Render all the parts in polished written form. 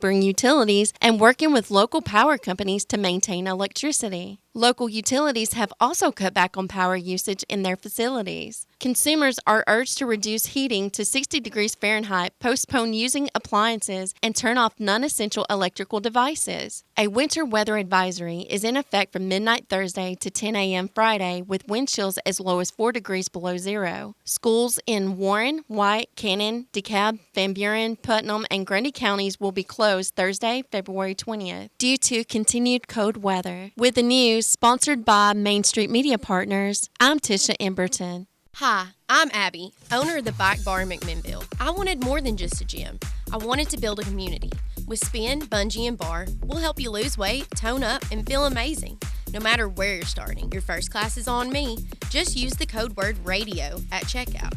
neighboring utilities, and working with local power companies to maintain electricity. Local utilities have also cut back on power usage in their facilities. Consumers are urged to reduce heating to 60 degrees Fahrenheit, postpone using appliances, and turn off non-essential electrical devices. A winter weather advisory is in effect from midnight Thursday to 10 a.m. Friday, with wind chills as low as 4 degrees below zero. Schools in Warren, White, Cannon, DeKalb, Van Buren, Putnam, and Grundy counties will be closed Thursday, February 20th, due to continued cold weather. With the news sponsored by Main Street Media Partners, I'm Tisha Emberton. Hi, I'm Abby, owner of the Bike Bar in McMinnville. I wanted more than just a gym. I wanted to build a community. With Spin, Bungee, and Bar, we'll help you lose weight, tone up, and feel amazing. No matter where you're starting, your first class is on me. Just use the code word RADIO at checkout.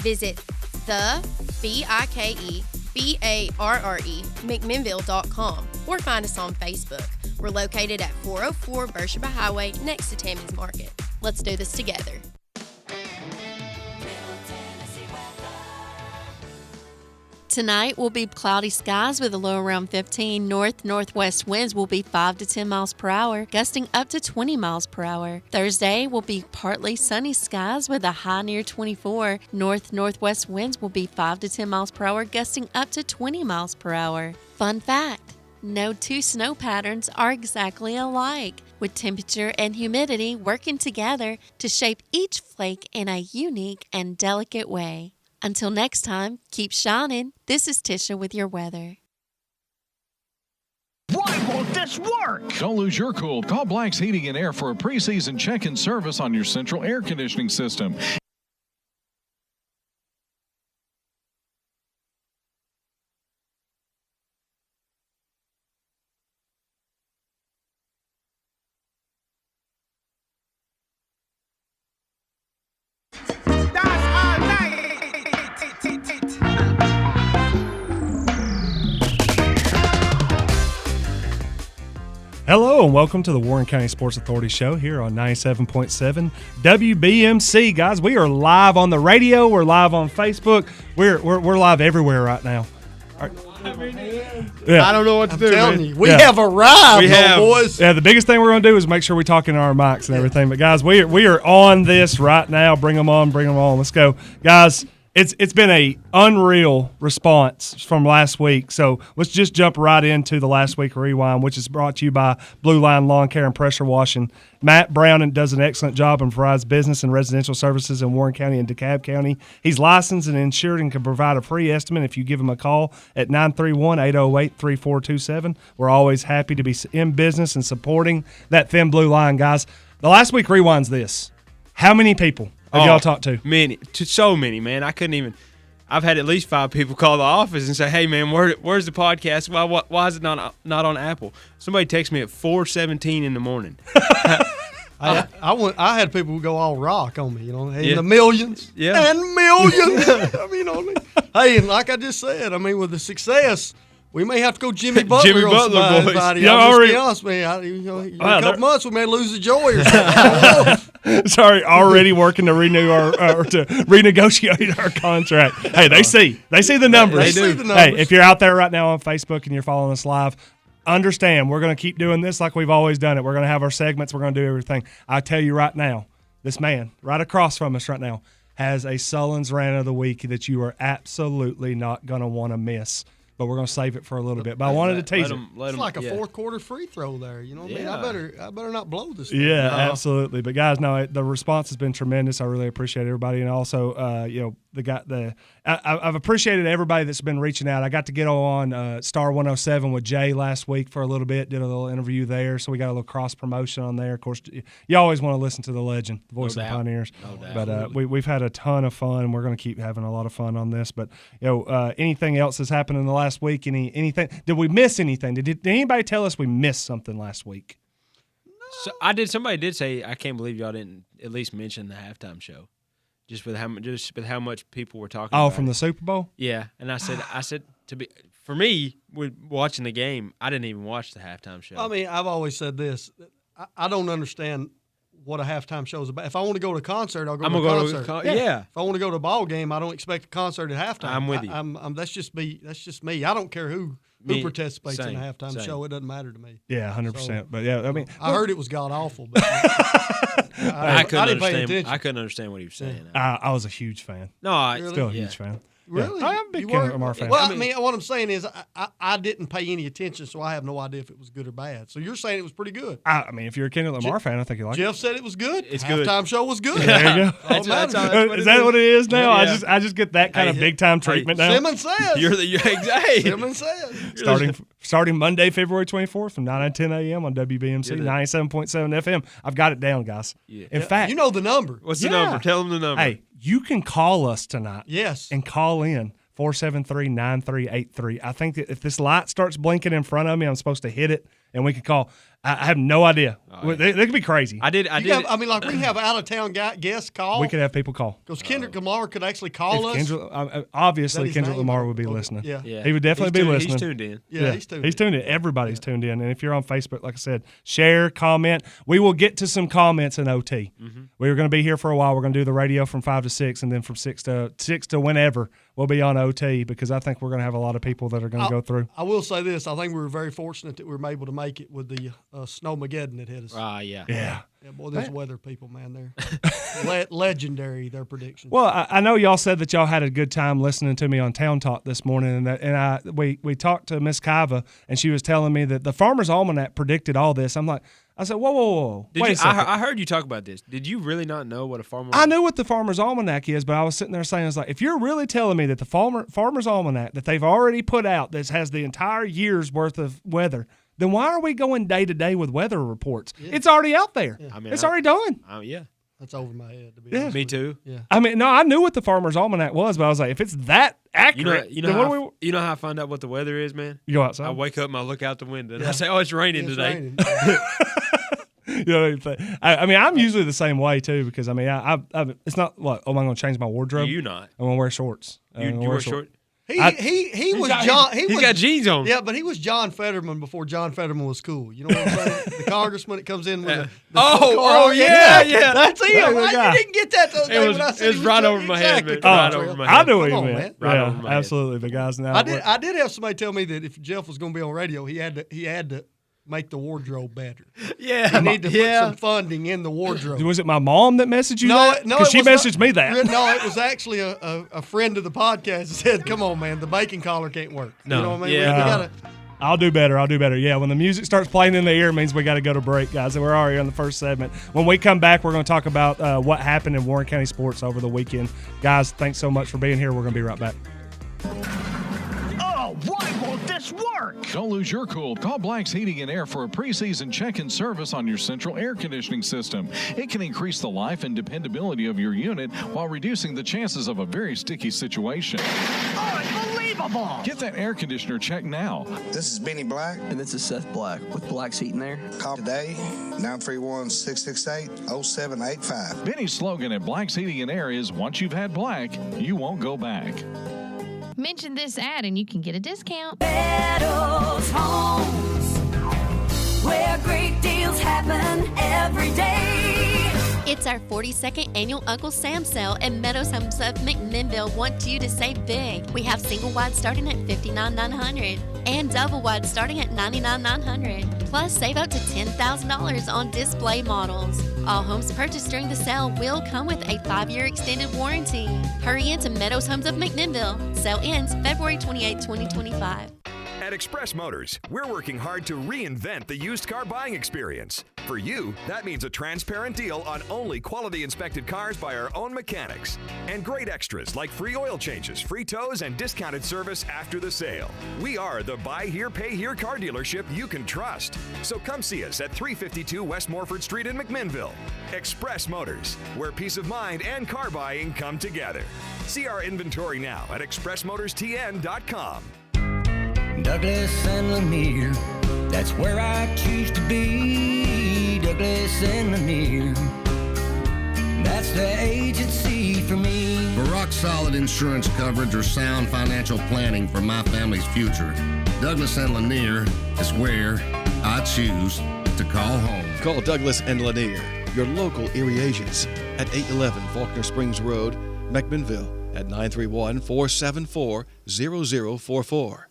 Visit McMinnville.com or find us on Facebook. We're located at 404 Beersheba Highway next to Tammy's Market. Let's do this together. Tonight will be cloudy skies with a low around 15. North-northwest winds will be 5 to 10 miles per hour, gusting up to 20 miles per hour. Thursday will be partly sunny skies with a high near 24. North-northwest winds will be 5 to 10 miles per hour, gusting up to 20 miles per hour. Fun fact: no two snow patterns are exactly alike, with temperature and humidity working together to shape each flake in a unique and delicate way. Until next time, keep shining. This is Tisha with your weather. Why won't this work? Don't lose your cool. Call Black's Heating and Air for a preseason check-in service on your central air conditioning system. Hello and welcome to the Warren County Sports Authority Show here on 97.7 WBMC. Guys, we are live on the radio. We're live on Facebook. We're live everywhere right now. Yeah. I don't know what to do, man. You, we have arrived, boys. Yeah, the biggest thing we're going to do is make sure we talk into our mics and everything. But, guys, we are on this right now. Bring them on. Let's go. Guys, it's been a unreal response from last week. So let's just jump right into the Last Week Rewind, which is brought to you by Blue Line Lawn Care and Pressure Washing. Matt Brown does an excellent job and provides business and residential services in Warren County and DeKalb County. He's licensed and insured and can provide a free estimate if you give him a call at 931-808-3427. We're always happy to be in business and supporting that thin blue line, guys. The Last Week Rewind's this. How many people have y'all talked to? So many, man. I couldn't even. I've had at least 5 people call the office and say, "Hey, man, where's the podcast? Why is it not on Apple?" Somebody texted me at 4:17 in the morning. I had people who go all rock on me, in the millions and millions. Hey, and like I just said, with the success, we may have to go Jimmy Butler on somebody. I'll be honest, man. In a couple months, we may lose the joy or something. Sorry, already working to renew or to renegotiate our contract. Hey, they see the numbers. They do. Hey, if you're out there right now on Facebook and you're following us live, understand we're going to keep doing this like we've always done it. We're going to have our segments. We're going to do everything. I tell you right now, this man right across from us right now has a Sullins rant of the week that you are absolutely not going to want to miss. But we're going to save it for a little bit. But I wanted to tease it. It's like a fourth quarter free throw there. You know what I mean? I better not blow this thing. Yeah, absolutely. But guys, no, the response has been tremendous. I really appreciate everybody, and also, I've appreciated everybody that's been reaching out. I got to get on Star 107 with Jay last week for a little bit. Did a little interview there, so we got a little cross promotion on there. Of course, you always want to listen to the legend, the voice of the Pioneers. No doubt. But we've had a ton of fun, and we're going to keep having a lot of fun on this. But anything else that's happened in the last week? Anything? Did we miss anything? Did anybody tell us we missed something last week? So somebody did say, I can't believe y'all didn't at least mention the halftime show, just with how much people were talking. Oh, about from the Super Bowl? Yeah, and I said for me, with watching the game, I didn't even watch the halftime show. I've always said this. I don't understand what a halftime show is about. If I want to go to a concert, I'll go to a concert. Yeah. If I want to go to a ball game, I don't expect a concert at halftime. I'm with you. That's just me. I don't care who who participates in the halftime show. It doesn't matter to me. Yeah, 100%. But yeah, I mean, I heard it was god awful, but I couldn't understand what he was saying. I was a huge fan. No, still a huge fan. Really? Yeah. I am a big Kendrick Lamar fan. Well, I mean, what I'm saying is I didn't pay any attention, so I have no idea if it was good or bad. So you're saying it was pretty good. I mean, if you're a Kendrick Lamar fan, I think you like it. Jeff said it was good. It's good. Halftime show was good. There you go. Is that what it is now? Yeah. I just get that kind of big time treatment now. Simmons says. Exactly. Simmons says. Starting Monday, February 24th from 9 to 10 a.m. on WBMC 97.7 FM. I've got it down, guys. Yeah. In fact, you know the number. What's the number? Tell them the number. Hey, you can call us tonight. Yes. And call in 473-9383. I think that if this light starts blinking in front of me, I'm supposed to hit it, and we can call. I have no idea. They could be crazy. I did. I mean, like we can have out-of-town guests call. We could have people call. Because Kendrick Lamar could actually call us. Obviously, Kendrick Lamar would be listening. Yeah. He would definitely be listening. He's tuned in. Yeah, he's tuned in. Everybody's tuned in. And if you're on Facebook, like I said, share, comment. We will get to some comments in OT. Mm-hmm. We were going to be here for a while. We're going to do the radio from 5 to 6, and then from 6 to whenever we'll be on OT, because I think we're going to have a lot of people that are going to go through. I will say this. I think we were very fortunate that we were able to make it with the Snowmageddon that hit us. Yeah. Yeah, boy, those weather people, man, they're legendary, their predictions. Well, I know y'all said that y'all had a good time listening to me on Town Talk this morning, and we talked to Miss Kiva, and she was telling me that the Farmer's Almanac predicted all this. I said, whoa. Wait a second. I heard you talk about this. Did you really not know what a farmer? I knew what the Farmer's Almanac is, but I was sitting there saying, I was like, if you're really telling me that the Farmer's Almanac that they've already put out that has the entire year's worth of weather, then why are we going day to day with weather reports? Yeah. It's already out there. Yeah. I mean, it's already done. Yeah. That's over my head, to be honest. Me too. Yeah. I mean, no, I knew what the Farmer's Almanac was, but I was like, if it's that accurate, you know how I find out what the weather is, man? You go outside. I wake up and I look out the window and I say, "Oh, it's raining today." Raining. You know, I mean, I'm usually the same way too, because I mean, it's not what. Oh, am I going to change my wardrobe? You not? I'm going to wear shorts. You wear shorts? He got jeans on. Yeah, but he was John Fetterman before John Fetterman was cool. You know what I'm saying? The congressman that comes in with the yeah. That's him. You didn't get that the other day when I said it was right over my head, man. Right over my head. I knew what you meant. Right over my head. Absolutely. The guys now. I did have somebody tell me that if Jeff was going to be on radio, he had to make the wardrobe better. Yeah. You need to put some funding in the wardrobe. Was it my mom that messaged you that? No, because she messaged me that. No, it was actually a friend of the podcast that said, come on, man, the bacon collar can't work. No. You know what I mean? Yeah. We gotta, I'll do better. Yeah, when the music starts playing in the ear, it means we got to go to break, guys. And we're already on the first segment. When we come back, we're going to talk about what happened in Warren County sports over the weekend. Guys, thanks so much for being here. We're going to be right back. Why won't this work? Don't lose your cool. Call Black's Heating and Air for a preseason check-in service on your central air conditioning system. It can increase the life and dependability of your unit while reducing the chances of a very sticky situation. Unbelievable! Get that air conditioner checked now. This is Benny Black. And this is Seth Black with Black's Heating Air. Call today, 931-668-0785. Benny's slogan at Black's Heating and Air is, once you've had Black, you won't go back. Mention this ad and you can get a discount. Meadows Homes, where great deals happen every day. It's our 42nd annual Uncle Sam sale, and Meadows Homes of McMinnville want you to save big. We have single wide starting at $59,900 and double wide starting at $99,900. Plus, save up to $10,000 on display models. All homes purchased during the sale will come with a 5-year extended warranty. Hurry into Meadows Homes of McMinnville. Sale ends February 28, 2025. At Express Motors, we're working hard to reinvent the used car buying experience. For you, that means a transparent deal on only quality inspected cars by our own mechanics. And great extras like free oil changes, free tows, and discounted service after the sale. We are the buy here, pay here car dealership you can trust. So come see us at 352 West Morford Street in McMinnville. Express Motors, where peace of mind and car buying come together. See our inventory now at expressmotorstn.com. Douglas and Lanier, that's where I choose to be. Douglas and Lanier, that's the agency for me. For rock-solid insurance coverage or sound financial planning for my family's future, Douglas and Lanier is where I choose to call home. Call Douglas and Lanier, your local Erie agents, at 811 Faulkner Springs Road, McMinnville, at 931-474-0044.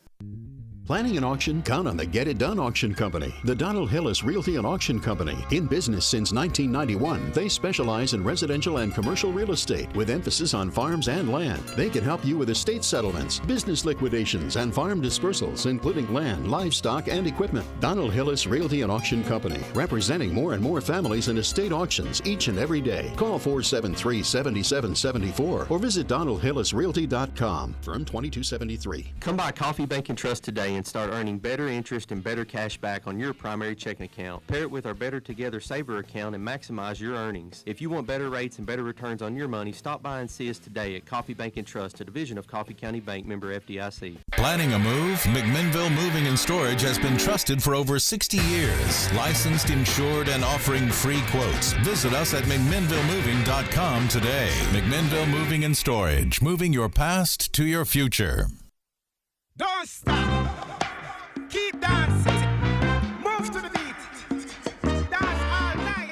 Planning an auction? Count on the Get It Done Auction Company. The Donald Hillis Realty and Auction Company. In business since 1991, they specialize in residential and commercial real estate with emphasis on farms and land. They can help you with estate settlements, business liquidations, and farm dispersals, including land, livestock, and equipment. Donald Hillis Realty and Auction Company, representing more and more families in estate auctions each and every day. Call 473-7774 or visit DonaldHillisRealty.com. Firm 2273. Come by Coffee Bank and Trust today and start earning better interest and better cash back on your primary checking account. Pair it with our Better Together Saver account and maximize your earnings. If you want better rates and better returns on your money, stop by and see us today at Coffee Bank and Trust, a division of Coffee County Bank, member FDIC. Planning a move? McMinnville Moving and Storage has been trusted for over 60 years. Licensed, insured, and offering free quotes. Visit us at McMinnvilleMoving.com today. McMinnville Moving and Storage. Moving your past to your future. Don't stop. Keep dancing. Move to the beat. Dance all night.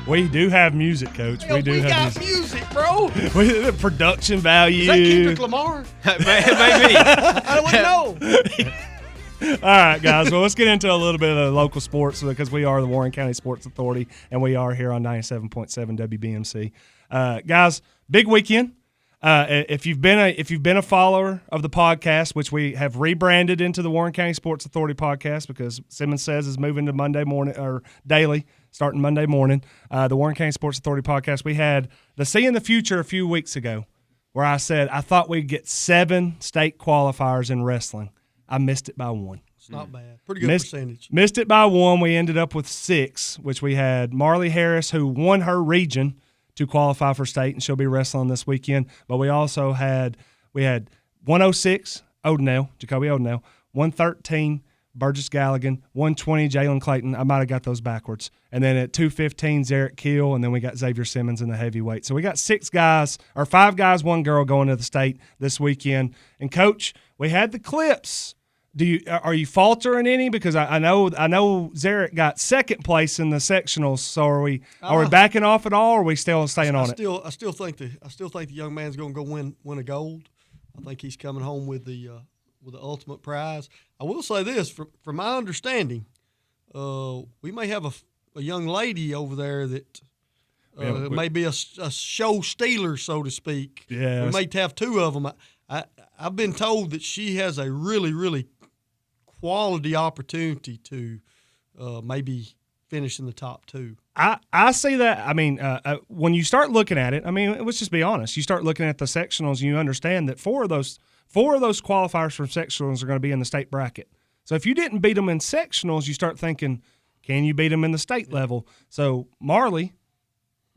We do have music, Coach. We got music, bro. The production value. Is that Kendrick Lamar? Maybe. I wouldn't know. All right, guys. Well, let's get into a little bit of the local sports because we are the Warren County Sports Authority, and we are here on 97.7 WBMC. Guys, big weekend. If you've been a follower of the podcast, which we have rebranded into the Warren County Sports Authority podcast because Simmons Says is moving to Monday morning or daily, starting Monday morning. The Warren County Sports Authority podcast. We had the Seeing the Future a few weeks ago, where I said I thought we'd get 7 state qualifiers in wrestling. I missed it by 1. It's not bad. Pretty good percentage. Missed it by 1. We ended up with 6, which we had Marley Harris, who won her region to qualify for state, and she'll be wrestling this weekend. But we also had 106 Jacoby Odenell, 113 Burgess Galligan, 120 Jalen Clayton. I might have got those backwards. And then at 215 Zarek Keel, and then we got Xavier Simmons in the heavyweight. So we got 5 guys, 1 girl going to the state this weekend. And Coach, we had the clips. Are you faltering any? Because I know Zarek got second place in the sectionals. So are we backing off at all, or are we still staying on it? I still think the young man's going to go win a gold. I think he's coming home with the ultimate prize. I will say this, from my understanding, we may have a young lady over there that may be a show stealer, so to speak. Yeah, we may have 2 of them. I've been told that she has a really, really quality opportunity to maybe finish in the top 2. I see that. I mean, when you start looking at it, I mean, let's just be honest. You start looking at the sectionals, and you understand that 4 of those qualifiers for sectionals are going to be in the state bracket. So if you didn't beat them in sectionals, you start thinking, can you beat them in the state level? So Marley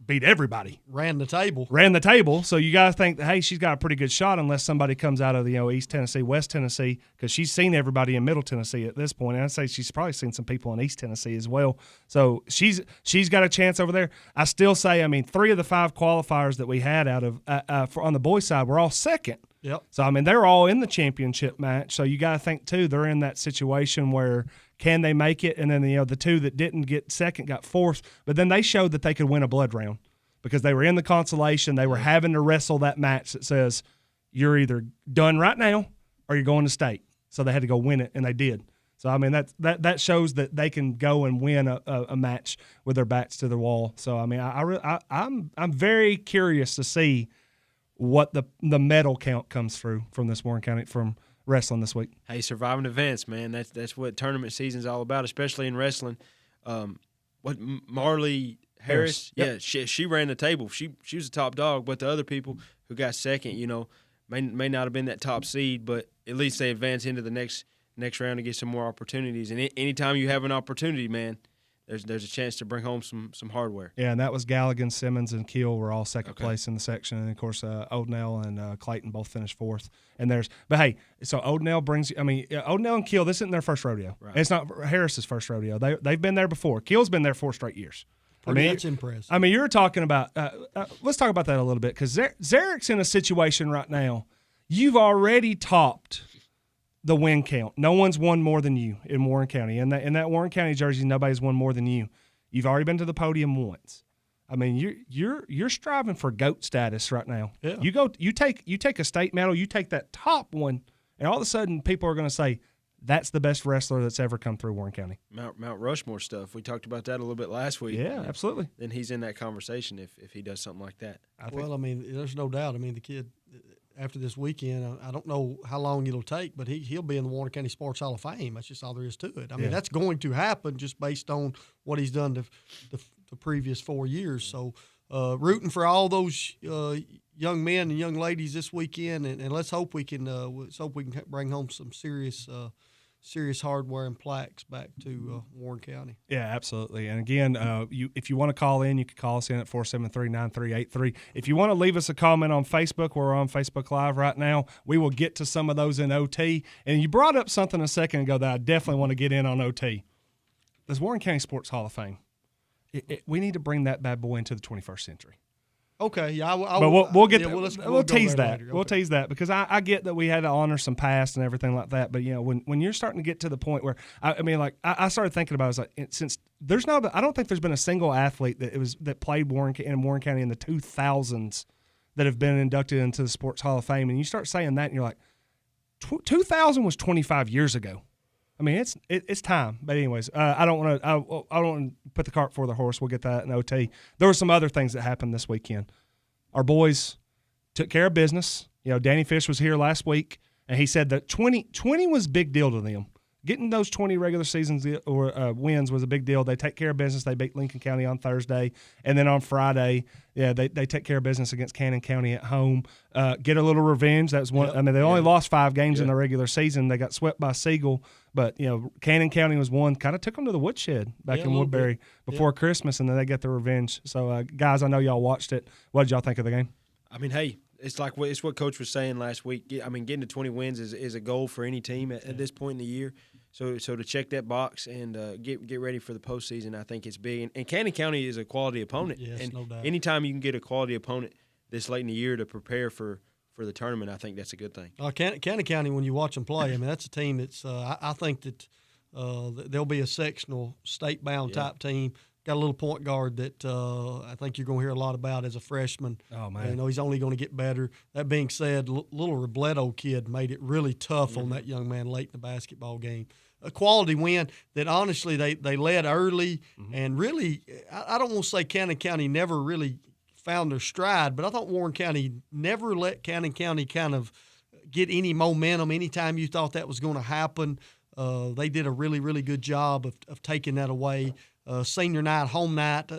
beat everybody. Ran the table. So you got to think that, hey, she's got a pretty good shot unless somebody comes out of East Tennessee, West Tennessee, because she's seen everybody in Middle Tennessee at this point. And I'd say she's probably seen some people in East Tennessee as well. So she's got a chance over there. I still say, 3 of the 5 qualifiers that we had out of on the boys' side were all second. Yep. So, they're all in the championship match. So you got to think, too, they're in that situation where can they make it? And then, the 2 that didn't get second got 4th. But then they showed that they could win a blood round because they were in the consolation. They were having to wrestle that match that says you're either done right now or you're going to state. So they had to go win it, and they did. So, that shows that they can go and win a match with their backs to the wall. So, I'm very curious to see what the medal count comes through from this Warren County from wrestling this week. Hey, surviving events, man. That's what tournament season's all about, especially in wrestling. Marley Harris, Yep. she ran the table. She was a top dog, but the other people who got second, may not have been that top seed, but at least they advance into the next round to get some more opportunities. And anytime you have an opportunity, man, there's a chance to bring home some hardware. Yeah, and that was Galligan, Simmons, and Keel were all second place in the section, and of course Odenell and Clayton both finished 4th. But hey, so Odenell Odenell and Keel, this isn't their first rodeo. Right. It's not Harris's first rodeo. They've been there before. Keel's been there 4 straight years. That's impressive. You're talking about let's talk about that a little bit because Zarek's in a situation right now. You've already topped the win count. No one's won more than you in Warren County. In that Warren County jersey, nobody's won more than you. You've already been to the podium once. You're striving for GOAT status right now. Yeah. You take a state medal, you take that top one, and all of a sudden people are going to say, that's the best wrestler that's ever come through Warren County. Mount Rushmore stuff. We talked about that a little bit last week. Yeah, absolutely. Then he's in that conversation if he does something like that. Well, I mean, there's no doubt. I mean, the kid, after this weekend, I don't know how long it'll take, but he'll be in the Warren County Sports Hall of Fame. That's just all there is to it. I mean, that's going to happen just based on what he's done the previous 4 years. So rooting for all those young men and young ladies this weekend, and let's hope we can bring home some serious hardware and plaques back to Warren County. Yeah, absolutely. And again, if you want to call in, you can call us in at 473-9383. If you want to leave us a comment on Facebook, we're on Facebook Live right now. We will get to some of those in OT. And you brought up something a second ago that I definitely want to get in on OT. This Warren County Sports Hall of Fame. We need to bring that bad boy into the 21st century. Okay, yeah, but we'll get we'll tease that. Later. We'll Okay. tease that because I get that we had to honor some past and everything like that. But when you're starting to get to the point where I started thinking about it, I was like, since I don't think there's been a single athlete that played in Warren County in the 2000s that have been inducted into the Sports Hall of Fame. And you start saying that, and you're like, 2000 was 25 years ago. I mean, it's time. But anyways, I don't want to put the cart before the horse. We'll get that in OT. There were some other things that happened this weekend. Our boys took care of business. Danny Fish was here last week, and he said that 20 was a big deal to them. Getting those 20 regular seasons or wins was a big deal. They take care of business. They beat Lincoln County on Thursday, and then on Friday, they take care of business against Cannon County at home. Get a little revenge. That was one. Yep. I mean, they only lost 5 games in the regular season. They got swept by Siegel, but Cannon County was one. Kind of took them to the woodshed back in Woodbury before Christmas, and then they got the revenge. So, guys, I know y'all watched it. What did y'all think of the game? I mean, hey. It's what Coach was saying last week. I mean, getting to 20 wins is a goal for any team at this point in the year. So to check that box and get ready for the postseason, I think it's big. And Cannon County is a quality opponent. Yes, and no doubt. Anytime you can get a quality opponent this late in the year to prepare for the tournament, I think that's a good thing. Cannon County, when you watch them play, I mean, that's a team that's I think that they'll be a sectional, state-bound type team. Got a little point guard that I think you're going to hear a lot about as a freshman. Oh, man. He's only going to get better. That being said, little Robledo kid made it really tough on that young man late in the basketball game. A quality win that, honestly, they led early. And really, I don't want to say Cannon County never really found their stride, but I thought Warren County never let Cannon County kind of get any momentum anytime you thought that was going to happen. They did a really, really good job of taking that away. Senior night, home night,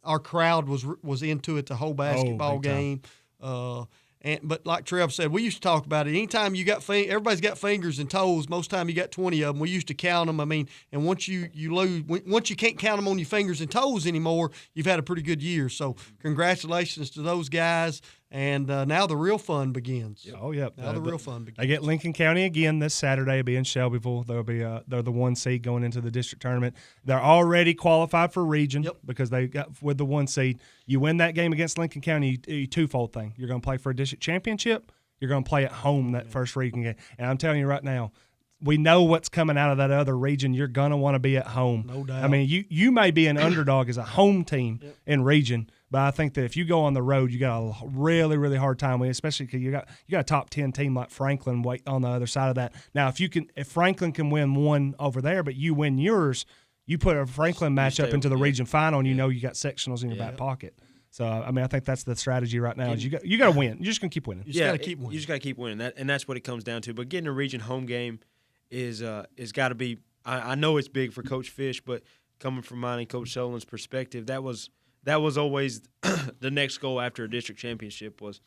our crowd was into it the whole basketball game. But like Trev said, we used to talk about it. Anytime you got everybody's got fingers and toes. Most time you got 20 of them. We used to count them. I mean, and once you lose, once you can't count them on your fingers and toes anymore, you've had a pretty good year. So congratulations to those guys. And now the real fun begins. Oh, yeah. Now the real fun begins. They get Lincoln County again this Saturday. It'll be in Shelbyville. They'll be they're the 1 seed going into the district tournament. They're already qualified for region because they got with the 1 seed. You win that game against Lincoln County, a twofold thing. You're going to play for a district championship. You're going to play at home that first region game. And I'm telling you right now, we know what's coming out of that other region. You're going to want to be at home. No doubt. I mean, you may be an underdog as a home team in region, but I think that if you go on the road, you got a really, really hard time with it, especially because you got a top 10 team like Franklin wait on the other side of that. Now, if Franklin can win one over there, but you win yours, you put a Franklin matchup into the region final, and you know you got sectionals in your back pocket. So, I mean, I think that's the strategy right now. Is you got to win. You're just going to keep winning. You just got to keep winning. You just got to keep winning, and that's what it comes down to. But getting a region home game is got to be. I know it's big for Coach Fish, but coming from mine and Coach Sullivan's perspective, that was always the next goal after a district championship was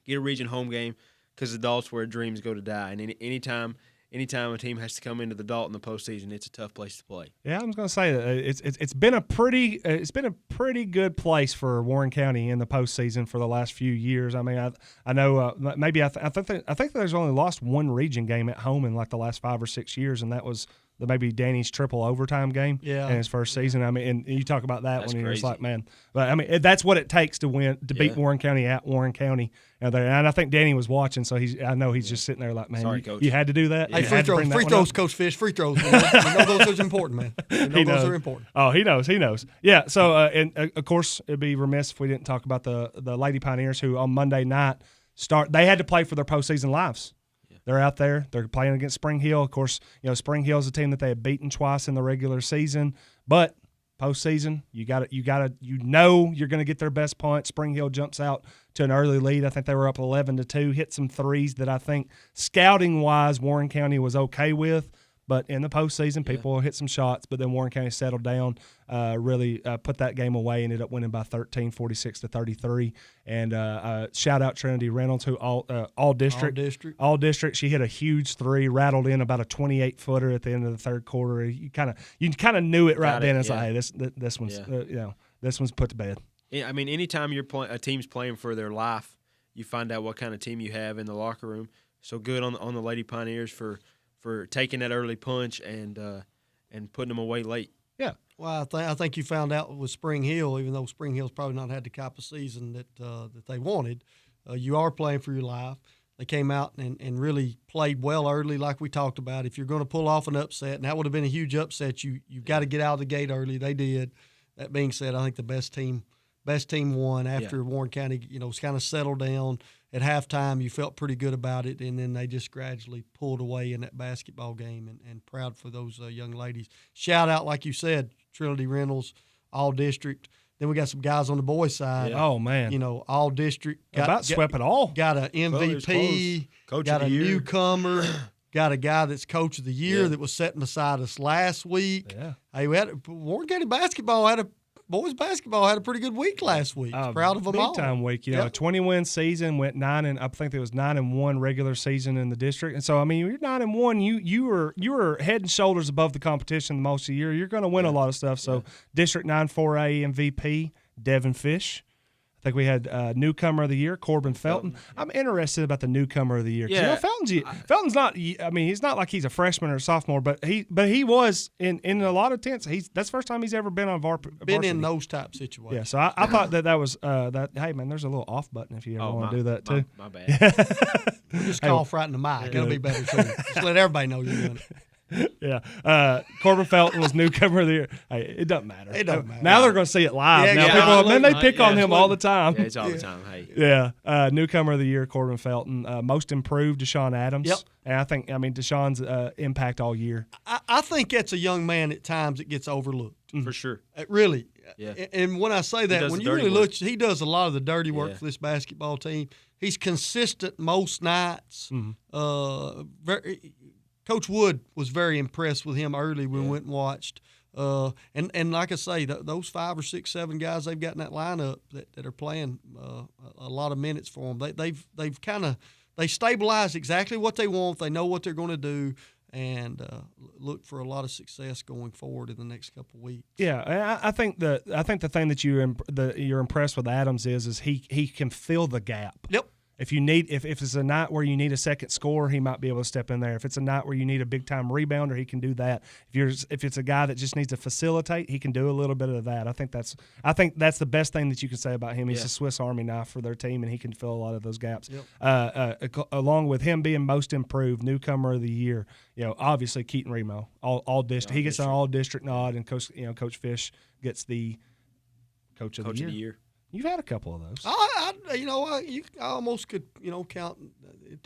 get a region home game because the Dalt's where dreams go to die. And anytime a team has to come into the Dalt in the postseason, it's a tough place to play. Yeah, I was going to say that it's been a pretty good place for Warren County in the postseason for the last few years. I mean, I know maybe I think there's only lost one region game at home in like the last 5 or 6 years, and that was maybe Danny's triple overtime game in his first season. I mean, and you talk about that when you're just like, man. But I mean, that's what it takes to beat Warren County at Warren County. And I think Danny was watching, so I know he's just sitting there like, man, sorry, Coach. You had to do that. Hey, free throws, Coach Fish, free throws. You know those are important, man. You know those are important. Oh, he knows. Yeah. So, and of course, it'd be remiss if we didn't talk about the Lady Pioneers who on Monday night they had to play for their postseason lives. They're out there. They're playing against Spring Hill. Of course, Spring Hill is a team that they have beaten twice in the regular season, but postseason, you're going to get their best punch. Spring Hill jumps out to an early lead. I think they were up 11-2, hit some threes that I think scouting-wise Warren County was okay with. But in the postseason, people will hit some shots. But then Warren County settled down, really put that game away, ended up winning by 13, 46-33. And shout out Trinity Reynolds, who all district. She hit a huge three, rattled in about a 28-footer at the end of the third quarter. You kind of knew it right then. It's like, hey, this one's this one's put to bed. Yeah, I mean, anytime a team's playing for their life, you find out what kind of team you have in the locker room. So good on the Lady Pioneers for taking that early punch and putting them away late. Yeah. Well, I think you found out with Spring Hill, even though Spring Hill's probably not had the type of season that they wanted, you are playing for your life. They came out and really played well early, like we talked about. If you're going to pull off an upset, and that would have been a huge upset, you've got to get out of the gate early. They did. That being said, I think the best team won after Warren County, was kind of settled down. At halftime, you felt pretty good about it, and then they just gradually pulled away in that basketball game, and proud for those young ladies. Shout out, like you said, Trinity Reynolds, all district. Then we got some guys on the boys' side. Yeah. Oh, man. All district. Swept it all. Got an MVP, Coach got of the a year. newcomer, got a guy that's Coach of the Year that was sitting beside us last week. Yeah. Hey, Warren County boys basketball had a pretty good week last week. Proud of them all. Big time week. A 20-win season, went 9-1 regular season in the district. And so, I mean, you're 9-1. You were head and shoulders above the competition most of the year. You're going to win a lot of stuff. So, District 9-4A MVP, Devin Fish. I think we had newcomer of the year, Corbin Felton. I'm interested about the newcomer of the year. Yeah. Felton's not. I mean, he's not like he's a freshman or a sophomore, but he was in a lot of tents. That's the first time he's ever been on varsity. Been in those type situations. Yeah, so I thought that was that. Hey man, there's a little off button if you ever want to do that too. My bad. Just cough right in the mic. It'll be better too. Just let everybody know you're doing it. Yeah. Corbin Felton was newcomer of the year. Hey, it doesn't matter. It doesn't matter. Now they're going to see it live. Yeah, now they pick on him all the time. Yeah, it's all the time. Hey. Yeah. Newcomer of the year, Corbin Felton. Most improved, Deshaun Adams. Yep. And Deshaun's impact all year. I think that's a young man at times that gets overlooked. For sure. Really. Yeah. And when I say that, when you really look, he does a lot of the dirty work for this basketball team. He's consistent most nights. Coach Wood was very impressed with him early when we went and watched. And like I say, those 5 or 6, 7 guys they've got in that lineup that are playing a lot of minutes for them. They stabilized exactly what they want. They know what they're going to do, and look for a lot of success going forward in the next couple of weeks. Yeah, I think the thing that you're impressed with Adams is he can fill the gap. Yep. If it's a night where you need a second scorer, he might be able to step in there. If it's a night where you need a big time rebounder, he can do that. If it's a guy that just needs to facilitate, he can do a little bit of that. I think that's the best thing that you can say about him. He's a Swiss Army knife for their team, and he can fill a lot of those gaps. Yep. Along with him being most improved, newcomer of the year, obviously Keaton Remo, all district. He gets an all district nod, and Coach Fish gets the coach of the year. You've had a couple of those. I almost could, count.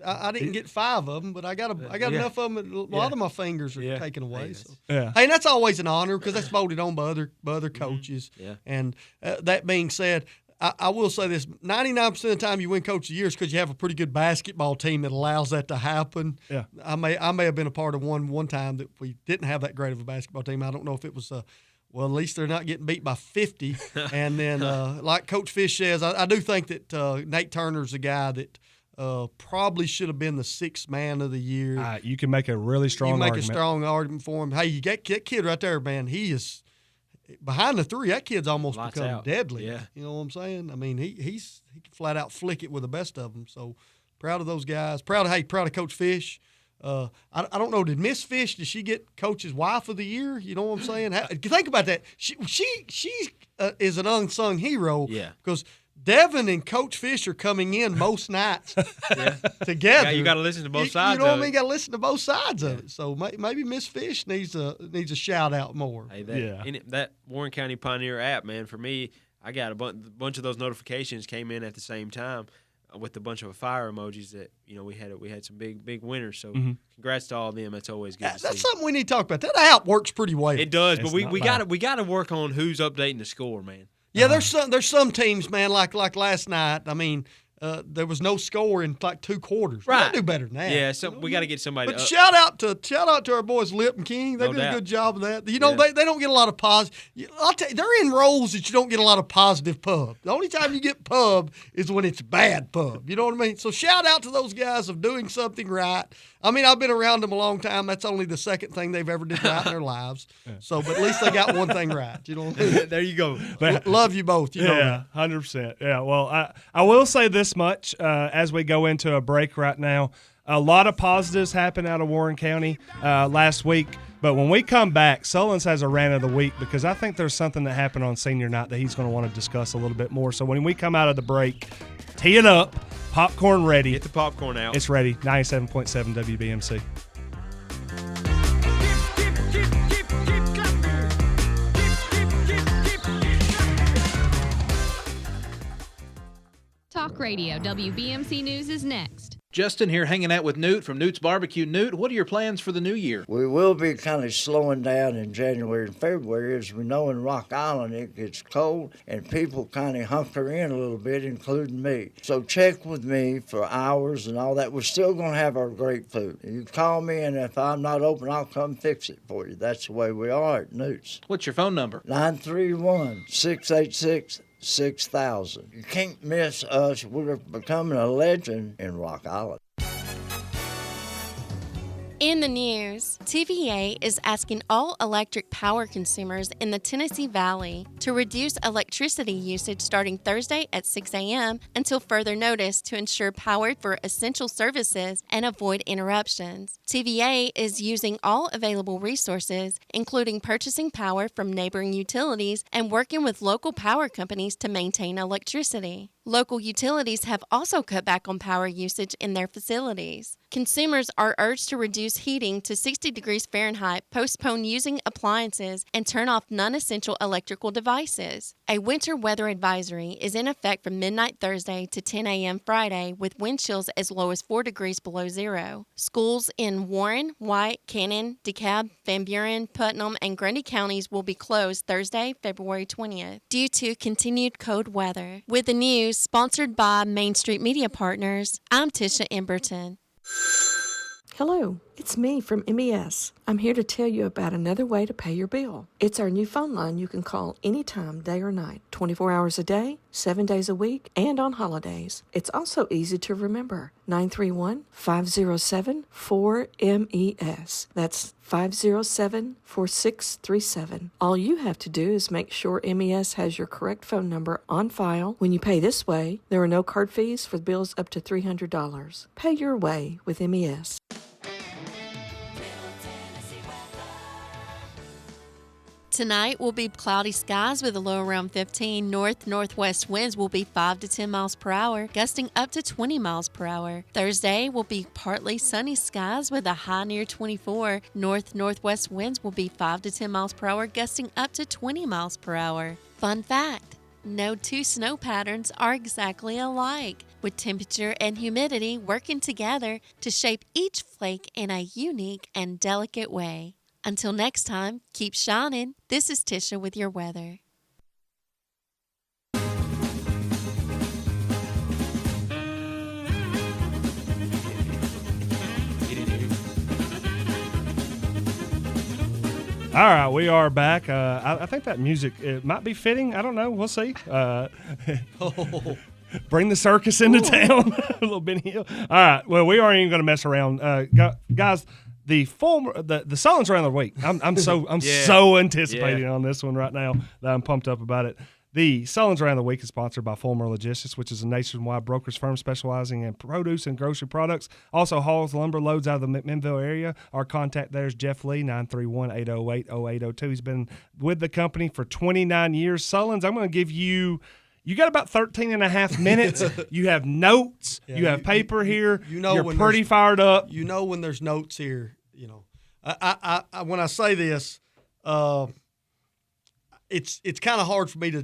I didn't get 5 of them, but I got enough of them. A lot of my fingers are taken away. Hey, and that's always an honor because that's voted on by other coaches. Yeah. And that being said, I will say this: 99% of the time you win Coach of the Year is because you have a pretty good basketball team that allows that to happen. Yeah. I may have been a part of one time that we didn't have that great of a basketball team. I don't know if it was well, at least they're not getting beat by 50. And then, like Coach Fish says, I do think that Nate Turner's a guy that probably should have been the 6th man of the year. You can make a really strong argument. You make a strong argument for him. Hey, you got that kid right there, man. He is behind the 3. That kid's almost become deadly. Yeah. You know what I'm saying? I mean, he can flat out flick it with the best of them. So proud of those guys. Proud of Coach Fish. I don't know. Did Miss Fish? Did she get Coach's Wife of the Year? You know what I'm saying? Think about that. She is an unsung hero. Yeah. Because Devin and Coach Fish are coming in most nights together. Yeah, you got to listen to both sides. You know what I mean? Got to listen to both sides of it. So maybe Miss Fish needs a shout out more. Hey, that Warren County Pioneer app, man. For me, I got a bunch of those notifications came in at the same time. with a bunch of fire emojis that we had some big winners. So congrats to all of them. That's always good. That's something we need to talk about. That app works pretty well. It does, but we got to work on who's updating the score, man. Yeah, there's some teams, man, like last night. I mean, there was no score in like 2 quarters. Right. We gotta do better than that. Yeah, so we got to get somebody. But shout out to our boys Lip and King. They did a good job of that. They don't get a lot of positive. I'll tell you, they're in roles that you don't get a lot of positive pub. The only time you get pub is when it's bad pub. You know what I mean? So shout out to those guys of doing something right. I mean, I've been around them a long time. That's only the second thing they've ever did right in their lives. So, but at least they got one thing right. You know what I mean? There you go. Love you both. You know that. 100%. Yeah, well, I will say this much as we go into a break right now. A lot of positives happened out of Warren County last week. But when we come back, Sullins has a rant of the week because I think there's something that happened on senior night that he's going to want to discuss a little bit more. So when we come out of the break, tee it up, popcorn ready. Get the popcorn out. It's ready. 97.7 WBMC. Talk Radio, WBMC News is next. Justin here hanging out with Newt from Newt's Barbecue. Newt, what are your plans for the new year? We will be kind of slowing down in January and February. As we know, in Rock Island it gets cold and people kind of hunker in a little bit, including me. So check with me for hours and all that. We're still going to have our great food. You call me, and if I'm not open, I'll come fix it for you. That's the way we are at Newt's. What's your phone number? 931-686-6000. You can't miss us. We're becoming a legend in Rock Island. In the news, TVA is asking all electric power consumers in the Tennessee Valley to reduce electricity usage starting Thursday at 6 a.m. until further notice to ensure power for essential services and avoid interruptions. TVA is using all available resources, including purchasing power from neighboring utilities and working with local power companies to maintain electricity. Local utilities have also cut back on power usage in their facilities. Consumers are urged to reduce heating to 60 degrees Fahrenheit, postpone using appliances, and turn off non-essential electrical devices. A winter weather advisory is in effect from midnight Thursday to 10 a.m. Friday, with wind chills as low as 4 degrees below zero. Schools in Warren, White, Cannon, DeKalb, Van Buren, Putnam, and Grundy counties will be closed Thursday, February 20th, due to continued cold weather. With the news sponsored by Main Street Media Partners, I'm Tisha Emberton. Hello, it's me from MES. I'm here to tell you about another way to pay your bill. It's our new phone line you can call anytime, day or night, 24 hours a day, 7 days a week, and on holidays. It's also easy to remember. 931-507-4MES. That's 507-4637. All you have to do is make sure MES has your correct phone number on file. When you pay this way, there are no card fees for bills up to $300. Pay your way with MES. Tonight will be cloudy skies with a low around 15. North-northwest winds will be 5 to 10 miles per hour, gusting up to 20 miles per hour. Thursday will be partly sunny skies with a high near 24. North-northwest winds will be 5 to 10 miles per hour, gusting up to 20 miles per hour. Fun fact: no two snow patterns are exactly alike, with temperature and humidity working together to shape each flake in a unique and delicate way. Until next time, keep shining. This is Tisha with your weather. All right, we are back. I think that music, it might be fitting. I don't know. We'll see. Bring the circus into town. A little Benny Hill. All right. Well, we aren't even going to mess around. Guys, the Sullins round of the week. I'm so anticipating on this one right now that I'm pumped up about it. The Sullins round of the week is sponsored by Fulmer Logistics, which is a nationwide brokerage firm specializing in produce and grocery products. Also hauls lumber loads out of the McMinnville area. Our contact there is Jeff Lee, 931-808-0802. He's been with the company for 29 years. Sullins, I'm going to give you. You got about 13 and a half minutes. You have notes. Yeah, you have paper here. You're pretty fired up. You know when there's notes here. You know, I when I say this, it's kind of hard for me to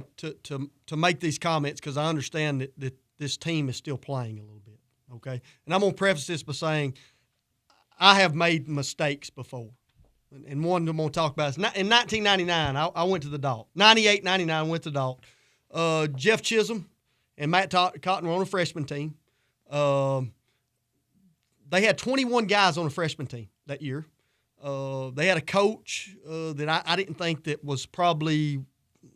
make these comments because I understand that this team is still playing a little bit, okay? And I'm going to preface this by saying I have made mistakes before. And one I'm going to talk about is in 1999, I went to the Dalt. 98, 99, went to the Dalt. Jeff Chisholm and Matt Cotton were on a freshman team. They had 21 guys on a freshman team that year. They had a coach that I didn't think that was probably –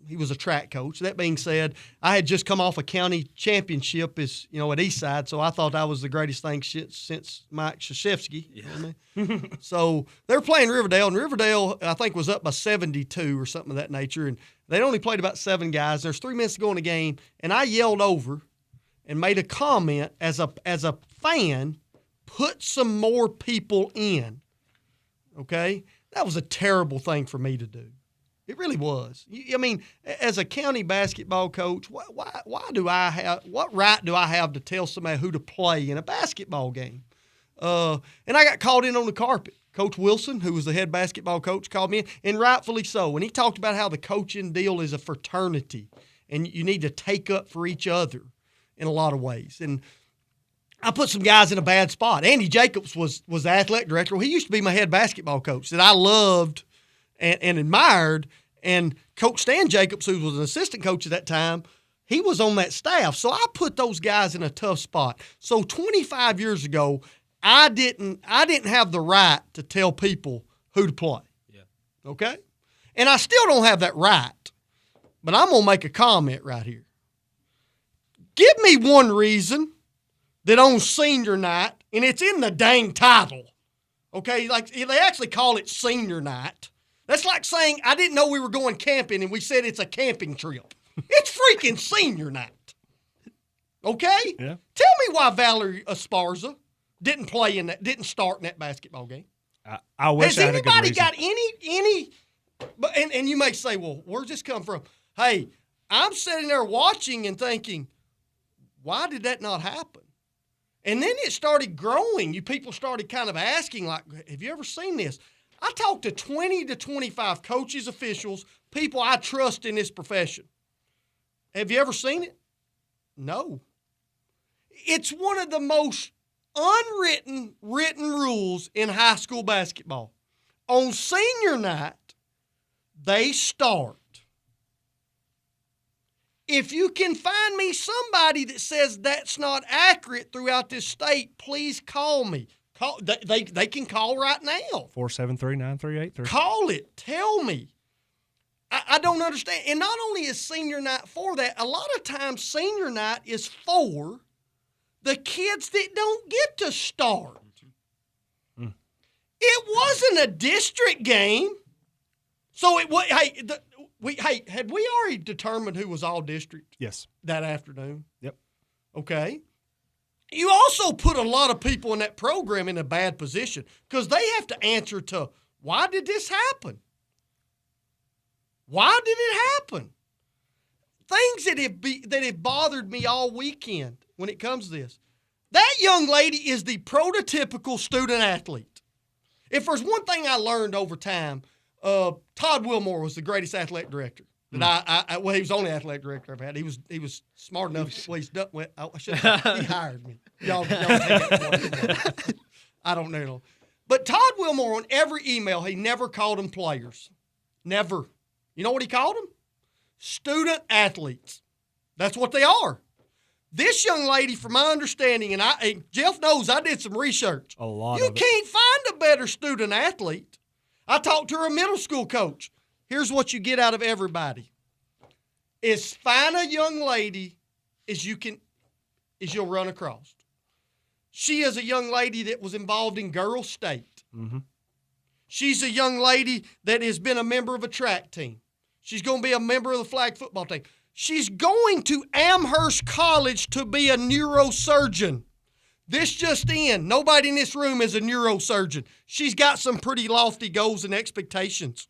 he was a track coach. That being said, I had just come off a county championship at Eastside, so I thought I was the greatest thing since Mike Krzyzewski. Yeah. You know what I mean? So they were playing Riverdale, and Riverdale, I think, was up by 72 or something of that nature, and they'd only played about 7 guys. There's 3 minutes to go in the game, and I yelled over and made a comment as a fan, put some more people in, okay? That was a terrible thing for me to do. It really was. I mean, as a county basketball coach, what right do I have to tell somebody who to play in a basketball game? And I got called in on the carpet. Coach Wilson, who was the head basketball coach, called me in, and rightfully so. And he talked about how the coaching deal is a fraternity, and you need to take up for each other in a lot of ways. And I put some guys in a bad spot. Andy Jacobs was the athletic director. Well, he used to be my head basketball coach that I loved and admired, and Coach Stan Jacobs, who was an assistant coach at that time, he was on that staff. So I put those guys in a tough spot. So 25 years ago, I didn't have the right to tell people who to play. Yeah. Okay? And I still don't have that right. But I'm going to make a comment right here. Give me one reason that on senior night, and it's in the dang title, okay? Like, they actually call it senior night. That's like saying, I didn't know we were going camping and we said it's a camping trip. It's freaking senior night. Okay? Yeah. Tell me why Valerie Esparza didn't start in that basketball game. I wish I had a good reason. Has anybody got any, and you may say, well, where's this come from? Hey, I'm sitting there watching and thinking, why did that not happen? And then it started growing. People started kind of asking, like, have you ever seen this? I talked to 20 to 25 coaches, officials, people I trust in this profession. Have you ever seen it? No. It's one of the most written rules in high school basketball. On senior night, they start. If you can find me somebody that says that's not accurate throughout this state, please call me. They can call right now. 473-9383. Call it. Tell me. I don't understand. And not only is senior night for that, a lot of times senior night is for the kids that don't get to start. It wasn't a district game. So it was. Had we already determined who was all district? Yes. That afternoon? Yep. Okay. You also put a lot of people in that program in a bad position because they have to answer to, why did this happen? Why did it happen? Things that have bothered me all weekend when it comes to this. That young lady is the prototypical student athlete. If there's one thing I learned over time, Todd Wilmore was the greatest athletic director. He was the only athletic director I've had. He was smart enough. He hired me. Y'all take it. I don't know. But Todd Wilmore, on every email, he never called them players. Never. You know what he called them? Student athletes. That's what they are. This young lady, from my understanding, and Jeff knows I did some research. A lot You of it. can't find a better student athlete. I talked to her middle school coach. Here's what you get out of everybody. As fine a young lady as you'll run across. She is a young lady that was involved in girls' state. Mm-hmm. She's a young lady that has been a member of a track team. She's going to be a member of the flag football team. She's going to Amherst College to be a neurosurgeon. This just in. Nobody in this room is a neurosurgeon. She's got some pretty lofty goals and expectations.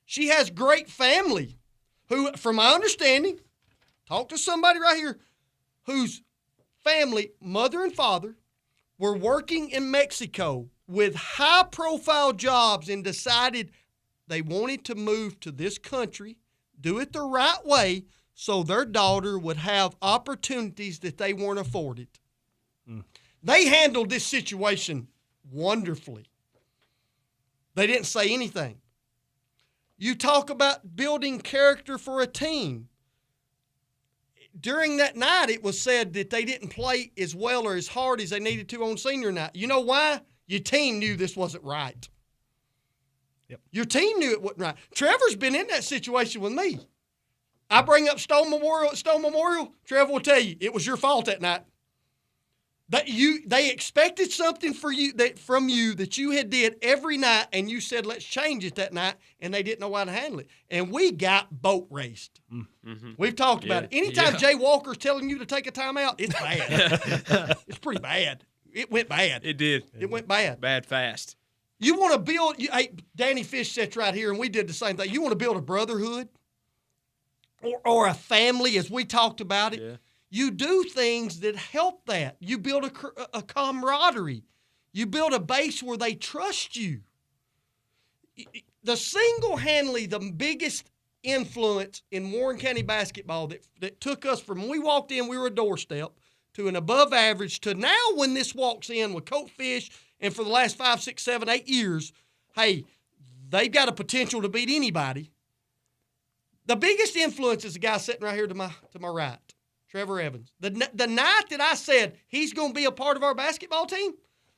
She has great family who, from my understanding, talk to somebody right here, whose family, mother and father, were working in Mexico with high-profile jobs and decided they wanted to move to this country, do it the right way, so their daughter would have opportunities that they weren't afforded. They handled this situation wonderfully. They didn't say anything. You talk about building character for a team. During that night, it was said that they didn't play as well or as hard as they needed to on senior night. You know why? Your team knew this wasn't right. Yep. Your team knew it wasn't right. Trevor's been in that situation with me. I bring up Stone Memorial. Trevor will tell you it was your fault that night. They expected something from you that you had did every night, and you said let's change it that night, and they didn't know how to handle it, and we got boat raced. Mm-hmm. We've talked about it. Anytime Jay Walker's telling you to take a timeout, it's bad. It's pretty bad. It went bad. It did. It went bad. Bad fast. You want to build. Hey, Danny Fish sits right here, and we did the same thing. You want to build a brotherhood or a family, as we talked about it. Yeah. You do things that help that. You build a camaraderie. You build a base where they trust you. The single-handedly the biggest influence in Warren County basketball that took us from when we walked in, we were a doorstep, to an above average, to now when this walks in with Coach Fish, and for the last 5, 6, 7, 8 years, hey, they've got a potential to beat anybody. The biggest influence is the guy sitting right here to my right. Trevor Evans. The night that I said he's going to be a part of our basketball team,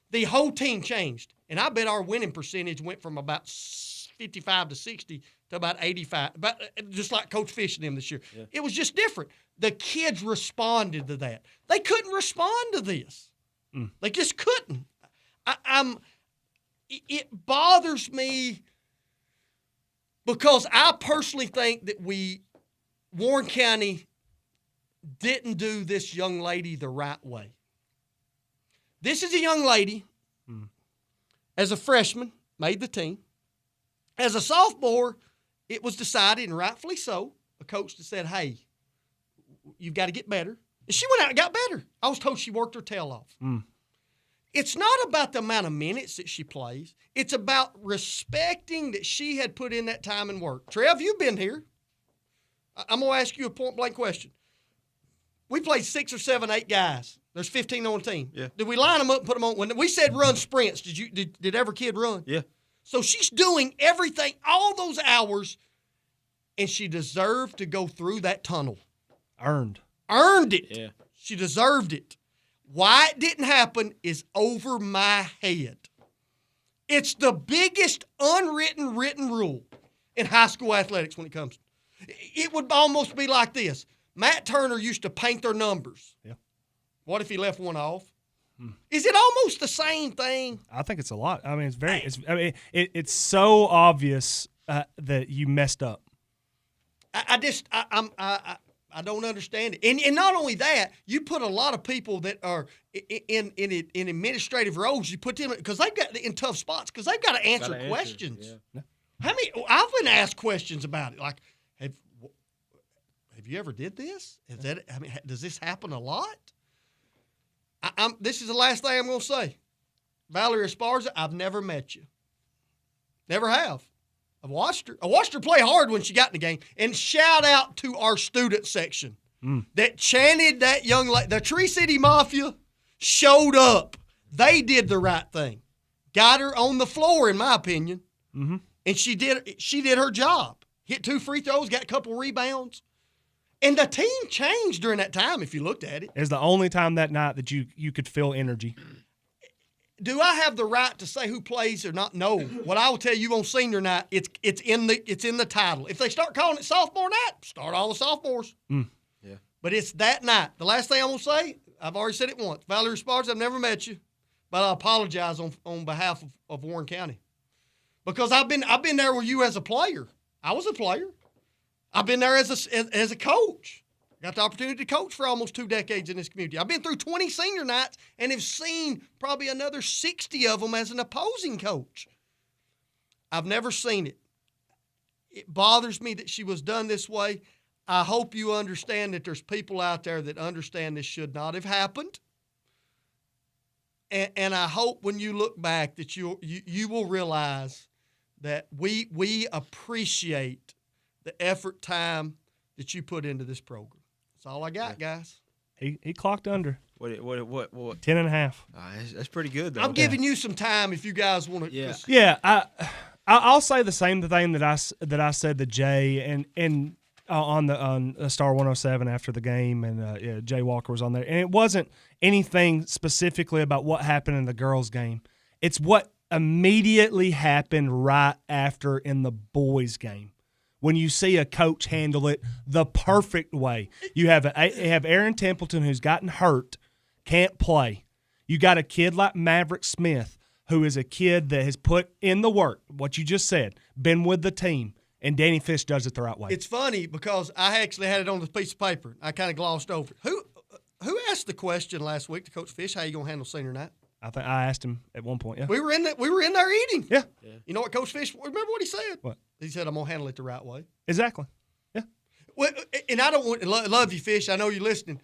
the whole team changed. And I bet our winning percentage went from about 55 to 60 to about 85, just like Coach Fish and them this year. Yeah. It was just different. The kids responded to that. They couldn't respond to this. They just couldn't. It bothers me because I personally think that Warren County didn't do this young lady the right way. This is a young lady, as a freshman, made the team. As a sophomore, it was decided, and rightfully so, a coach that said, hey, you've got to get better. And she went out and got better. I was told she worked her tail off. It's not about the amount of minutes that she plays. It's about respecting that she had put in that time and work. Trev, you've been here. I'm going to ask you a point-blank question. We played 6 or 7, 8 guys. There's 15 on the team. Yeah. Did we line them up and put them on? When we said run sprints, did every kid run? Yeah. So she's doing everything, all those hours, and she deserved to go through that tunnel. Earned it. Yeah. She deserved it. Why it didn't happen is over my head. It's the biggest unwritten written rule in high school athletics when it comes. It would almost be like this. Matt Turner used to paint their numbers. Yeah. What if he left one off? Is it almost the same thing? I think it's a lot. I mean, it's so obvious that you messed up. I don't understand it. And not only that, you put a lot of people that are in administrative roles, you put them because they've got in tough spots because they've got to answer questions. Yeah. How many? I've been asked questions about it, like, have you ever did this? Does this happen a lot? This is the last thing I'm going to say. Valerie Esparza, I've never met you. Never have. I've watched her. I watched her play hard when she got in the game. And shout out to our student section that chanted that young lady. The Tree City Mafia showed up. They did the right thing. Got her on the floor, in my opinion. Mm-hmm. And she did her job. Hit 2 free throws, got a couple rebounds. And the team changed during that time, if you looked at it. It's the only time that night that you could feel energy. Do I have the right to say who plays or not? No. What I will tell you on senior night, it's in the title. If they start calling it sophomore night, start all the sophomores. Yeah. But it's that night. The last thing I'm gonna say, I've already said it once. Valerie Sparks, I've never met you, but I apologize on behalf of Warren County because I've been there with you as a player. I was a player. I've been there as a coach. Got the opportunity to coach for almost 2 decades in this community. I've been through 20 senior nights and have seen probably another 60 of them as an opposing coach. I've never seen it. It bothers me that she was done this way. I hope you understand that there's people out there that understand this should not have happened. And I hope when you look back that you will realize that we appreciate the effort, time that you put into this program. That's all I got, guys. He clocked under. What? 10.5. That's pretty good, though. I'm giving you some time if you guys want to. Yeah. Yeah, I'll say the same thing that I said to Jay and on Star 107 after the game, and Jay Walker was on there, and it wasn't anything specifically about what happened in the girls' game. It's what immediately happened right after in the boys' game. When you see a coach handle it the perfect way. You have Aaron Templeton, who's gotten hurt, can't play. You got a kid like Maverick Smith, who is a kid that has put in the work, what you just said, been with the team, and Danny Fish does it the right way. It's funny because I actually had it on this piece of paper. I kind of glossed over it. Who asked the question last week to Coach Fish, how you going to handle senior night? I think I asked him at one point, yeah. We were in there eating. Yeah. You know what Coach Fish, remember what he said? What? He said, I'm going to handle it the right way. Exactly. Yeah. Well, and I don't want to love you, Fish. I know you're listening.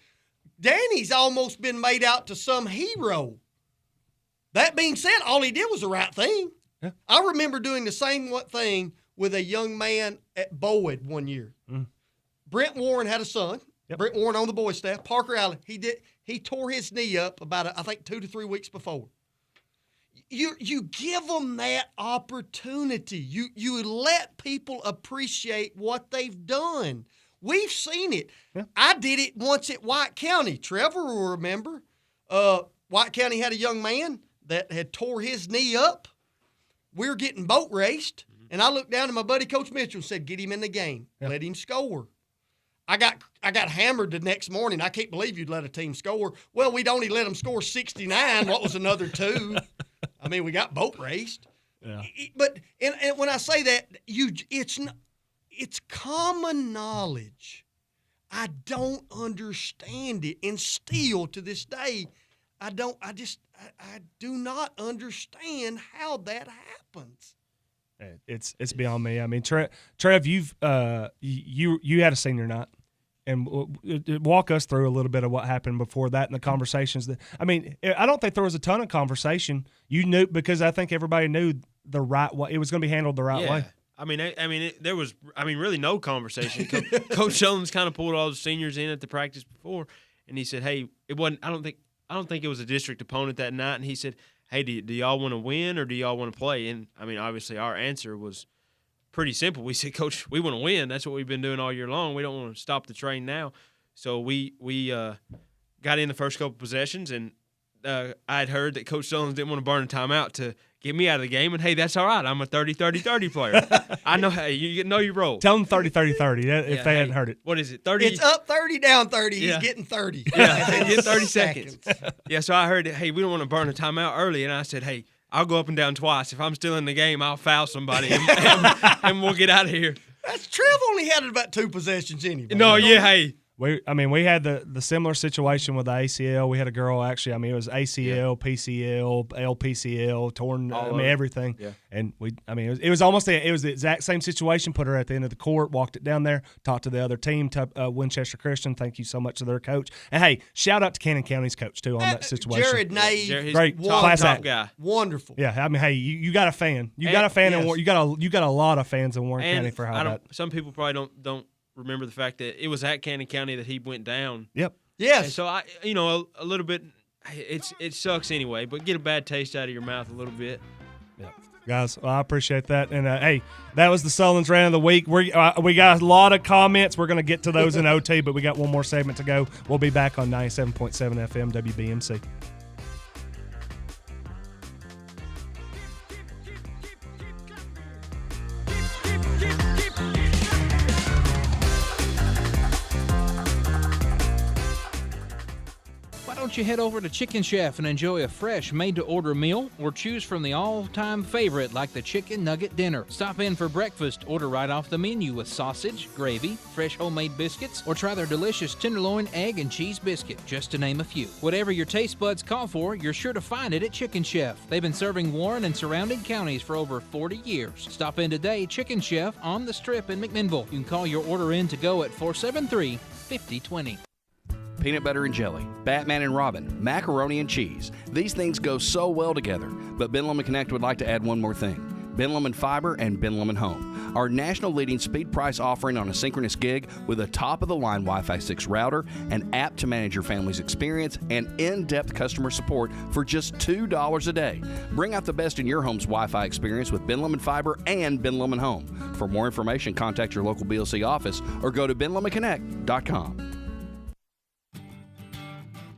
Danny's almost been made out to some hero. That being said, all he did was the right thing. Yeah. I remember doing the same thing with a young man at Boyd one year. Mm. Brent Warren had a son. Yep. Brent Warren on the boys staff. Parker Allen. He tore his knee up about I think 2 to 3 weeks before. You give them that opportunity. You let people appreciate what they've done. We've seen it. Yeah. I did it once at White County. Trevor will remember. White County had a young man that had tore his knee up. We were getting boat raced, and I looked down at my buddy Coach Mitchell and said, "Get him in the game. Yeah. Let him score." I got hammered the next morning. I can't believe you'd let a team score. Well, we'd only let them score 69. What was another 2? I mean, we got boat raced. Yeah. But and when I say that, it's common knowledge. I don't understand it, and still to this day, I do not understand how that happens. It's beyond me. I mean, Trev, you had a senior night, and walk us through a little bit of what happened before that and the conversations. I mean, I don't think there was a ton of conversation. You knew, because I think everybody knew the right way. It was going to be handled the right way. There was really no conversation. Coach Shellens kind of pulled all the seniors in at the practice before, and he said, "Hey, it wasn't. I don't think it was a district opponent that night." And he said, "Hey, do y'all want to win or do y'all want to play?" And I mean, obviously, our answer was pretty simple. We said, "Coach, we want to win. That's what we've been doing all year long. We don't want to stop the train now." So we got in the first couple possessions, and I'd heard that Coach Shellens didn't want to burn a timeout to get me out of the game. And hey, that's all right. I'm a 30-30-30 player. I know. Hey, you know your role. Tell them 30-30-30 if they hadn't heard it. What is it? 30. It's up 30, down 30. Yeah. He's getting 30. Yeah, get 30 seconds. Yeah, so I heard that, hey, we don't want to burn a timeout early. And I said, hey, I'll go up and down twice. If I'm still in the game, I'll foul somebody and we'll get out of here. Trev only had about 2 possessions anyway. No, yeah, hey. We had the similar situation with the ACL. We had a girl, actually, it was ACL, PCL, LPCL, torn, everything. Yeah. And it was almost it was the exact same situation. Put her at the end of the court, walked it down there, talked to the other team, Winchester Christian. Thank you so much to their coach. And hey, shout out to Cannon County's coach too on that situation. Jared Nave, great top guy, wonderful. Yeah, hey, you got a fan. You got a fan in Warren. You got a lot of fans in Warren County for how that. Some people probably don't remember the fact that it was at Cannon County that he went down. Yep. Yes. And so a little bit, it sucks anyway, but get a bad taste out of your mouth a little bit. Yep. Guys, I appreciate that. And hey, that was the Sullivan's Rant of the Week. We got a lot of comments. We're going to get to those in OT, but we got one more segment to go. We'll be back on 97.7 FM WBMC. Why don't you head over to Chicken Chef and enjoy a fresh made-to-order meal, or choose from the all-time favorite like the Chicken Nugget Dinner. Stop in for breakfast, order right off the menu with sausage, gravy, fresh homemade biscuits, or try their delicious tenderloin, egg, and cheese biscuit, just to name a few. Whatever your taste buds call for, you're sure to find it at Chicken Chef. They've been serving Warren and surrounding counties for over 40 years. Stop in today, Chicken Chef on the Strip in McMinnville. You can call your order in to go at 473-5020. Peanut butter and jelly, Batman and Robin, macaroni and cheese. These things go so well together, but Ben Lomond Connect would like to add one more thing. Ben Lomond Fiber, and Ben Lomond Home. Our national leading speed price offering on a synchronous gig with a top-of-the-line Wi-Fi 6 router, an app to manage your family's experience, and in-depth customer support for just $2 a day. Bring out the best in your home's Wi-Fi experience with Ben Lomond Fiber and Ben Lomond Home. For more information, contact your local BLC office or go to benlomondconnect.com.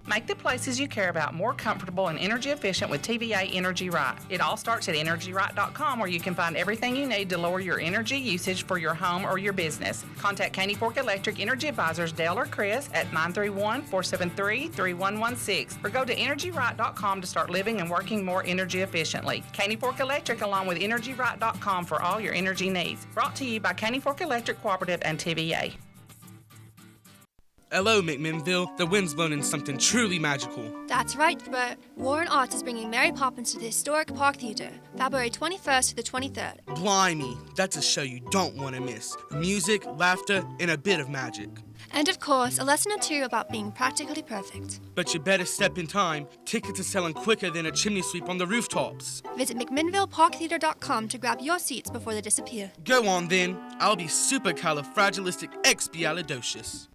Make the places you care about more comfortable and energy efficient with TVA Energy Right. It all starts at EnergyRight.com, where you can find everything you need to lower your energy usage for your home or your business. Contact Caney Fork Electric Energy Advisors Dale or Chris at 931-473-3116 or go to EnergyRight.com to start living and working more energy efficiently. Caney Fork Electric along with EnergyRight.com for all your energy needs. Brought to you by Caney Fork Electric Cooperative and TVA. Hello, McMinnville. The wind's blown in something truly magical. That's right, Bert. Warren Arts is bringing Mary Poppins to the historic Park Theater, February 21st to the 23rd. Blimey, that's a show you don't want to miss. Music, laughter, and a bit of magic. And of course, a lesson or two about being practically perfect. But you better step in time. Tickets are selling quicker than a chimney sweep on the rooftops. Visit McMinnvilleParkTheater.com to grab your seats before they disappear. Go on then. I'll be supercalifragilisticexpialidocious.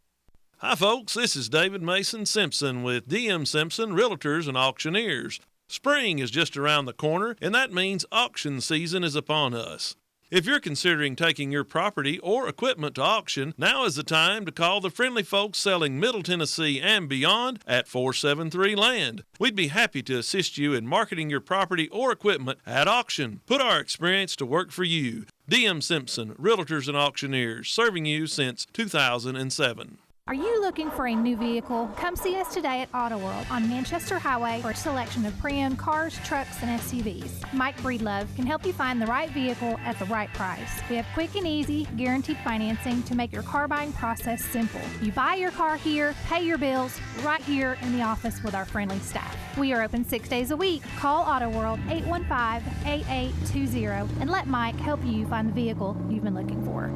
Hi, folks. This is David Mason Simpson with DM Simpson Realtors and Auctioneers. Spring is just around the corner, and that means auction season is upon us. If you're considering taking your property or equipment to auction, now is the time to call the friendly folks selling Middle Tennessee and beyond at 473 Land. We'd be happy to assist you in marketing your property or equipment at auction. Put our experience to work for you. DM Simpson Realtors and Auctioneers, serving you since 2007. Are you looking for a new vehicle? Come see us today at Auto World on Manchester Highway for a selection of pre-owned cars, trucks, and SUVs. Mike Breedlove can help you find the right vehicle at the right price. We have quick and easy, guaranteed financing to make your car buying process simple. You buy your car here, pay your bills right here in the office with our friendly staff. We are open 6 days a week. Call Auto World 815-8820 and let Mike help you find the vehicle you've been looking for.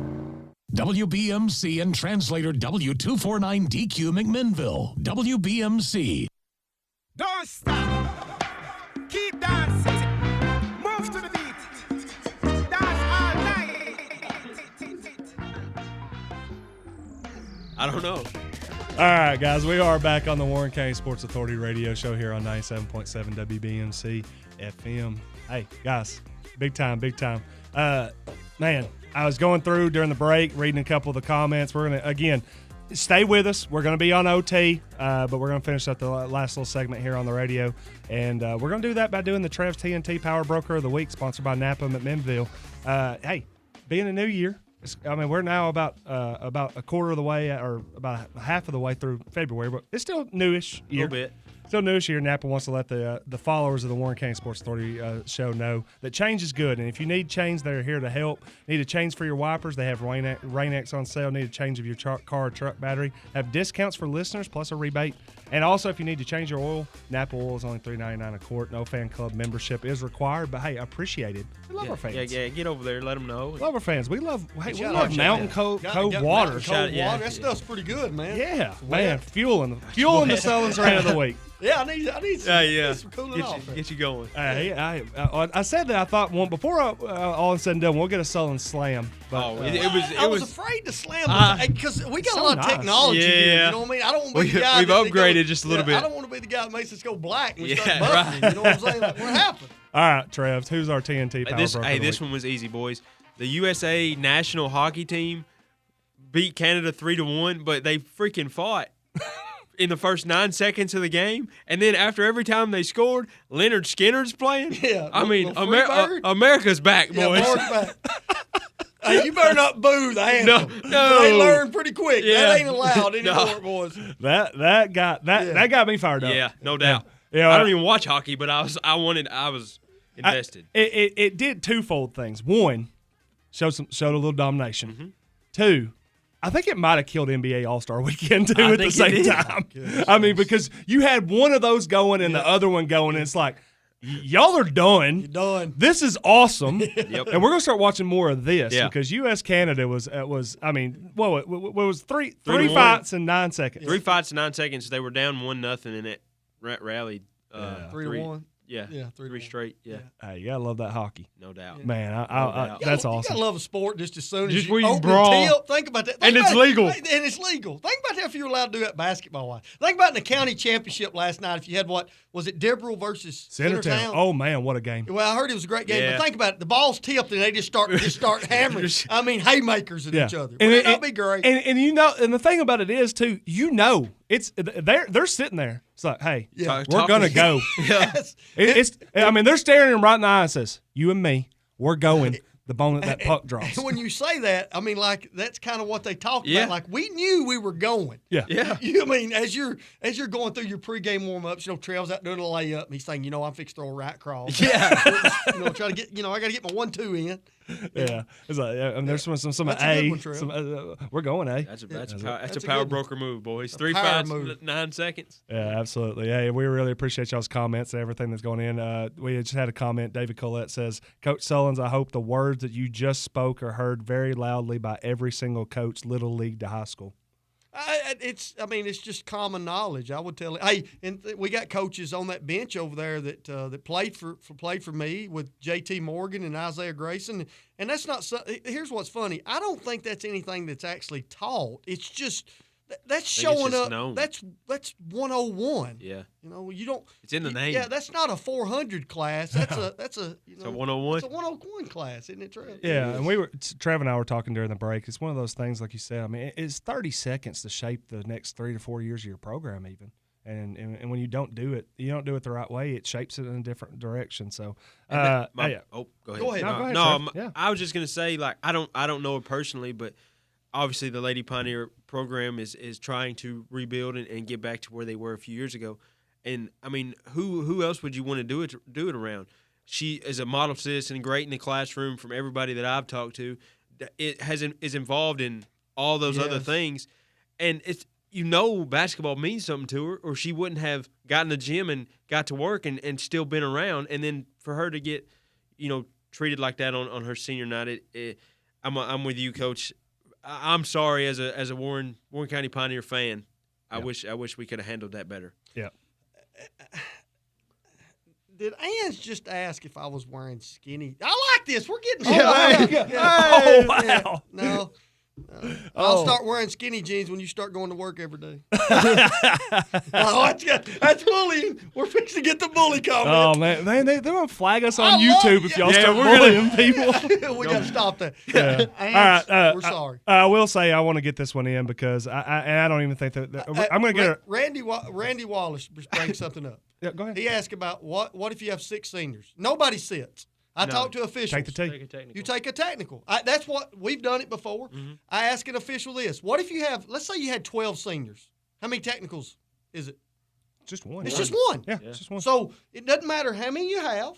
WBMC and translator W249DQ McMinnville. WBMC. Don't stop. Keep dancing. Move to the beat. Dance all night. I don't know. All right, guys, we are back on the Warren County Sports Authority radio show here on 97.7 WBMC FM. Hey, guys, big time. Man, I was going through during the break, reading a couple of the comments. We're going to, again, stay with us. We're going to be on OT, but we're going to finish up the last little segment here on the radio. And we're going to do that by doing the Trev's TNT Power Broker of the Week, sponsored by Napa McMinnville. Hey, being a new year, we're now about a quarter of the way, or about half of the way through February, but it's still newish year. A little bit. Still newish here. Napa wants to let the followers of the Warren County Sports Authority show know that change is good. And if you need change, they're here to help. Need a change for your wipers? They have Rain-X on sale. Need a change of your car or truck battery? Have discounts for listeners plus a rebate. And also, if you need to change your oil, Napa oil is only $3.99 a quart. No fan club membership is required, but hey, appreciated. We love our fans. Yeah, get over there. Let them know. Love our fans. We love Mountain Cove water. That stuff's pretty good, man. Yeah, man. Fueling the Southern Strain of the week. Yeah, I need some cooling off. Get you going. I said that I thought before all is said and done, we'll get a Sullen Slam. But, I was afraid to slam because we got a lot of technology here. You know what I mean? I don't want to be the guy. We've upgraded just a little bit. I don't want to be the guy that makes us go black and we start busting. You know what I'm saying? Like, what happened? All right, Trev, who's our TNT Power Broker? This one was easy, boys. The USA national hockey team beat Canada 3-1, but they freaking fought in the first 9 seconds of the game, and then after every time they scored, Leonard Skinner's playing. Yeah, I mean, America's back, boys. Back. Hey, you better not boo the anthem. No. They learn pretty quick. Yeah. That ain't allowed anymore, boys. That got me fired up. Yeah, no doubt. Yeah, I don't even watch hockey, but I was invested. It did twofold things. One, showed a little domination. Mm-hmm. Two, I think it might have killed NBA All-Star Weekend, too, at the same time. I mean, because you had one of those going and the other one going, and it's like, y'all are done. You're done. This is awesome. Yep. And we're going to start watching more of this because U.S.-Canada was I mean, what was three fights in 9 seconds. 3 fights in 9 seconds. They were down 1-0, and it rallied 3-1. Yeah, Yeah, 3 straight. Yeah. Hey, you gotta love that hockey. No doubt. Man, that's awesome. You gotta love a sport just as soon Just as where you you open brawl. the tip. Think about that. And it's legal. And it's legal. Think about that if you're allowed to do that basketball-wise. Think about in the county championship last night if you had was it Deverell versus Centertown? Oh, man, what a game. Well, I heard it was a great game, Yeah. but think about it. The ball's tipped and they just start hammering. I mean, haymakers at each other. Wouldn't that be great? And you know, and the thing about it is too, you know, it's they're sitting there. It's like, hey, Yeah. we're gonna go. Yes. I mean, they're staring him right in the eye and says, "You and me, we're going." The moment that puck drops. And when you say that, I mean, like that's kind of what they talked Yeah. about. Like we knew we were going. Yeah. You I mean, as you're going through your pregame warm ups, Trev's out doing a layup, and he's saying, I'm fixing to throw a right cross. Yeah. Try to get, I got to get my 1-2 in. Yeah, it's like, and there's some That's a good A. one, Trev. We're going A. That's a a power good- broker move, boys. a 3 power fives, move. 9 seconds. Yeah, absolutely. Hey, we really appreciate y'all's comments and everything that's going in. We just had a comment. David Collette says, Coach Sullins, I hope the words that you just spoke are heard very loudly by every single coach, little league to high school. It's just common knowledge. I would tell it. Hey, and we got coaches on that bench over there that played for me with J.T. Morgan and Isaiah Grayson, and that's not. Here's what's funny. I don't think that's anything that's actually taught. It's just that's showing up. Known. That's 101. Yeah. You don't. It's in the name. Yeah, that's not a 400 class. That's a. It's a 101. It's a 101 class, isn't it, Trev? Yeah, and Trev and I were talking during the break. It's one of those things, like you said. I mean, it's 30 seconds to shape the next 3 to 4 years of your program, even. And when you don't do it the right way, it shapes it in a different direction. So, go ahead. Go ahead. No, Trev. I was just gonna say, like, I don't know it personally, but obviously the Lady Pioneer program is trying to rebuild and get back to where they were a few years ago. And I mean, who else would you want to do it around? She is a model citizen, great in the classroom. From everybody that I've talked to, is involved in all those other things, and it's basketball means something to her, or she wouldn't have gotten the gym and got to work and still been around. And then for her to get treated like that on her senior night, I'm with you, Coach. I'm sorry as a Warren County Pioneer fan. I wish we could have handled that better. Yeah. Did Ann's just ask if I was wearing skinny? I like this. We're getting Oh, wow. No. I'll start wearing skinny jeans when you start going to work every day. That's bullying. We're fixing to get the bully comment. Oh, man. They're going to flag us on YouTube if y'all start we're bullying people. We got to stop that. Yeah. Ants, All right. we're sorry. I will say I want to get this one in because I don't even think that I'm going to get it. Randy Wallace brings something up. Yeah, go ahead. He asked about what if you have 6 seniors? Nobody sits. I talk to officials. Take the tape. You take a technical. That's what we've done it before. Mm-hmm. I ask an official this: what if you have? Let's say you had 12 seniors. How many technicals is it? Just one. It's just one. Yeah, it's just one. So it doesn't matter how many you have.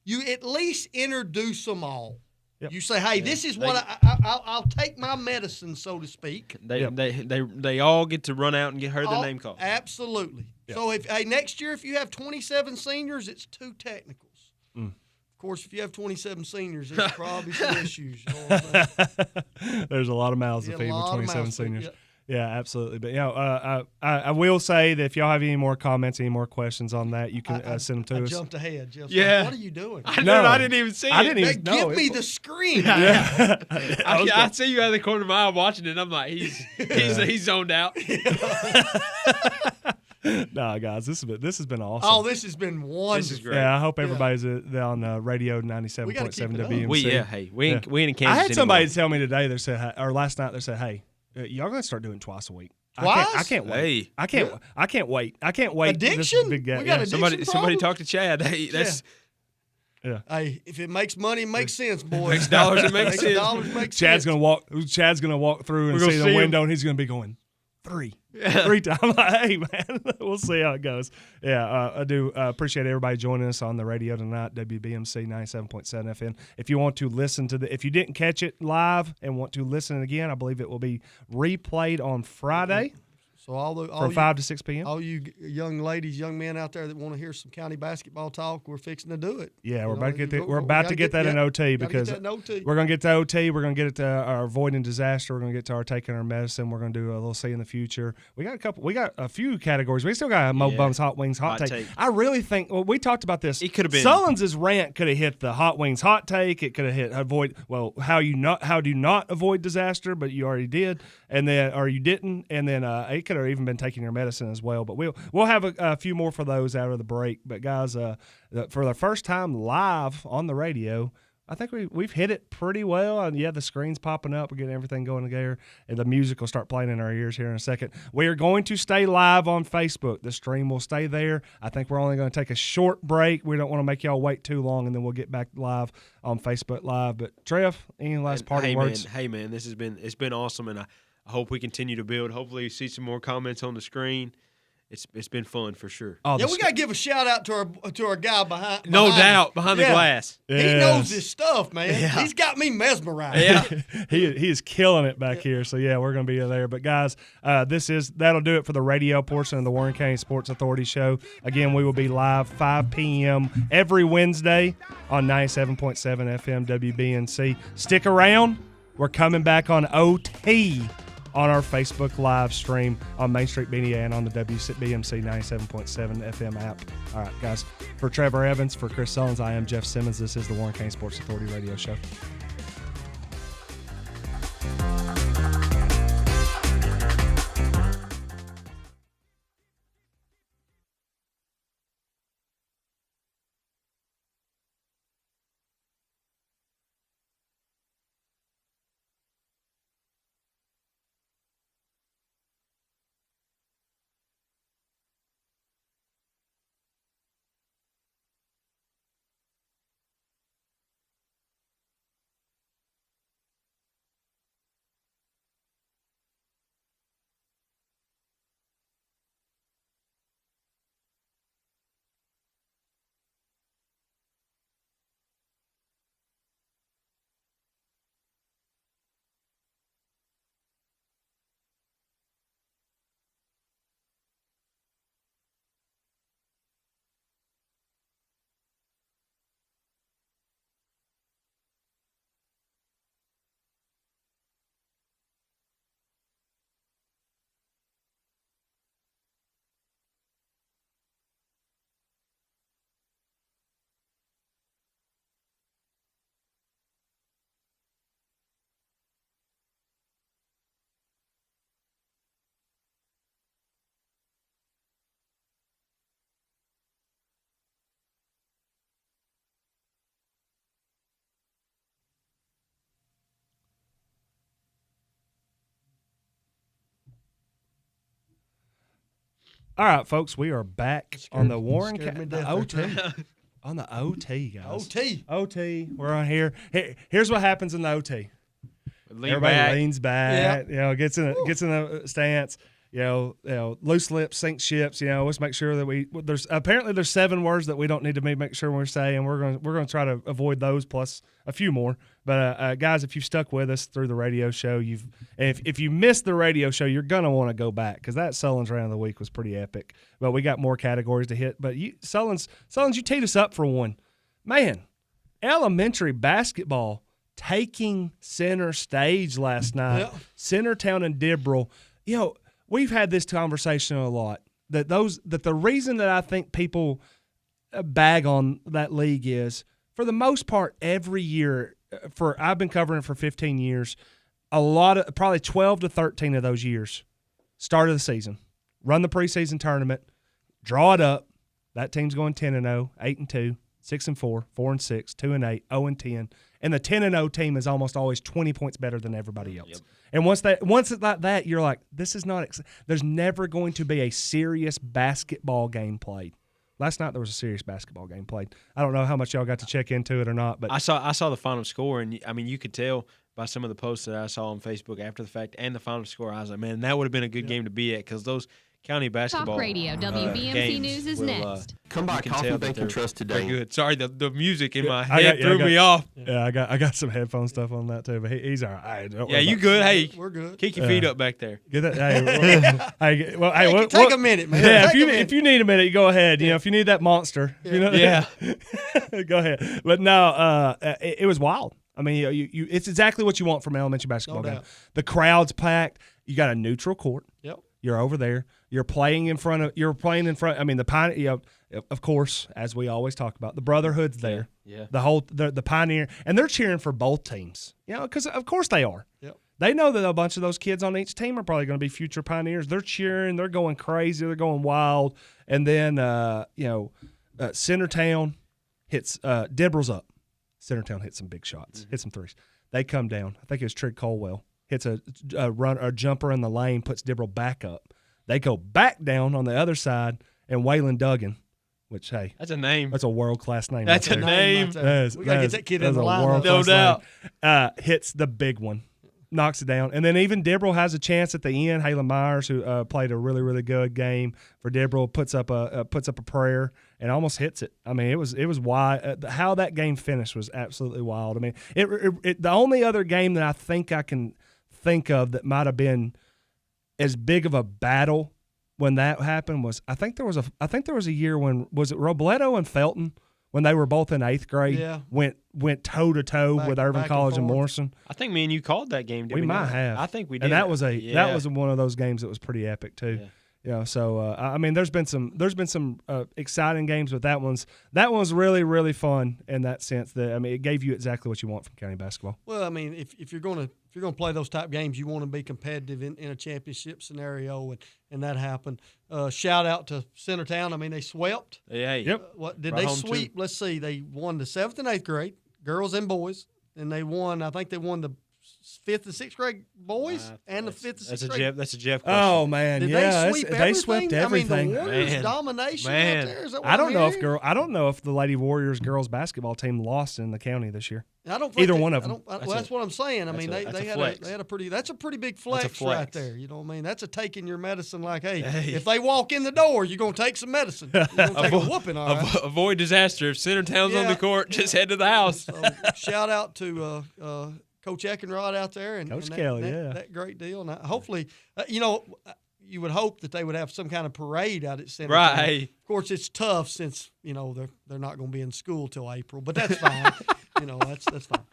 You at least introduce them all. Yep. You say, "Hey, this is what I'll take my medicine, so to speak." They all get to run out and get their name called. Absolutely. Yep. So next year, if you have 27 seniors, it's 2 technicals. Of course, if you have 27 seniors, there's probably some issues. There's a lot of mouths to Yeah, feed a with lot of 27 mouths to feed, seniors. yeah. Yeah, absolutely. But I will say that if y'all have any more comments, any more questions on that, you can send them to I us. jumped ahead. Jeff. Yeah. What are you doing? I didn't even see it. I didn't even know. Give me the screen. Yeah. I see you out of the corner of my eye watching it. I'm like, he's zoned out. Nah, guys, this has been awesome. Oh, this has been wonderful. This is great. Yeah, I hope everybody's on radio 97.7 We gotta keep it up. WBMC. We ain't in Kansas I had somebody anymore. tell me today. They said, or last night, they said, "Hey, y'all gonna start doing twice a week." Twice? I can't wait. Hey. I can't wait. I can't wait. This Addiction? big gap. We got Yeah. addiction Somebody problems? talk to Chad. Hey, that's Yeah. Hey, if it makes money, it makes sense, boys. Makes dollars, it makes sense. dollars, makes Chad's sense. gonna walk through and We're gonna see the see him. window, and he's gonna be going 3 times. I'm like, hey man, we'll see how it goes. Yeah, I do appreciate everybody joining us on the radio tonight. WBMC 97.7 FM. If you want to listen to if you didn't catch it live and want to listen again, I believe it will be replayed on Friday. So all from 5 to 6 p.m. All you young ladies, young men out there that want to hear some county basketball talk, we're fixing to do it. Yeah, we're about to get that in OT because we're going to get to OT. We're going to get it to our avoiding disaster. We're going to get to our taking our medicine. We're going to do a little see in the future. We got a few categories. We still got Mo Bums Hot Wings Hot Take. I really think we talked about this. It could have been Sullins' rant could have hit the Hot Wings Hot Take. It could have hit how do you not avoid disaster, but you already did, and then or you didn't, and then it could have even been taking your medicine as well. But we'll have a few more for those out of the break. But guys, for the first time live on the radio, I think we've hit it pretty well. And yeah, the screen's popping up. We're getting everything going together, and the music will start playing in our ears here in a second. We are going to stay live on Facebook. The stream will stay there. I think we're only going to take a short break. We don't want to make y'all wait too long, and then we'll get back live on Facebook Live. But Trev, any last parting words? Hey man, it's been awesome, and I hope we continue to build. Hopefully, you see some more comments on the screen. It's been fun for sure. Oh, yeah, we got to give a shout out to our guy behind no doubt behind the glass. Yes. He knows his stuff, man. Yeah. He's got me mesmerized. Yeah, he is killing it back here. So yeah, we're going to be there. But guys, that'll do it for the radio portion of the Warren County Sports Authority show. Again, we will be live 5 p.m. every Wednesday on 97.7 FM WBNC. Stick around. We're coming back on OT on our Facebook live stream on Main Street Media and on the WBMC 97.7 FM app. All right, guys. For Trevor Evans, for Chris Sullins, I am Jeff Simmons. This is the Warren County Sports Authority radio show. All right, folks, we are back on the Warren OT. On the OT, guys. OT. We're on here. Here's what happens in the OT. Everybody leans back. Yep. Gets in a stance. Loose lips sink ships. Let's make sure that there's 7 words that we don't need to make sure we're saying. We're going to try to avoid those plus a few more. But guys, if you've stuck with us through the radio show, if you missed the radio show, you're gonna want to go back because that Sullins round of the week was pretty epic. But we got more categories to hit. But Sullins, you teed us up for one, man. Elementary basketball taking center stage last night. Yep. Centertown and Dibble. We've had this conversation a lot that the reason that I think people bag on that league is, for the most part, every year I've been covering it for 15 years, probably 12 to 13 of those years, start of the season, run the preseason tournament, draw it up. That team's going 10-0, 8-2, 6-4, 4-6, 2-8, 0-10, and the 10-0 team is almost always 20 points better than everybody else. Yep. And once it's like that, you're like, this is not. There's never going to be a serious basketball game played. Last night there was a serious basketball game played. I don't know how much y'all got to check into it or not, but I saw the final score, and I mean you could tell by some of the posts that I saw on Facebook after the fact and the final score. I was like, man, that would have been a good game to be at because those county basketball. Talk Radio, WBMC News is next. Come by Coffee Bake and Trust today. Very good. Sorry, the music in my head threw me off. Yeah, I got some headphone stuff on that too, but he's all right. Yeah, you good? Hey, we're good. Kick your feet up back there. Get that. Hey, take a minute, man. Yeah, if you need a minute, go ahead. You know, if you need that monster, Yeah. go ahead. But no, it was wild. I mean, it's exactly what you want from an elementary basketball game. The crowd's packed. You got a neutral court. Yep. You're over there. You're playing in front. I mean, of course, as we always talk about, the brotherhood's there. Yeah. The Pioneer, and they're cheering for both teams. You know, because of course they are. Yep. They know that a bunch of those kids on each team are probably going to be future Pioneers. They're cheering. They're going crazy. They're going wild. And then Centertown hits Dibbles up. Centertown hits some big shots. Hit some threes. They come down. I think it was Trig Colwell. Hits a jumper in the lane, puts Dibble back up. They go back down on the other side, and Waylon Duggan, which, hey. That's a name. That's a world-class name. That's a name. We got to get that kid in the line. No doubt. Hits the big one. Knocks it down. And then even Dibble has a chance at the end. Halen Myers, who played a really, really good game for Dibble, puts up a prayer and almost hits it. I mean, it was wild. How that game finished was absolutely wild. I mean, the only other game that I think I can think of that might have been as big of a battle when that happened was I think there was a year when was it Robledo and Felton when they were both in 8th grade went toe to toe with Irvin College and Morrison. I think me and you called that game. Did we might have. I think we did. And that was one of those games that was pretty epic too. Yeah. You know, so I mean, there's been some exciting games, but that one's really, really fun in that sense. That I mean, it gave you exactly what you want from county basketball. Well, I mean, if you're gonna play those type games, you want to be competitive in a championship scenario, and that happened. Shout out to Centertown. I mean, they swept. Yeah. Yep. What did they sweep? Too. Let's see. They won the 7th and 8th grade girls and boys, and they won. I think they won the 5th and 6th grade boys and the 5th and 6th grade. That's a Jeff question. Oh man, did yeah, they sweep everything? They swept everything. I mean, the Warriors domination out there. Is that what I don't know if the Lady Warriors girls basketball team lost in the county this year. I don't think either one of them. That's what I'm saying. I mean, they had a pretty big flex right there. You know what I mean? That's a taking your medicine. Like, hey, if they walk in the door, you're gonna take some medicine. You're gonna take a whooping. All right. Avoid disaster. If Centertown's on the court, just head to the house. So, shout out to Coach Eckenrod out there and Coach Kelly, that great deal. And hopefully, you would hope that they would have some kind of parade out at Centertown. Right. Of course, it's tough since they're not going to be in school till April, but that's fine. That's fine.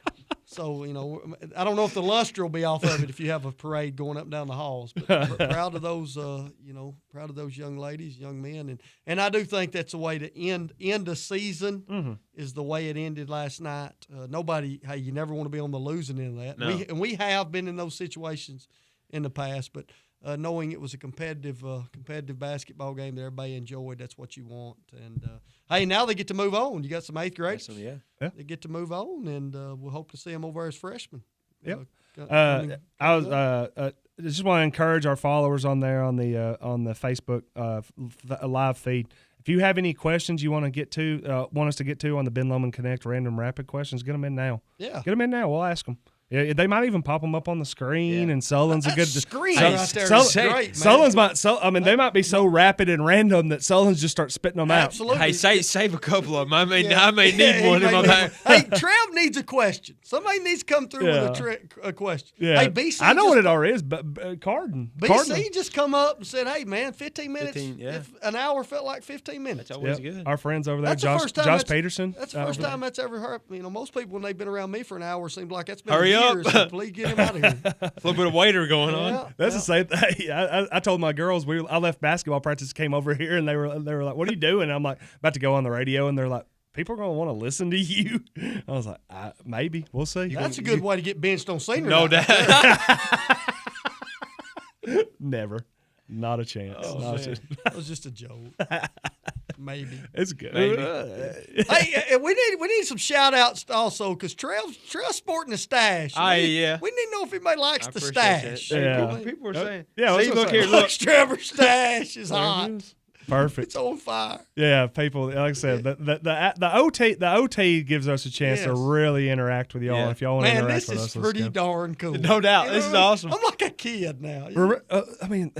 So I don't know if the luster will be off of it if you have a parade going up and down the halls. But proud of those, proud of those young ladies, young men, and I do think that's a way to end a season. Mm-hmm. Is the way it ended last night. You never want to be on the losing end of that. No. We have been in those situations in the past, but knowing it was a competitive basketball game that everybody enjoyed, that's what you want. And hey, now they get to move on. You got some 8th graders. Yeah. They get to move on, and we'll hope to see them over as freshmen. Yep. I just want to encourage our followers on there on the Facebook live feed. If you have any questions you want us to get to on the Ben Lomond Connect Random Rapid questions, get them in now. Yeah. Get them in now. We'll ask them. Yeah, they might even pop them up on the screen, and Sullen's a good screen right there. Great, man. Sullen's they might be so rapid and random that Sullen's just start spitting them out. Absolutely. Hey, save a couple of them. I may need one in my bag. Hey, Trev needs a question. Somebody needs to come through with a question. Yeah. Hey, BC. I know what it already is, but Carden. BC just come up and said, "Hey, man, 15 minutes. If an hour felt like 15 minutes. That's always good." Our friends over there, Josh Peterson. That's the first time that's ever happened. Most people when they've been around me for an hour seems like that's been Hurry years. up. Please get him out of here. A little bit of waiter going on. That's the same thing. I told my girls I left basketball practice, came over here, and they were like, "What are you doing?" And I'm like, about to go on the radio, and they're like, "People are going to want to listen to you." I was like, "Maybe we'll see." That's a good way to get benched on senior. No doubt. Never, not a chance. That was just a joke. Maybe it's good. Hey, we need some shout outs also because Trev's sporting a stash. We need to know if anybody likes the stash. Yeah. People are saying. Yeah, see, look here, look. Trevor's stash is hot. Perfect. It's on fire. Yeah, people. Like I said, the OT gives us a chance to really interact with y'all. Yeah. If y'all want to interact with us, this is pretty darn cool. No doubt. This is awesome. I'm like a kid now. I mean,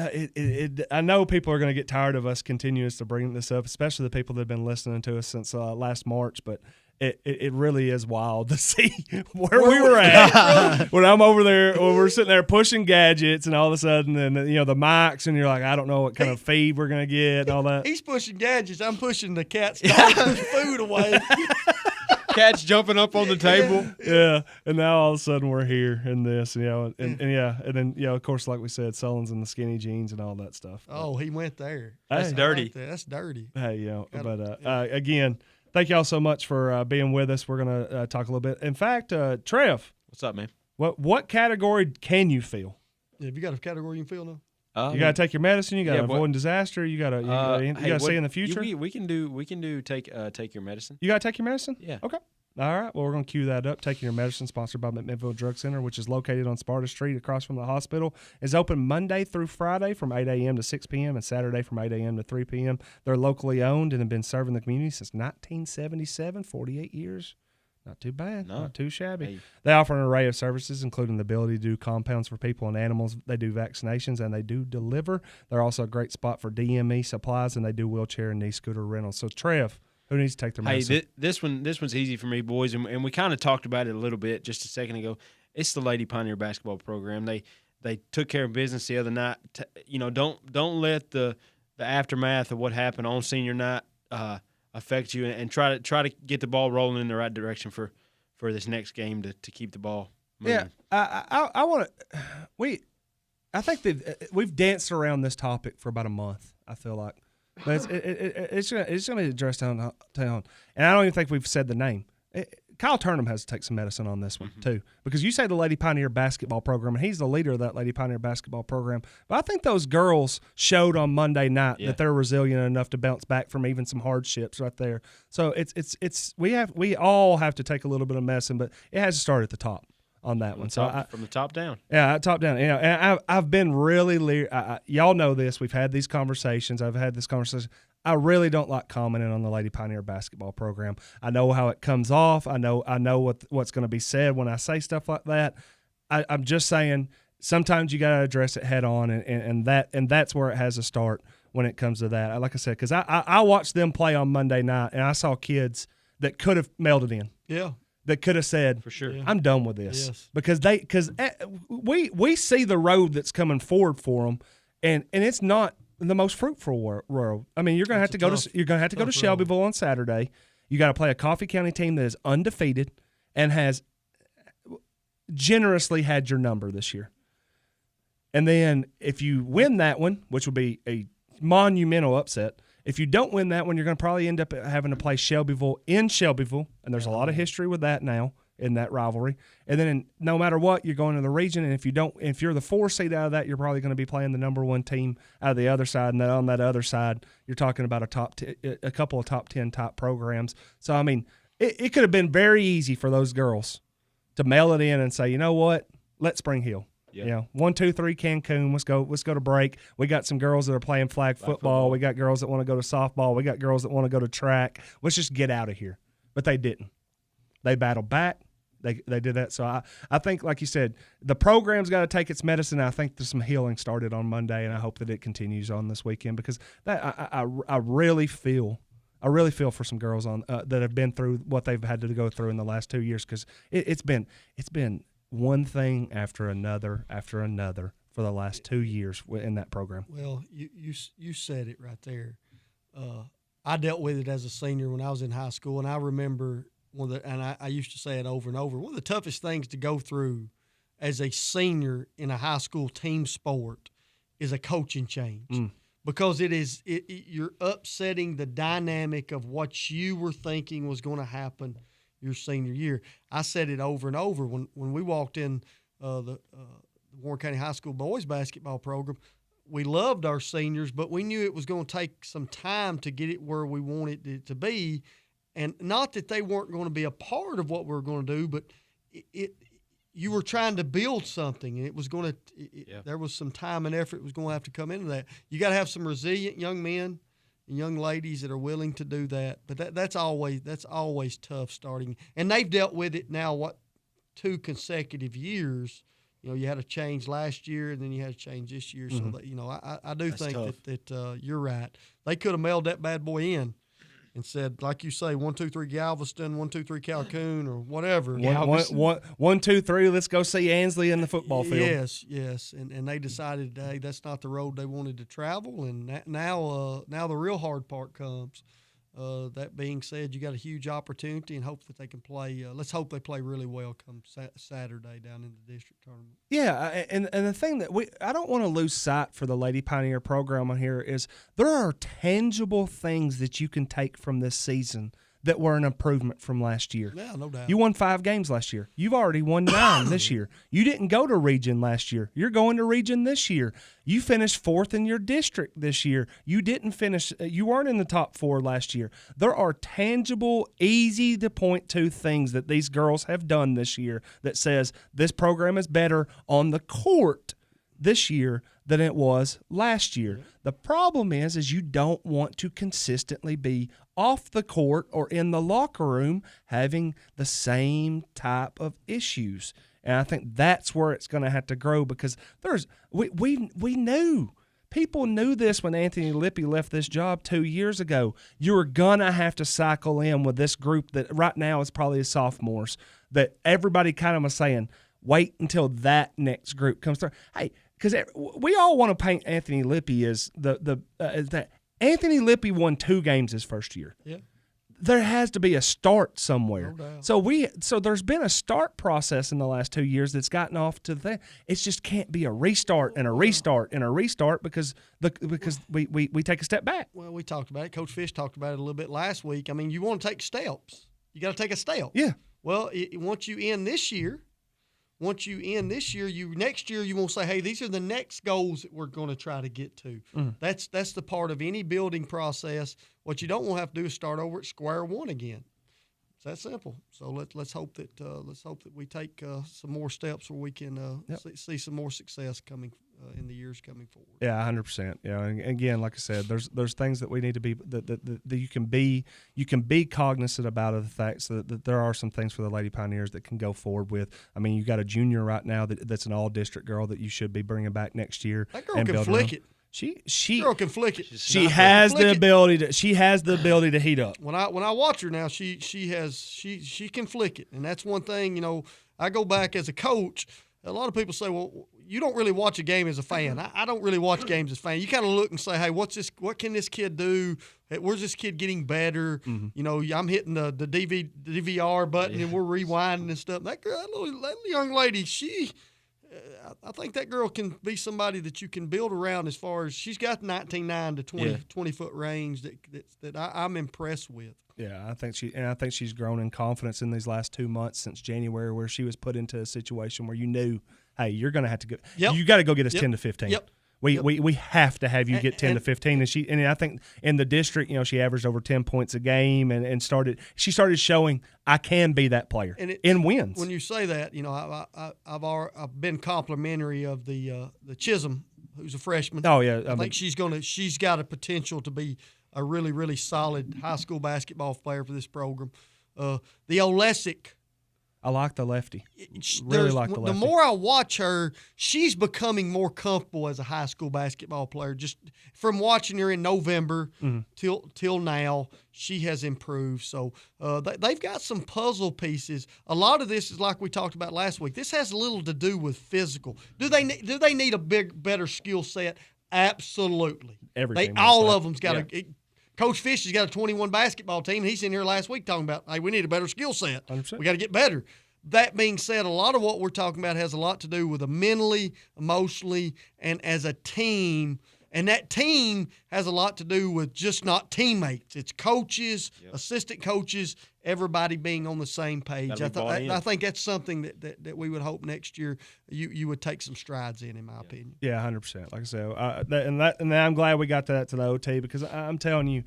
I know people are going to get tired of us continuing to bring this up, especially the people that have been listening to us since last March. But it really is wild to see where we were at when I'm over there, when we're sitting there pushing gadgets, and all of a sudden, and the mics, and you're like, I don't know what kind of feed we're going to get and all that. He's pushing gadgets. I'm pushing the cat's food away. Cat's jumping up on the table. Yeah, and now all of a sudden we're here in this, and then of course, like we said, Sullen's in the skinny jeans and all that stuff. Oh, he went there. That's dirty. Like that. That's dirty. Hey, again, thank y'all so much for being with us. We're gonna talk a little bit. In fact, Trev, what's up, man? What category can you feel? Have you got a category you can feel now? You got to take your medicine. You got to avoid disaster. You got to see in the future. We can do take your medicine. You got to take your medicine. Yeah. Okay. All right. Well, we're going to cue that up. Taking your medicine, sponsored by McMinnville Drug Center, which is located on Sparta Street across from the hospital. Is open Monday through Friday from 8 a.m. to 6 p.m. and Saturday from 8 a.m. to 3 p.m. They're locally owned and have been serving the community since 1977, 48 years. Not too bad. No. Not too shabby. Hey. They offer an array of services, including the ability to do compounds for people and animals. They do vaccinations, and they do deliver. They're also a great spot for DME supplies, and they do wheelchair and knee scooter rentals. So, Trev, who needs to take their medicine? Hey, this one's easy for me, boys, and we kind of talked about it a little bit just a second ago. It's the Lady Pioneer basketball program. They took care of business the other night. Don't let the aftermath of what happened on senior night affect you, and try to get the ball rolling in the right direction for this next game to keep the ball moving. Yeah, I want to. I think that we've danced around this topic for about a month. I feel like, but it's going to be addressed down, and I don't even think we've said the name. Kyle Turnham has to take some medicine on this one, too, because you say the Lady Pioneer basketball program, and he's the leader of that Lady Pioneer basketball program. But I think those girls showed on Monday night that they're resilient enough to bounce back from even some hardships right there. So we all have to take a little bit of medicine, but it has to start at the top on that one. From the top down. Yeah, top down. And I've been really y'all know this. We've had these conversations. I've had this conversation. I really don't like commenting on the Lady Pioneer basketball program. I know how it comes off. I know what's going to be said when I say stuff like that. I'm just saying sometimes you got to address it head on, and that's where it has to start when it comes to that. Like I said, because I watched them play on Monday night, and I saw kids that could have mailed it in. Yeah. That could have said, for sure, I'm done with this. Yes. Because we see the road that's coming forward for them, and it's not the most fruitful road. I mean, you're going to have to go to Shelbyville on Saturday. You got to play a Coffee County team that is undefeated and has generously had your number this year. And then if you win that one, which will be a monumental upset, if you don't win that one, you're going to probably end up having to play Shelbyville in Shelbyville, and there's a lot of history with that now in that rivalry. And then no matter what, you're going to the region, and if you're the 4 seed out of that, you're probably going to be playing the number 1 team out of the other side. And then on that other side, you're talking about a couple of top 10 top programs. So I mean, it could have been very easy for those girls to mail it in and say, you know what, let's Spring Hill. Yeah. 1, 2, 3, Cancun. Let's go to break. We got some girls that are playing flag football. We got girls that want to go to softball. We got girls that want to go to track. Let's just get out of here. But they didn't. They battled back. They did that. So I think, like you said, the program's got to take its medicine. I think there's some healing started on Monday, and I hope that it continues on this weekend, because I really feel for some girls on that have been through what they've had to go through in the last 2 years, because it's been one thing after another for the last 2 years in that program. Well, you said it right there. I dealt with it as a senior when I was in high school, and I remember I used to say it over and over, one of the toughest things to go through as a senior in a high school team sport is a coaching change. Because you're upsetting the dynamic of what you were thinking was going to happen your senior year. I said it over and over when we walked in the Warren County High School boys basketball program. We loved our seniors, but we knew it was going to take some time to get it where we wanted it to be. And not that they weren't going to be a part of what we were going to do, but you were trying to build something, and it was going to there was some time and effort was going to have to come into that. You got to have some resilient young men, and young ladies that are willing to do that. But that's always tough starting. And they've dealt with it now, 2 consecutive years. You had a change last year, and then you had a change this year. So, I do think that you're right. They could have mailed that bad boy in and said, like you say, 1, 2, 3 Galveston, 1, 2, 3 Calhoun, or whatever. 1, 2, 3. Let's go see Ansley in the football field. Yes, and they decided, hey, that's not the road they wanted to travel, and now the real hard part comes. That being said, you got a huge opportunity, and hope that they can play. Let's hope they play really well come Saturday down in the district tournament. Yeah, and the thing that I don't want to lose sight for the Lady Pioneer program on here is there are tangible things that you can take from this season that were an improvement from last year. Yeah, no doubt. You won 5 games last year. You've already won 9 this year. You didn't go to region last year. You're going to region this year. You finished 4th in your district this year. You didn't finish. You weren't in the top 4 last year. There are tangible, easy to point to things that these girls have done this year that says this program is better on the court this year than it was last year. The problem is you don't want to consistently be off the court or in the locker room having the same type of issues. And I think that's where it's going to have to grow, because we knew. People knew this when Anthony Lippy left this job 2 years ago. You were going to have to cycle in with this group that right now is probably the sophomores, that everybody kind of was saying, wait until that next group comes through. Hey, because we all want to paint Anthony Lippy as that Anthony Lippy won 2 games his first year. Yeah. There has to be a start somewhere. No doubt. So there's been a start process in the last 2 years that's gotten off to the thing. It just can't be a restart and a restart and a restart because we take a step back. Well, we talked about it. Coach Fish talked about it a little bit last week. I mean, you want to take steps. You got to take a step. Yeah. Well, once you end this year, next year you won't say, hey, these are the next goals that we're going to try to get to. That's the part of any building process. What you don't want to have to do is start over at square one again. It's that simple. So let's hope that we take some more steps where we can see some more success coming in the years coming forward. Yeah, 100%. Yeah, and again, like I said, there's things that we need to be that you can be cognizant about of the fact that there are some things for the Lady Pioneers that can go forward with. I mean, you got a junior right now that's an all-district girl that you should be bringing back next year. That girl can flick it. She girl can flick it. She has the ability to heat up. When I watch her now, she can flick it, and that's one thing. I go back as a coach. A lot of people say, well, you don't really watch a game as a fan. I don't really watch games as a fan. You kind of look and say, hey, what can this kid do? Where's this kid getting better? Mm-hmm. I'm hitting the DVR button and we're rewinding and stuff. That young lady, I think that girl can be somebody that you can build around as far as she's got 19.9 to 20-foot range that I'm impressed with. Yeah, I think she's grown in confidence in these last 2 months since January, where she was put into a situation where you knew, hey, you're going to have to go. Yep. You got to go get us 10 to 15. Yep. We have to have you get 10 to 15, and I think in the district, she averaged over 10 points a game, and started showing I can be that player in wins. When you say that, I've been complimentary of the Chisholm, who's a freshman. Oh yeah, I think she's got a potential to be a really, really solid high school basketball player for this program. The Olesic. I like the lefty. Really like the lefty. The more I watch her, she's becoming more comfortable as a high school basketball player. Just from watching her in November till now, she has improved. So they've got some puzzle pieces. A lot of this is like we talked about last week. This has little to do with physical. Do they need a better skill set? Absolutely. All of them's got a. Coach Fish has got a 21 basketball team. He's in here last week talking about, hey, we need a better skill set. 100%. We got to get better. That being said, a lot of what we're talking about has a lot to do with mentally, emotionally, and as a team. And that team has a lot to do with just not teammates. It's coaches, assistant coaches, everybody being on the same page. I think that's something that we would hope next year you would take some strides in my opinion. Yeah, 100%. Like I said, and I'm glad we got to the OT, because I'm telling you,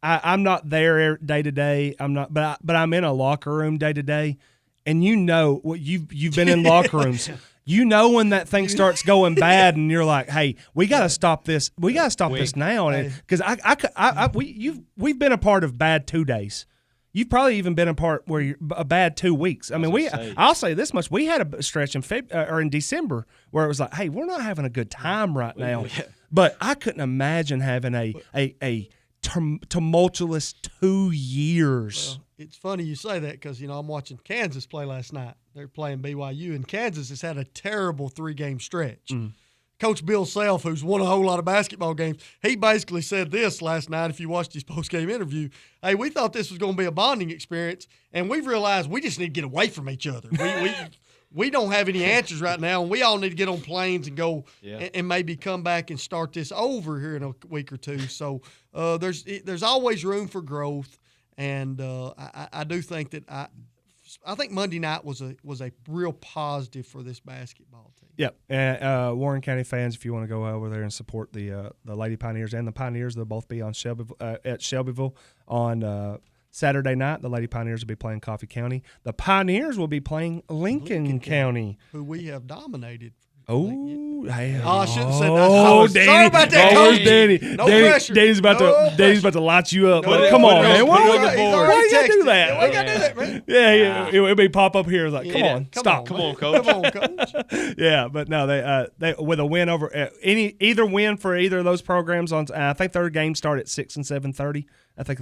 I'm not there day to day. I'm not, but I'm in a locker room day to day, and what you've been in locker rooms. You know when that thing starts going bad, and you're like, "Hey, we got to stop this. We got to stop this now." Because we've been a part of bad 2 days. You've probably even been a part where you're a bad 2 weeks. I mean, I'll say this much: we had a stretch in December where it was like, "Hey, we're not having a good time right now." But I couldn't imagine having a tumultuous 2 years. Well, it's funny you say that because, I'm watching Kansas play last night. They're playing BYU, and Kansas has had a terrible 3-game stretch. Coach Bill Self, who's won a whole lot of basketball games, he basically said this last night, if you watched his post-game interview. Hey, we thought this was going to be a bonding experience, and we've realized we just need to get away from each other. We don't have any answers right now, and we all need to get on planes and go and maybe come back and start this over here in a week or two. So there's always room for growth, and I do think that I think Monday night was a real positive for this basketball team. Yep, and Warren County fans, if you want to go over there and support the Lady Pioneers and the Pioneers, they'll both be on at Shelbyville on Saturday night. The Lady Pioneers will be playing Coffee County. The Pioneers will be playing Lincoln County, who we have dominated. Hey. I shouldn't say that. Danny. Sorry about that, where's Coach. Danny? No pressure. Danny's about to light you up. Come on, man. Why you gotta do that? Why you gotta do that, man? Yeah. It'll be pop up here. Like, come on, stop. Come on, Coach. Come on, Coach. Yeah, but no, they with a win over either win for either of those programs on. I think their games start at 6 and 7:30. I think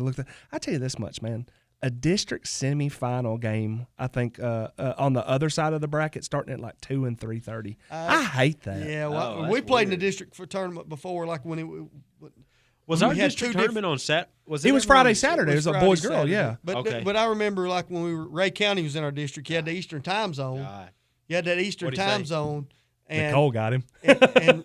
I tell you this much, man. A district semifinal game, I think, on the other side of the bracket, starting at like 2 and 3:30. I hate that. Yeah, well, we played in the district for tournament before, like when it was our district tournament on Sat. It was Friday, Saturday. It was a boys girl, Saturday. yeah. But I remember like when Ray County was in our district, you had the Eastern time zone. God. You had that Eastern time zone, and Nicole got him. and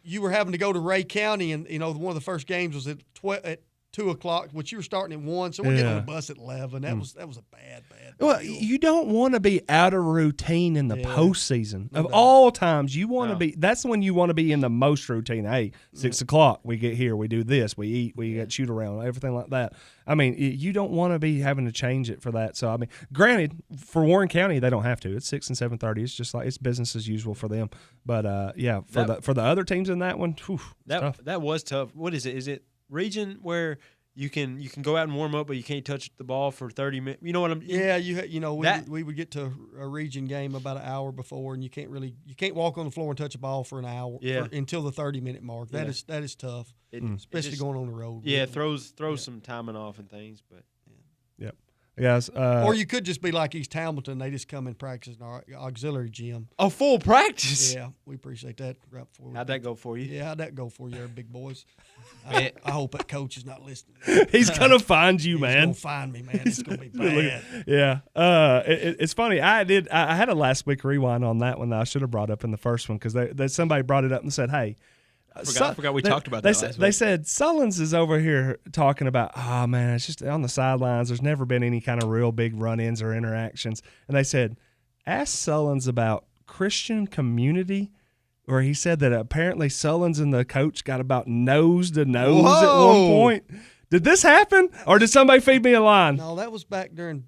you were having to go to Ray County, and one of the first games was at 2 o'clock, which you were starting at 1, so we're getting on the bus at 11. That was a bad Well, deal. you don't want to be out of routine in the postseason. Of all times, you want to be. That's when you want to be in the most routine. Hey, 6 o'clock, we get here, we do this, we eat, we get shoot around, everything like that. I mean, you don't want to be having to change it for that. So, I mean, granted, for Warren County, they don't have to. It's 6 and 7:30. It's just like it's business as usual for them. But for the other teams in that one, that was tough. What is it? Is it region where you can go out and warm up, but you can't touch the ball for 30 minutes? You know what I'm? Yeah, we would get to a region game about an hour before, and you can't walk on the floor and touch a ball for an hour until the 30-minute mark. That is tough, especially going on the road. Yeah, throws some timing off and things, but yep. Guys, or you could just be like East Hamilton. They just come and practice in our auxiliary gym. Oh, full practice. Yeah, we appreciate that. Right before how'd that go for you? Yeah, how'd that go for you, our big boys? I hope that coach is not listening. He's gonna find you, man. He's gonna find me, man. It's gonna be bad. Yeah. It's funny. I had a last week rewind on that one that I should have brought up in the first one because somebody brought it up and said, "Hey." I forgot we talked about that last week. They said Sullins is over here talking about, oh, man, it's just on the sidelines. There's never been any kind of real big run-ins or interactions. And they said, ask Sullins about Christian community, where he said that apparently Sullins and the coach got about nose to nose at one point. Did this happen, or did somebody feed me a line? No, that was back during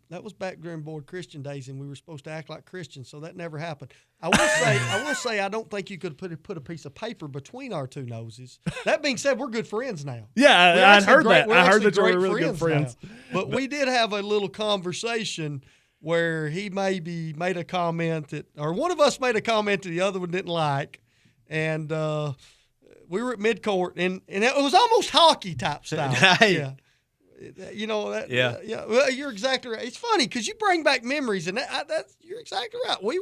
Board Christian days, and we were supposed to act like Christians, so that never happened. I will say, I don't think you could put a piece of paper between our two noses. That being said, we're good friends now. Yeah, I heard that. I heard that you were really good friends. But we did have a little conversation where he maybe made a comment or one of us made a comment that the other one didn't like, and we were at midcourt, and it was almost hockey type style. Yeah. Well, you're exactly right. It's funny because you bring back memories, and you're exactly right. We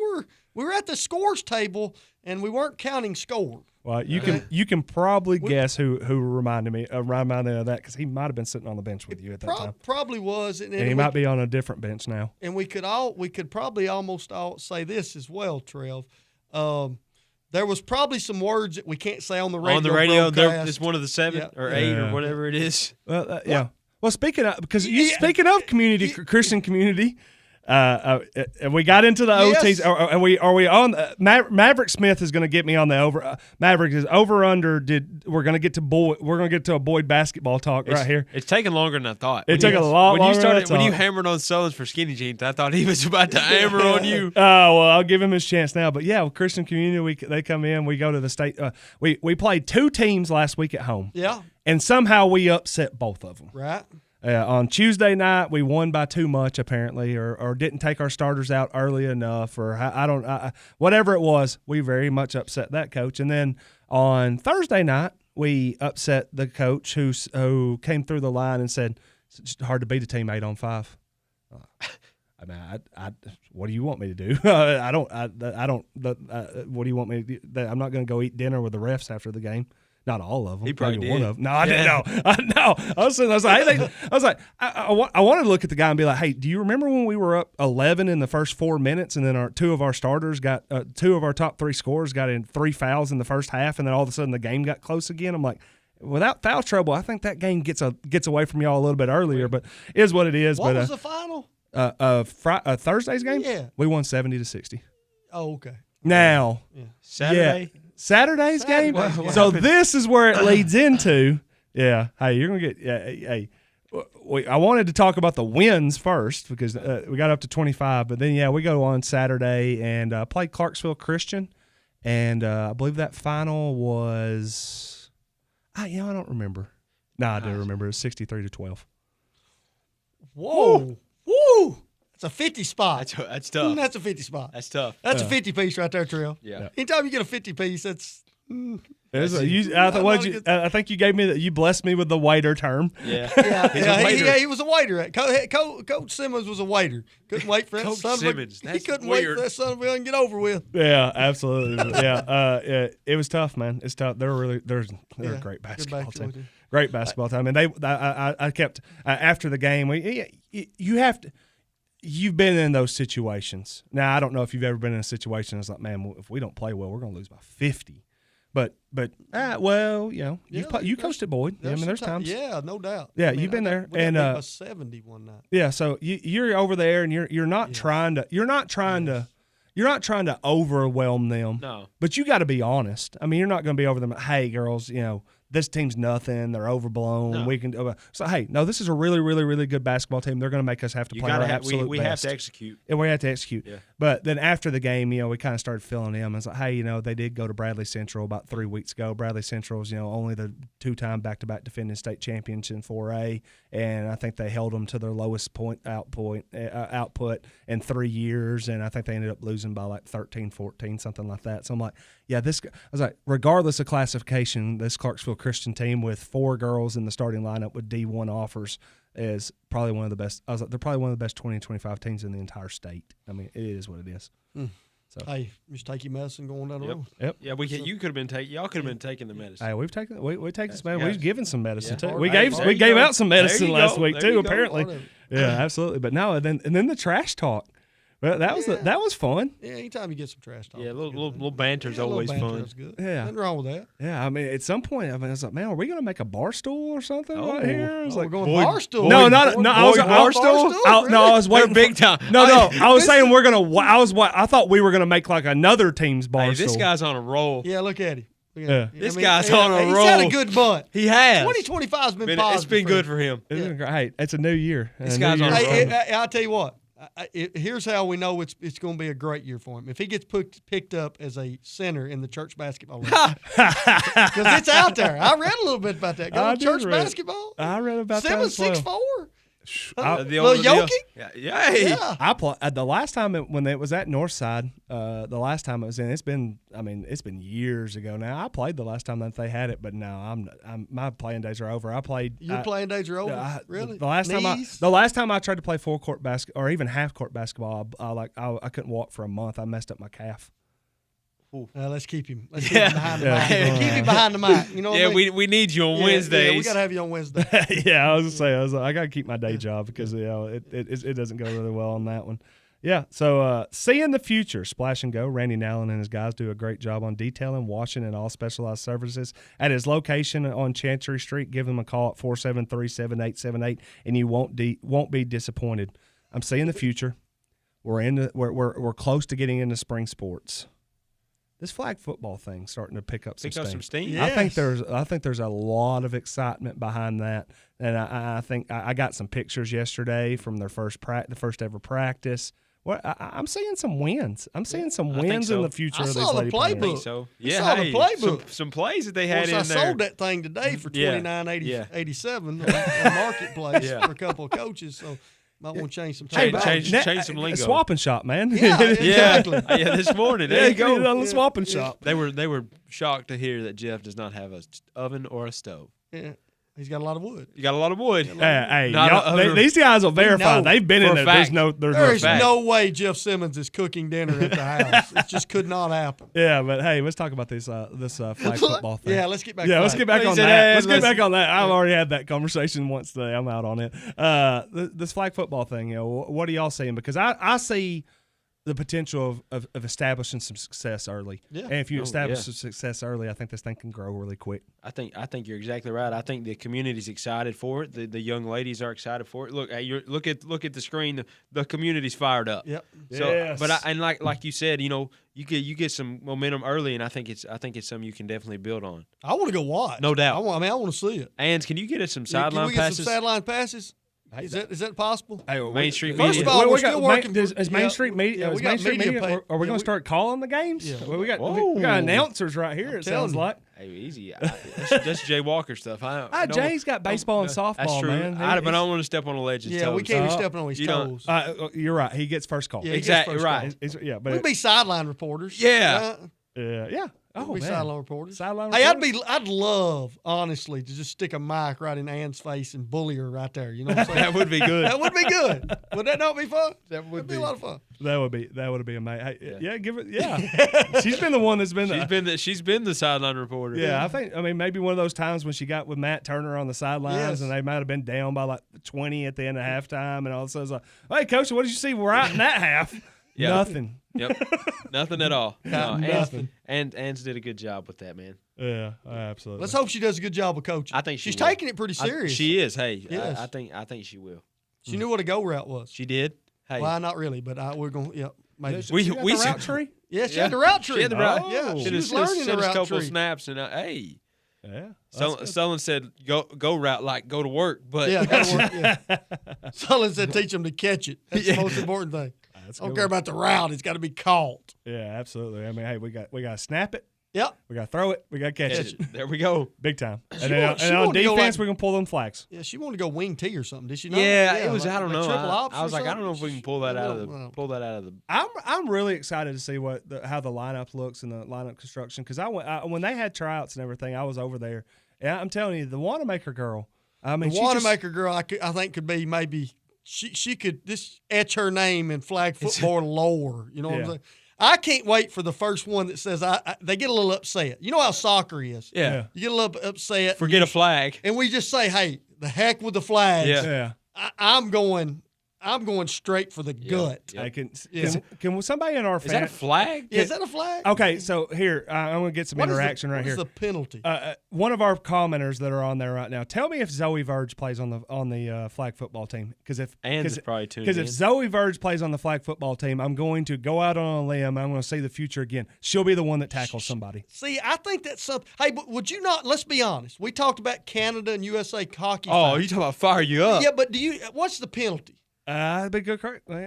were at the scores table, and we weren't counting score. Well, you can probably guess who reminded me of that because he might have been sitting on the bench with you at that time. Probably was, and he might be on a different bench now. And we could probably almost all say this as well, Trev. There was probably some words that we can't say on the radio. On the radio, it's one of the 7 or 8 or whatever it is. Well, yeah. Well, speaking of community, Christian community, we got into the OTs, and are we on? Maverick Smith is going to get me on the over. Maverick is over under. We're going to get to Boyd. We're going to get to a Boyd basketball talk right here. It's taking longer than I thought. It took a lot longer. When you hammered on Sullins for skinny jeans, I thought he was about to hammer on you. Oh well, I'll give him his chance now. But yeah, Christian Community, they come in. We go to the state. We played 2 teams last week at home. Yeah, and somehow we upset both of them. Right. On Tuesday night, we won by too much apparently, or didn't take our starters out early enough, or whatever it was. We very much upset that coach. And then on Thursday night, we upset the coach who came through the line and said it's hard to beat a team 8-on-5. I mean, what do you want me to do? What do you want me to do? I'm not going to go eat dinner with the refs after the game. Not all of them. He probably did. One of them. No, I didn't know. I was like, I wanted to look at the guy and be like, hey, do you remember when we were up 11 in the first 4 minutes, and then 2 of our starters got 2 of our top 3 scorers got in 3 fouls in the first half, and then all of a sudden the game got close again? I'm like, without foul trouble, I think that game gets away from y'all a little bit earlier, but it is what it is. What was the final? Thursday's game? Yeah. We won 70-60. Oh, okay. now. Yeah. Saturday? Yeah, Saturday's game. What so happened? This is where it leads into. Yeah. Hey, you're gonna get. Hey. I wanted to talk about the wins first because we got up to 25, but then we go on Saturday and played Clarksville Christian, and I believe that final was, I don't remember. No, I do remember. It was 63-12. Whoa, woo! That's a 50 spot. That's tough. That's a 50 spot. That's tough. That's a 50 piece right there, Trill. Yeah. Anytime you get a 50 piece, that's. I think you gave me that. You blessed me with the waiter term. Yeah, he was a waiter. Coach Simmons was a waiter. Couldn't wait for that Coach son Simmons. He couldn't wait for that son of a gun and get over with. Yeah, absolutely. It was tough, man. It's tough. They're a great basketball team. Great basketball team. And I kept after the game. You've been in those situations. Now I don't know if you've ever been in a situation that's like, man, if we don't play well, we're going to lose by 50. But you coached at Boyd. There's times. Yeah, no doubt. Yeah, you've been there. We got 70 one night. Yeah, so you're over there, and you're not trying to overwhelm them. No. But you got to be honest. I mean, you're not going to be over them. Hey, girls, this team's nothing. They're overblown. No. We can. So hey, no, this is a really, really, really good basketball team. They're going to make us have to play our absolute best. We have to execute. And we have to execute. Yeah. But then after the game, we kind of started filling in. It's like, hey, they did go to Bradley Central about 3 weeks ago. Bradley Central is, only the 2-time back-to-back defending state champions in 4A, and I think they held them to their lowest output in 3 years, and I think they ended up losing by like 13, 14, something like that. So I'm like, I was like, regardless of classification, this Clarksville Christian team with 4 girls in the starting lineup with D1 offers is probably one of the best. I was like, they're probably one of the best 20 and 25 teams in the entire state. I mean, it is what it is. So hey, just take your medicine going down the road. Yep. Yeah, you could have been taking. Y'all could have been taking the medicine. Hey, we take this medicine. We've given some medicine too. Right. We gave out some medicine last week there too. you go. Apparently, yeah, absolutely. But no, and then the trash talk. Well, that was fun. Yeah, anytime you get some trash talk. Yeah, little banter's always fun. That's good. Yeah, nothing wrong with that. Yeah, I mean, at some point, I was like, man, are we going to make a bar stool or something right here? I was like, we're going bar stool. No, I was waiting big time. No, I was saying we're gonna. I thought we were gonna make like another team's bar stool. This guy's on a roll. Yeah, look at him. This guy's on a roll. He's had a good month. He has. 2025's been positive. It's been good for him. It's been great. Hey, it's a new year. This guy's on a roll. I'll tell you what. Here's how we know it's going to be a great year for him. If he gets picked up as a center in the church basketball league, because it's out there. I read a little bit about that. Go to church basketball. I read about Simmons, that as well. 6'4". Little Yoki? Yeah. I played the last time when it was at Northside. The last time it was in, it's been years ago now. I played the last time that they had it, but no, my playing days are over. I played. Your playing days are over. Really? The last time I tried to play full court basketball or even half court basketball, I couldn't walk for a month. I messed up my calf. Let's keep him. Let's keep him behind the mic. Keep him behind the mic. You know what I mean? we need you on Wednesdays. Yeah, we gotta have you on Wednesday. Yeah, I was gonna say I gotta keep my day job because it doesn't go really well on that one. Yeah, so seeing the future, Splash and Go. Randy Nallen and his guys do a great job on detailing, washing, and all specialized services at his location on Chancery Street. Give him a call at 473-7878, and you won't be disappointed. I'm seeing the future. We're close to getting into spring sports. This flag football thing's starting to pick up some steam. Yes. I think there's a lot of excitement behind that, and I think I got some pictures yesterday from their first ever practice. Well, I'm seeing some wins. I'm seeing some wins in the future. I of saw these the lady playbook. players. So I saw the playbook. Some plays that they had in I there. sold that thing today for $29.87 on Marketplace for a couple of coaches. So might want to change some change some lingo. Swap and shop, man. Yeah, exactly. Yeah, this morning. There you go. Get it on the swap and shop. They were shocked to hear that Jeff does not have an oven or a stove. Yeah. He's got a lot of wood. You got a lot of wood. Hey, these guys will verify. They've been in there. There's no way Jeff Simmons is cooking dinner at the house. It just could not happen. Yeah, but hey, let's talk about this flag football thing. Yeah, let's get back. Let's get back on that. Let's get back on that. I've already had that conversation once today. I'm out on it. This flag football thing. What are y'all seeing? Because I see the potential of establishing some success early. Yeah. And if you establish some success early, I think this thing can grow really quick. I think you're exactly right. I think the community's excited for it. The young ladies are excited for it. Look, look at the screen. The community's fired up. Yep. So, yes. but like you said, you get some momentum early, and I think it's something you can definitely build on. I want to go watch. No doubt. I want to see it. And can you get us some sideline passes? Can we get passes? some sideline passes? Is that possible? Hey, Main Street First Media. of all, we're still working. Is Main Street Media? we got media. Are we going to start calling the games? Yeah. Well, we got announcers right here. It sounds like. Hey, easy. That's Jay Walker stuff. Jay's got baseball and softball, that's true. man. But I don't want to step on a legend's toes. Yeah, we can't be stepping on his toes. You're right. He gets first call. Yeah, exactly right. But we'd be sideline reporters. Yeah. Yeah. Oh, we man. sideline reporters. Sideline Hey, reporters? I'd love, honestly, to just stick a mic right in Ann's face and bully her right there. You know what I'm saying? That would be good. That would be good. Would that not be fun? That would be a lot of fun. That would be amazing. Hey, give it. Yeah, she's been the one that's been. She's been the sideline reporter. Yeah, I mean maybe one of those times when she got with Matt Turner on the sidelines and they might have been down by like 20 at the end of halftime, and all of a sudden it's like, hey coach, what did you see right in that half? Yeah. Nothing. Yep. Nothing at all. Nothing. And Ann's did a good job with that, man. Yeah, absolutely. Let's hope she does a good job of coaching. I think she's taking it pretty serious. She is. Hey, yes. I think she will. She knew what a go route was. She did. Hey, well, not really, but we're going. Yeah, maybe. We the route tree. Yeah, she had the route tree. She had the route. Yeah, she was learning learning the a route couple tree. snaps and hey. Yeah. Sullen said go route like go to work, but yeah, go to work. Yeah. Sullen said teach them to catch it. That's the most important thing. I don't care about the route; it's got to be caught. Yeah, absolutely. I mean, hey, we got to snap it. Yep. We got to throw it. We got to catch it. There we go. Big time. And on defense, we're going to pull them flags. Yeah, she wanted to go wing T or something. Did she not? Yeah, it was. I don't know. Triple ops I was like, something? I don't know if we can pull that out of the. I'm really excited to see how the lineup looks and the lineup construction because when they had tryouts and everything, I was over there. And I'm telling you, the Wanamaker girl. I mean, the Wanamaker girl, I think could be maybe she could just etch her name in flag football lore. You know what I'm saying? I can't wait for the first one that says they get a little upset. You know how soccer is. Yeah. You get a little upset. Forget a flag. And we just say, hey, the heck with the flags. Yeah. I'm going straight for the gut. I can somebody in our is that a flag? Yeah, is that a flag? Okay, so here I'm going to get some interaction right here. What is the penalty? One of our commenters that are on there right now. Tell me if Zoe Verge plays on the flag football team because if Zoe Verge plays on the flag football team, I'm going to go out on a limb. I'm going to see the future again. She'll be the one that tackles somebody. See, I think that's something. Hey, but would you not? Let's be honest. We talked about Canada and USA hockey. Oh, you talking about fire you up? Yeah, but what's the penalty? Big good,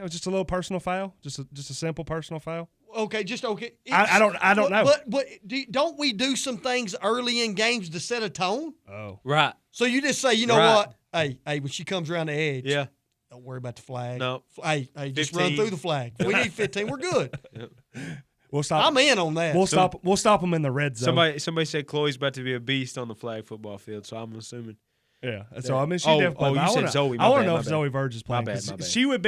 just a little personal foul, just a simple personal foul. Okay, just okay. I don't know. But don't we do some things early in games to set a tone? Oh, right. So you just say, you know what? Hey, when she comes around the edge, yeah, don't worry about the flag. No. Hey, just run through the flag. If we need 15. We're good. Yep. We'll stop. I'm in on that. We'll stop them in the red zone. Somebody said Chloe's about to be a beast on the flag football field, so I'm assuming. Yeah, so I mean, she definitely. You said Zoe. I want to know if Zoe Verge is playing. My bad. She would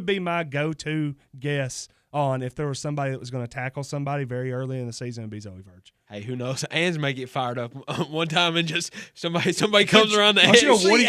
be my go-to guess on if there was somebody that was going to tackle somebody very early in the season. It'd be Zoe Verge. Hey, who knows? Ann's may get fired up one time and just somebody comes around the edge. She Woody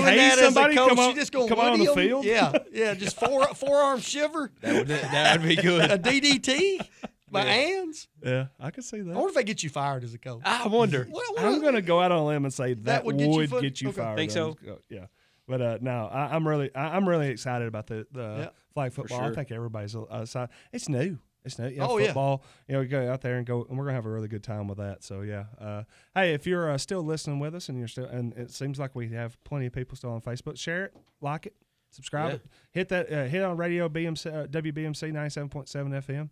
Hayes somebody come on the field. Yeah, just forearm shiver. That would be good. A DDT. By Ann's? Yeah, I can see that. I wonder if they get you fired as a coach. I wonder. I'm going to go out on a limb and say that would get you fired. Think so? Yeah. But no, I'm really excited about the flag football. sure. I think everybody's excited. It's new. It's new. Oh, football. We go out there and we're gonna have a really good time with that. So yeah. Hey, if you're still listening with us and it seems like we have plenty of people still on Facebook, share it, like it, subscribe it, hit that, hit on radio BMC, WBMC 97.7 FM.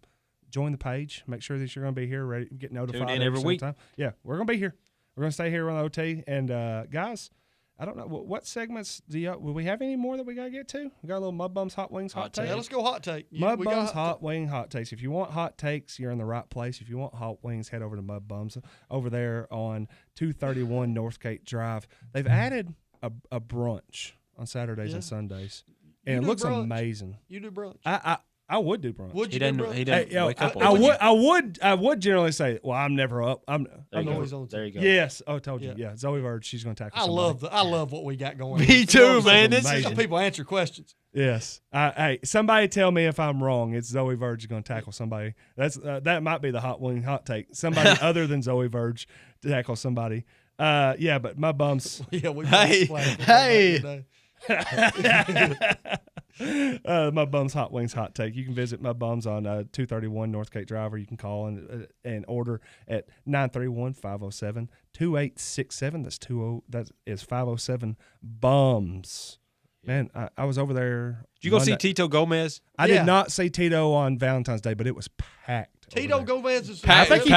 Join the page. Make sure that you're gonna be here, ready, get notified Tune in every week. time. Yeah, we're gonna be here. We're gonna stay here on OT. And guys, I don't know what segments will we have any more that we gotta get to? We got a little Mud Bums Hot Wings Hot Take. Yeah, let's go hot take. Mud Bums Hot Wing Hot Takes. If you want hot takes, you're in the right place. If you want hot wings, head over to Mud Bums over there on 231 Northgate Drive. They've added a brunch on Saturdays and Sundays, and it looks amazing. You do brunch. I would do brunch. Would you do brunch? He doesn't wake up. I would generally say, well, I'm never up. I'm always on. There you go. Yes. Oh, I told you. Yeah. Zoe Verge, she's going to tackle somebody. I love what we got going. Me too, man. This is how people answer questions. Yes. Hey, somebody tell me if I'm wrong. It's Zoe Verge going to tackle somebody. That might be the hot wing hot take. Somebody other than Zoe Verge to tackle somebody. Yeah, but my bums. Yeah, we. Hey. My Bums Hot Wings Hot Take. You can visit My Bums on 231 Northgate Drive, or you can call and order at 931-507-2867. That is 507 Bums. Man, I was over there. Did you go see Tito Gomez? I did not see Tito on Valentine's Day, but it was packed. Tito Gomez is I think he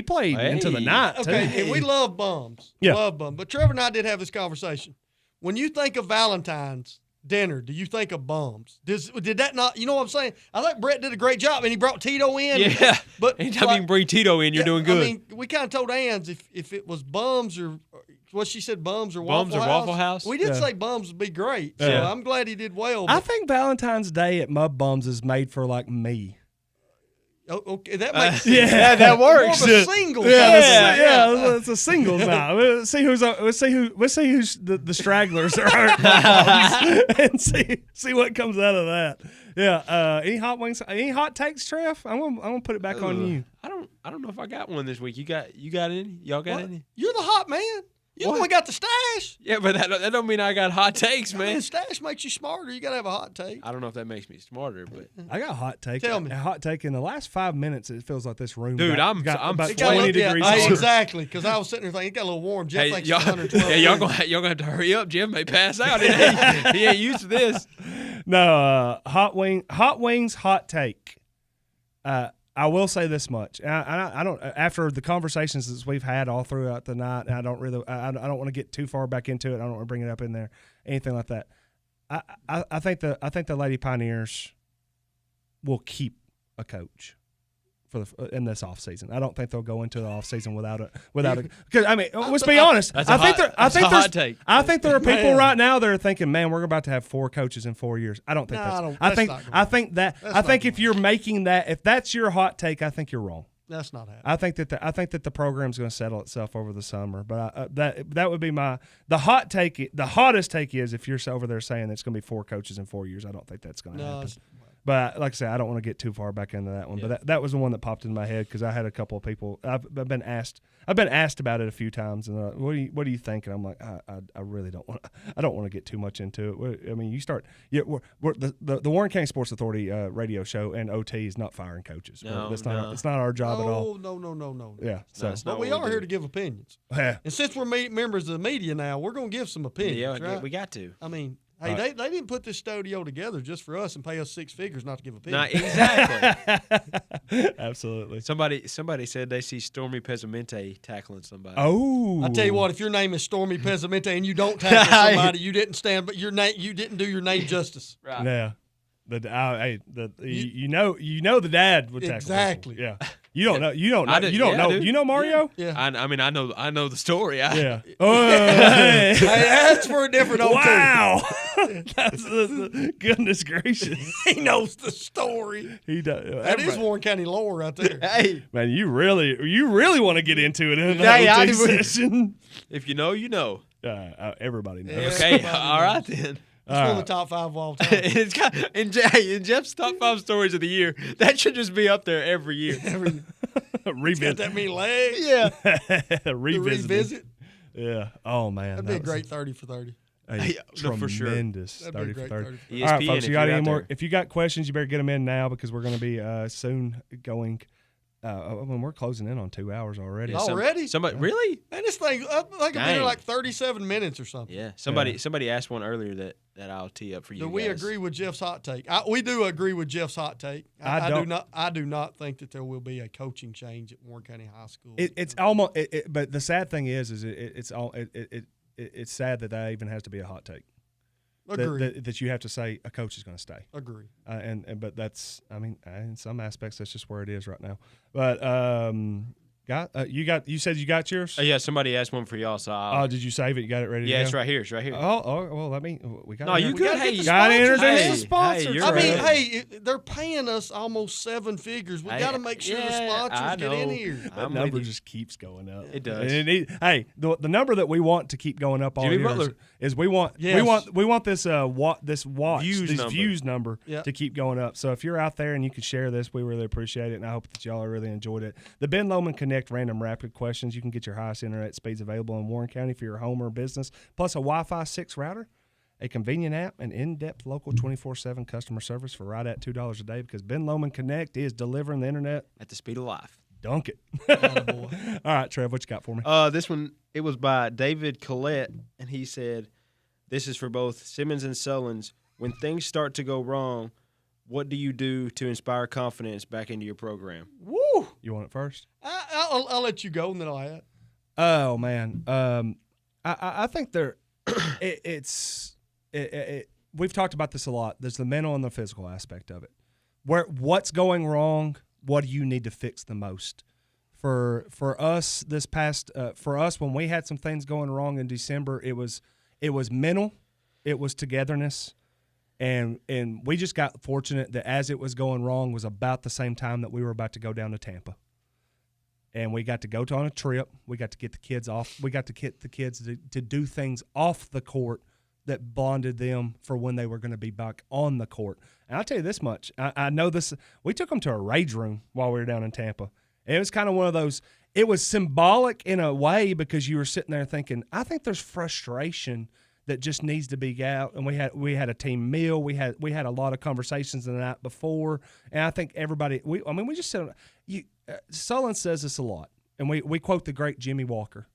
played into the night. Okay, too. and we love bums. Yeah. Love bums. But Trevor and I did have this conversation. When you think of Valentine's dinner, do you think of bums? Did that not? You know what I'm saying? I think Brett did a great job, and he brought Tito in. Yeah, but anytime you can bring Tito in, you're doing good. I mean, we kind of told Ann's if it was bums or what she said, bums or Bums Waffle or House. Waffle House? We did Yeah. say bums would be great. So Yeah. I'm glad he did well. I think Valentine's Day at Mud Bums is made for like me. Okay, that makes Yeah, that works. More of a single. Yeah, it's a singles now. Let's see who's the stragglers are and see what comes out of that. Yeah. Any hot wings? Any hot takes, Trev? I'm gonna put it back on you. I don't know if I got one this week. You got any? Y'all got any? You're the hot man. You only got the stash. Yeah, but that don't mean I got hot takes, man. The stash makes you smarter. You got to have a hot take. I don't know if that makes me smarter, but I got a hot take. Tell me. A hot take in the last 5 minutes. It feels like this room. Dude, I'm about It got 20 a little- degrees. Hey, hotter. exactly, because I was sitting there thinking it got a little warm. Jeff thinks y'all, it's 112. yeah, y'all gonna have to hurry up. Jeff may pass out. He ain't used to this. No, hot wings, hot take. I will say this much. I don't. After the conversations that we've had all throughout the night, and I don't want to get too far back into it. I don't want to bring it up in there, anything like that. I think the Lady Pioneers will keep a coach in this offseason. I don't think they'll go into the offseason without a because I mean, let's be honest. I think there are people right now that are thinking, man, we're about to have 4 coaches in 4 years. I don't think I think if you're making that, if that's your hot take, I think you're wrong. That's not happening. I think that the program's going to settle itself over the summer. But that would be the hot take. The hottest take is if you're over there saying it's going to be 4 coaches in 4 years. I don't think that's going to happen. But like I said, I don't want to get too far back into that one. Yeah. But that was the one that popped in my head because I had a couple of people. I've been asked about it a few times, and what do you think? And I'm like, I really don't want. I don't want to get too much into it. I mean, you start. Yeah, we're the Warren County Sports Authority radio show and OT is not firing coaches. No, it's not our job at all. No. Yeah, so but we are here to give opinions. Yeah. And since we're members of the media now, we're going to give some opinions. Yeah, right? we got to. I mean. Hey, they didn't put this studio together just for us and pay us 6 figures not to give opinions. No, exactly. Absolutely. Somebody said they see Stormy Pezzamente tackling somebody. Oh, I tell you what, if your name is Stormy Pezzamente and you don't tackle somebody, you didn't stand, but you didn't do your name justice. Right. Yeah. You know the dad would tackle exactly. People. Yeah. You don't know. You don't know. You know Mario? Yeah. I mean, I know the story. Yeah. Hey, that's for a different OT. Wow. That's goodness gracious. He knows the story. He does. That is Warren County lore right there. Hey, man, you really want to get into it in an OT session. If you know, you know. Everybody knows. Okay. All right then. It's one of the top 5 of all time. in Jeff's top 5 stories of the year, that should just be up there every year. Revisit. Got that many legs. Yeah. Revisit. Yeah. Oh man. That'd be a great 30 for 30. a No, for sure. tremendous That'd be 30 a for great 30. 30 for 30. All right, ESPN, folks, if you got you're any out more? there. If you got questions, you better get them in now because we're going to be soon going. We're closing in on 2 hours already. Already? Somebody really? Man, this thing, I think it's been Dang. like 37 minutes or something. Yeah. Somebody asked one earlier that I'll tee up for you. Do we guys. agree with Jeff's hot take? We do agree with Jeff's hot take. I do not think that there will be a coaching change at Warren County High School. It's almost, but the sad thing is it's sad that even has to be a hot take. Agree. That you have to say a coach is going to stay. Agree. But that's, I mean, in some aspects that's just where it is right now. But you said you got yours? Yeah, somebody asked one for y'all. So did you save it? You got it ready? Yeah, to go? it's right here. It's right here. Oh, well, we got. No, you good. Hey, you got to introduce hey, the sponsor. hey, I mean, right. hey, they're paying us almost 7 figures. We got to make sure the sponsors get in here. That number just keeps going up. It does. Hey, the number that we want to keep going up all Jimmy year Butler. is we want this views number Yep. to keep going up. So if you're out there and you can share this, we really appreciate it, and I hope that y'all really enjoyed it. The Ben Lomond Connect random rapid questions. You can get your highest internet speeds available in Warren County for your home or business, plus a Wi-Fi 6 router, a convenient app, and in-depth local 24/7 customer service for right at $2 a day, because Ben Lomond Connect is delivering the internet At the speed of life. Dunk it. All right, Trev, what you got for me? This one, it was by David Collette, and he said, this is for both Simmons and Sullins. When things start to go wrong, what do you do to inspire confidence back into your program? Woo! You want it first? I'll let you go, and then I'll add. Oh man, I think there, we've talked about this a lot. There's the mental and the physical aspect of it. What's going wrong? What do you need to fix the most? For us this past for us when we had some things going wrong in December, it was mental, it was togetherness, and we just got fortunate that as it was going wrong was about the same time that we were about to go down to Tampa. And we got to go on a trip. We got to get the kids off. We got to get the kids to do things off the court that bonded them for when they were going to be back on the court. And I'll tell you this much. I know this. We took them to a rage room while we were down in Tampa. It was kind of one of those. It was symbolic in a way because you were sitting there thinking, I think there's frustration that just needs to be out. And we had a team meal. We had a lot of conversations the night before. And I think everybody. We just said Sullen says this a lot, and we quote the great Jimmy Walker.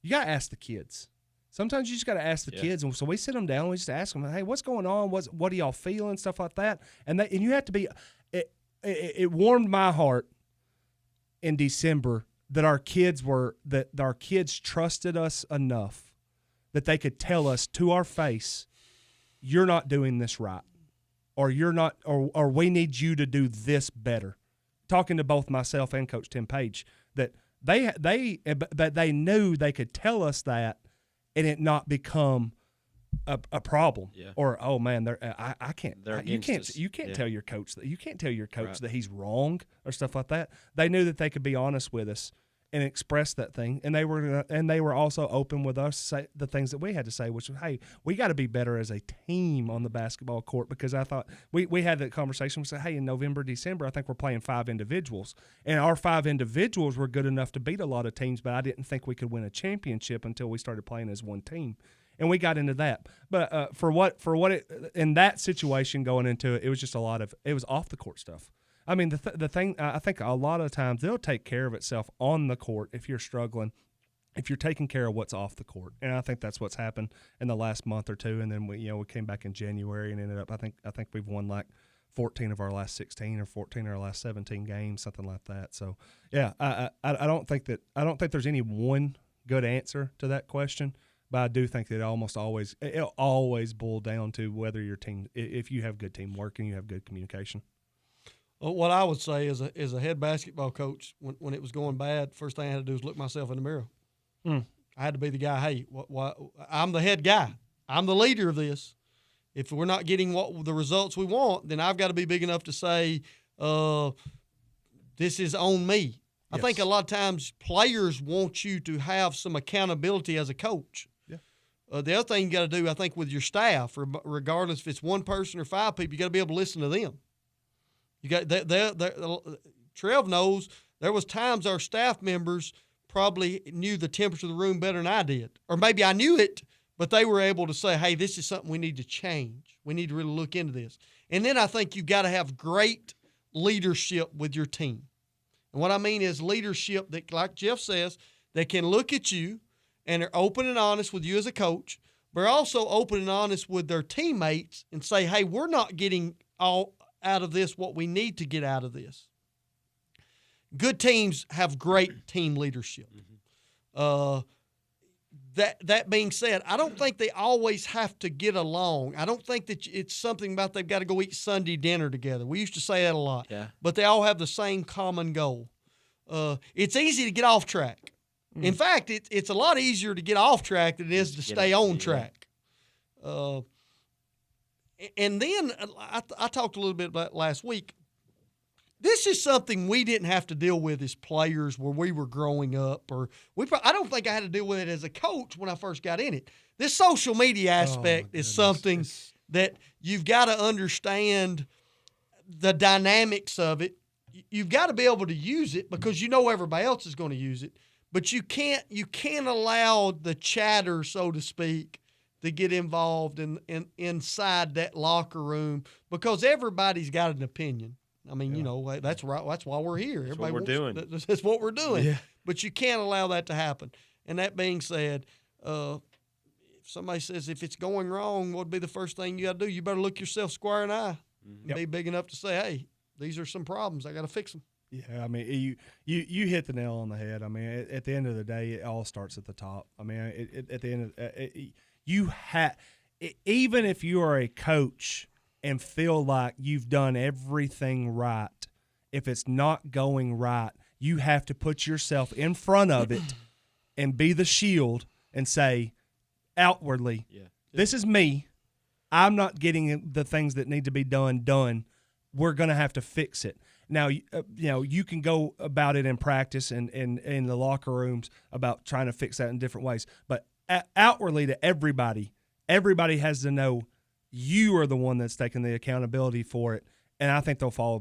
You got to ask the kids. Sometimes you just got to ask the kids, and so we sit them down and we just ask them, "Hey, what's going on? What do y'all feeling?" Stuff like that, and you have to be. It warmed my heart in December that our kids trusted us enough that they could tell us to our face, "You're not doing this right," or "You're not," or "We need you to do this better." Talking to both myself and Coach Tim Page, that they knew they could tell us that and it not become a problem. Yeah. Or, oh man, I can't. You can't tell your coach that that he's wrong or stuff like that. They knew that they could be honest with us and express that thing, and they were also open with us to say the things that we had to say, which was, hey, we got to be better as a team on the basketball court, because I thought we had that conversation. We said, hey, in November, December, I think we're playing 5 individuals, and our 5 individuals were good enough to beat a lot of teams, but I didn't think we could win a championship until we started playing as one team. And we got into that, but in that situation going into it, it was just it was off the court stuff. I mean, the thing, I think a lot of times it'll take care of itself on the court if you're struggling, if you're taking care of what's off the court. And I think that's what's happened in the last month or two. And then we came back in January and ended up, I think we've won like 14 of our last 16 or 14 of our last 17 games, something like that. So yeah, I don't think there's any one good answer to that question. But I do think that it'll always boil down to whether your team, if you have good teamwork and you have good communication. Well, what I would say as a head basketball coach, when it was going bad, first thing I had to do was look myself in the mirror. I had to be the guy. Hey, I'm the head guy. I'm the leader of this. If we're not getting the results we want, then I've got to be big enough to say, this is on me. Yes. I think a lot of times players want you to have some accountability as a coach. Yeah. The other thing you got to do, I think, with your staff, regardless if it's one person or 5 people, you got to be able to listen to them. You got Trev knows there was times our staff members probably knew the temperature of the room better than I did, or maybe I knew it, but they were able to say, hey, this is something we need to change. We need to really look into this. And then I think you've got to have great leadership with your team. And what I mean is leadership that, like Jeff says, they can look at you and are open and honest with you as a coach, but are also open and honest with their teammates and say, hey, we're not getting all out of this what we need to get out of this. Good teams have great team leadership. That being said, I don't think they always have to get along. I don't think that it's something about they've got to go eat Sunday dinner together. We used to say that a lot. Yeah. But they all have the same common goal. It's easy to get off track. In fact, it's a lot easier to get off track than it is to stay on track. And then I talked a little bit about last week. This is something we didn't have to deal with as players where we were growing up, or I don't think I had to deal with it as a coach when I first got in it. This social media aspect is something that you've got to understand the dynamics of it. You've got to be able to use it because you know everybody else is going to use it, but you can't allow the chatter, so to speak, to get involved inside that locker room because everybody's got an opinion. I mean, you know, that's right. That's why we're here. That's what we're doing. That's what we're doing. Yeah. But you can't allow that to happen. And that being said, if somebody says if it's going wrong, what would be the first thing you got to do? You better look yourself square in the eye and be big enough to say, hey, these are some problems. I got to fix them. Yeah, I mean, you hit the nail on the head. I mean, at the end of the day, it all starts at the top. I mean, at the end of you have, even if you are a coach and feel like you've done everything right, if it's not going right, you have to put yourself in front of it and be the shield and say outwardly, this is me. I'm not getting the things that need to be done. We're going to have to fix it. Now, you can go about it in practice and in the locker rooms about trying to fix that in different ways. But outwardly to everybody has to know you are the one that's taking the accountability for it, and I think they'll follow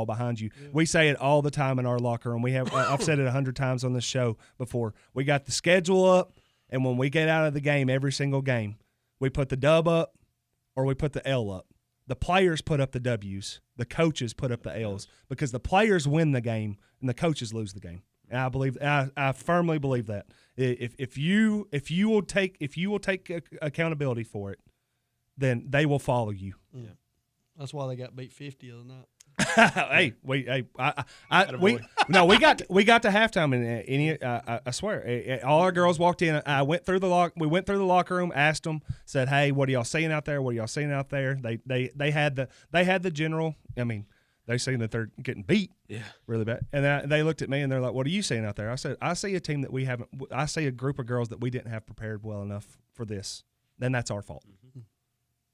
behind you. Yeah. We say it all the time in our locker room. We have I've said it 100 times on this show before. We got the schedule up, and when we get out of the game, every single game, we put the dub up or we put the L up. The players put up the W's. The coaches put up the L's because the players win the game and the coaches lose the game. And I firmly believe that if you will take accountability for it, then they will follow you. Yeah. That's why they got beat 50 the other night. Hey, we got to halftime and I swear, all our girls walked in. We went through the locker room, asked them, said, "Hey, what are y'all seeing out there? What are y'all seeing out there?" They had the general. I mean, they saying that they're getting beat, really bad. And they looked at me and they're like, "What are you seeing out there?" I said, "I see a team that we haven't. I see a group of girls that we didn't have prepared well enough for this. Then that's our fault." Mm-hmm.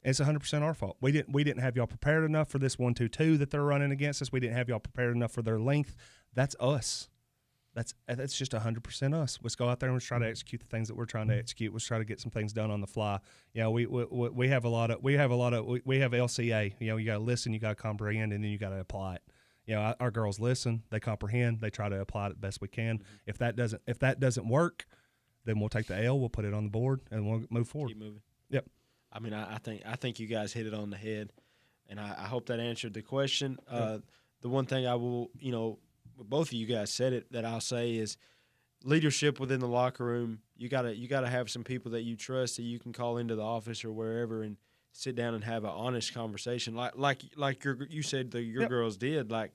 It's 100% our fault. We didn't have y'all prepared enough for this 1-2-2 that they're running against us. We didn't have y'all prepared enough for their length. That's us. That's just 100% us. Let's go out there and let's try to execute the things that we're trying to execute. Let's try to get some things done on the fly. You know, we have LCA. You know, you got to listen, you got to comprehend, and then you got to apply it. You know, our girls listen, they comprehend, they try to apply it the best we can. If that doesn't work, then we'll take the L, we'll put it on the board, and we'll move forward. Keep moving. Yep. I mean, I think you guys hit it on the head, and I hope that answered the question. The one thing I will, both of you guys said it, that I'll say is leadership within the locker room. You gotta have some people that you trust that you can call into the office or wherever and sit down and have an honest conversation, like you said your girls did. Like,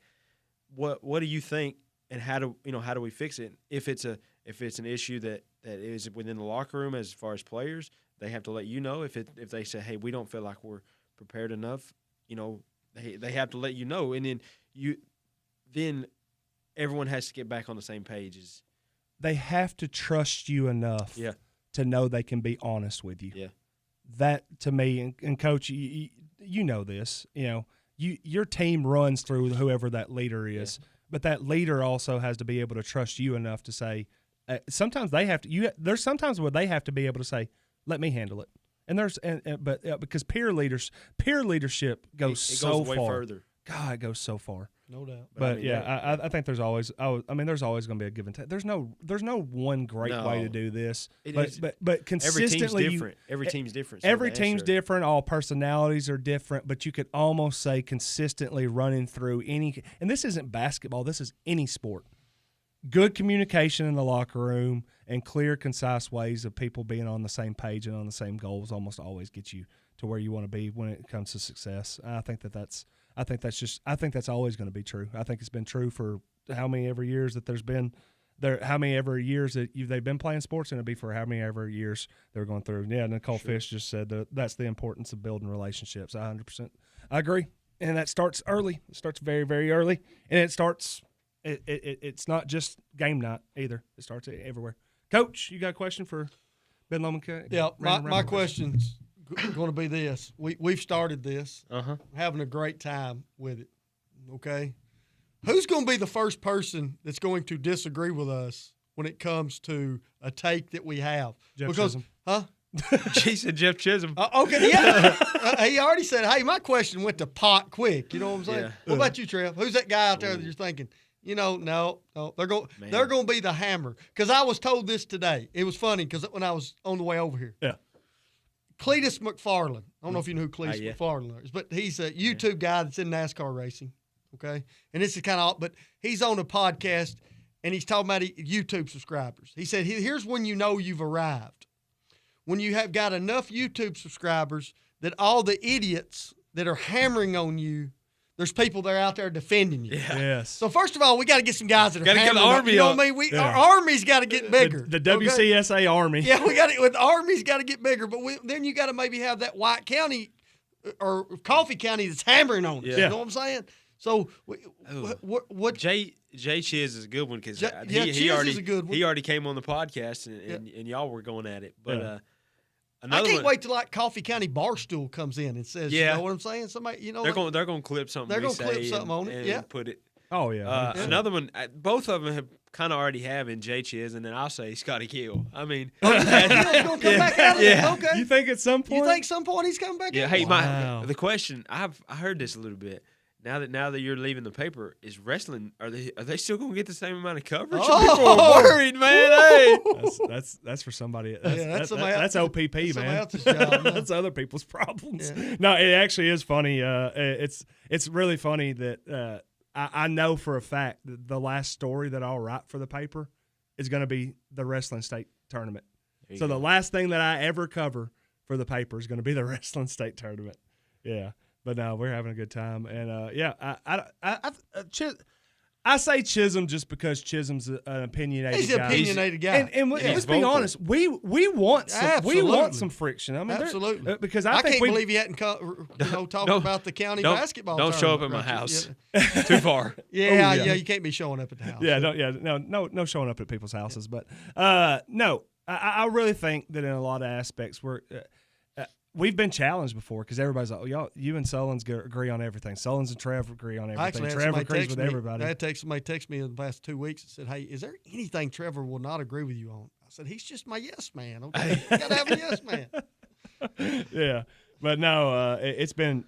what do you think, and how do we fix it? If it's an issue that is within the locker room as far as players, they have to let you know. If they say, hey, we don't feel like we're prepared enough, they have to let you know, and then everyone has to get back on the same page. They have to trust you enough to know they can be honest with you. Yeah. That, to me, and Coach, you know this, your team runs through whoever that leader is, but that leader also has to be able to trust you enough to say, sometimes they have to, there's sometimes where they have to be able to say, let me handle it. And because peer leadership goes so far. Way further. God, it goes so far. No doubt. But I think there's always there's always going to be a give and take. There's no one great way to do this. But consistently, every team's different. Every team's different. All personalities are different. But you could almost say consistently running through any. And this isn't basketball. This is any sport. Good communication in the locker room and clear, concise ways of people being on the same page and on the same goals almost always get you to where you want to be when it comes to success. I think that's always going to be true. I think it's been true for how many ever years that they've been playing sports, and it'll be for how many ever years they're going through. Yeah, Nicole Fish just said that's the importance of building relationships. 100%. I agree, and that starts early. It starts very, very early, and it starts. It's not just game night either. It starts everywhere. Coach, you got a question for Ben Lomond? Yeah, my question's going to be this. We've started this, having a great time with it, okay? Who's going to be the first person that's going to disagree with us when it comes to a take that we have? Jeff Chisholm. Huh? She said Jeff Chisholm. Okay, yeah. He already said, hey, my question went to pot quick. You know what I'm saying? Yeah. What about you, Trev? Who's that guy out there that you're thinking, no, they're going to be the hammer? Because I was told this today. It was funny because when I was on the way over here. Yeah. Cletus McFarland. I don't know if you know who Cletus McFarland is, but he's a YouTube guy that's in NASCAR racing, okay? And this is kind of – but he's on a podcast, and he's talking about YouTube subscribers. He said, here's when you know you've arrived. When you have got enough YouTube subscribers that all the idiots that are hammering on you, there's people that are out there defending you. Yeah. Yes. So first of all, we got to get some guys that are hammering. Get the army. You know what I mean? Our army's got to get bigger. The WCSA Army. Yeah, we got it. The army's got to get bigger, but then you got to maybe have that White County or Coffee County that's hammering on us. Yeah. You know what I'm saying? So what? Jay Chiz is a good one because Chiz is a good one. He already came on the podcast and y'all were going at it, but. I can't wait till like Coffee County Barstool comes in and says, you know what I'm saying? Somebody, they're going to clip something. They're going to clip something on it, and put it. Oh yeah. Another one. Both of them have kind of already have in Jay Chiz, and then I'll say Scotty Kill. I mean, he's going to come back out of it. Okay. You think at some point? You think some point he's coming back? Yeah. out? Hey, the question I heard this a little bit. Now that you're leaving the paper, is wrestling? Are they still going to get the same amount of coverage? People are worried, man. Hey, that's for somebody. That's OPP, man. Man. Else's job, that's other people's problems. Yeah. No, it actually is funny. It's really funny that I know for a fact that the last story that I'll write for the paper is going to be the wrestling state tournament. So the last thing that I ever cover for the paper is going to be the wrestling state tournament. Yeah. But no, we're having a good time, and I say Chisholm just because Chisholm's an opinionated guy. He's an opinionated guy. And let's be honest, we want some friction. I mean, absolutely, because I can't believe he hadn't talked about the county basketball. Don't show up at my house. Too far. Yeah, you can't be showing up at the house. No showing up at people's houses. But no, I really think that in a lot of aspects we've been challenged before because everybody's like, you and Sullins agree on everything. Sullins and Trev agree on everything. Trevor agrees with everybody. Somebody texted me in the last 2 weeks and said, hey, is there anything Trevor will not agree with you on? I said, he's just my yes man. Okay, you got to have a yes man. Yeah. But no, there's going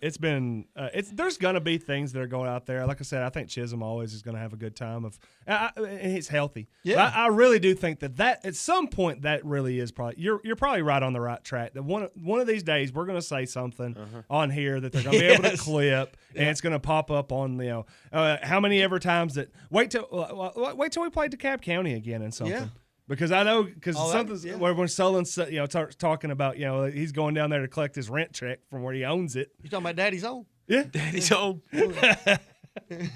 to be things that are going out there. Like I said, I think Chisholm always is going to have a good time and he's healthy. Yeah. I really do think that at some point that really is probably you're probably right on the right track. That one of these days we're going to say something on here that they're going to be able to clip and it's going to pop up on how many ever times that wait till we play DeKalb County again and something. Yeah. Because I know when Sullins starts talking about he's going down there to collect his rent check from where he owns it. You talking about Daddy's home? Yeah, Daddy's home.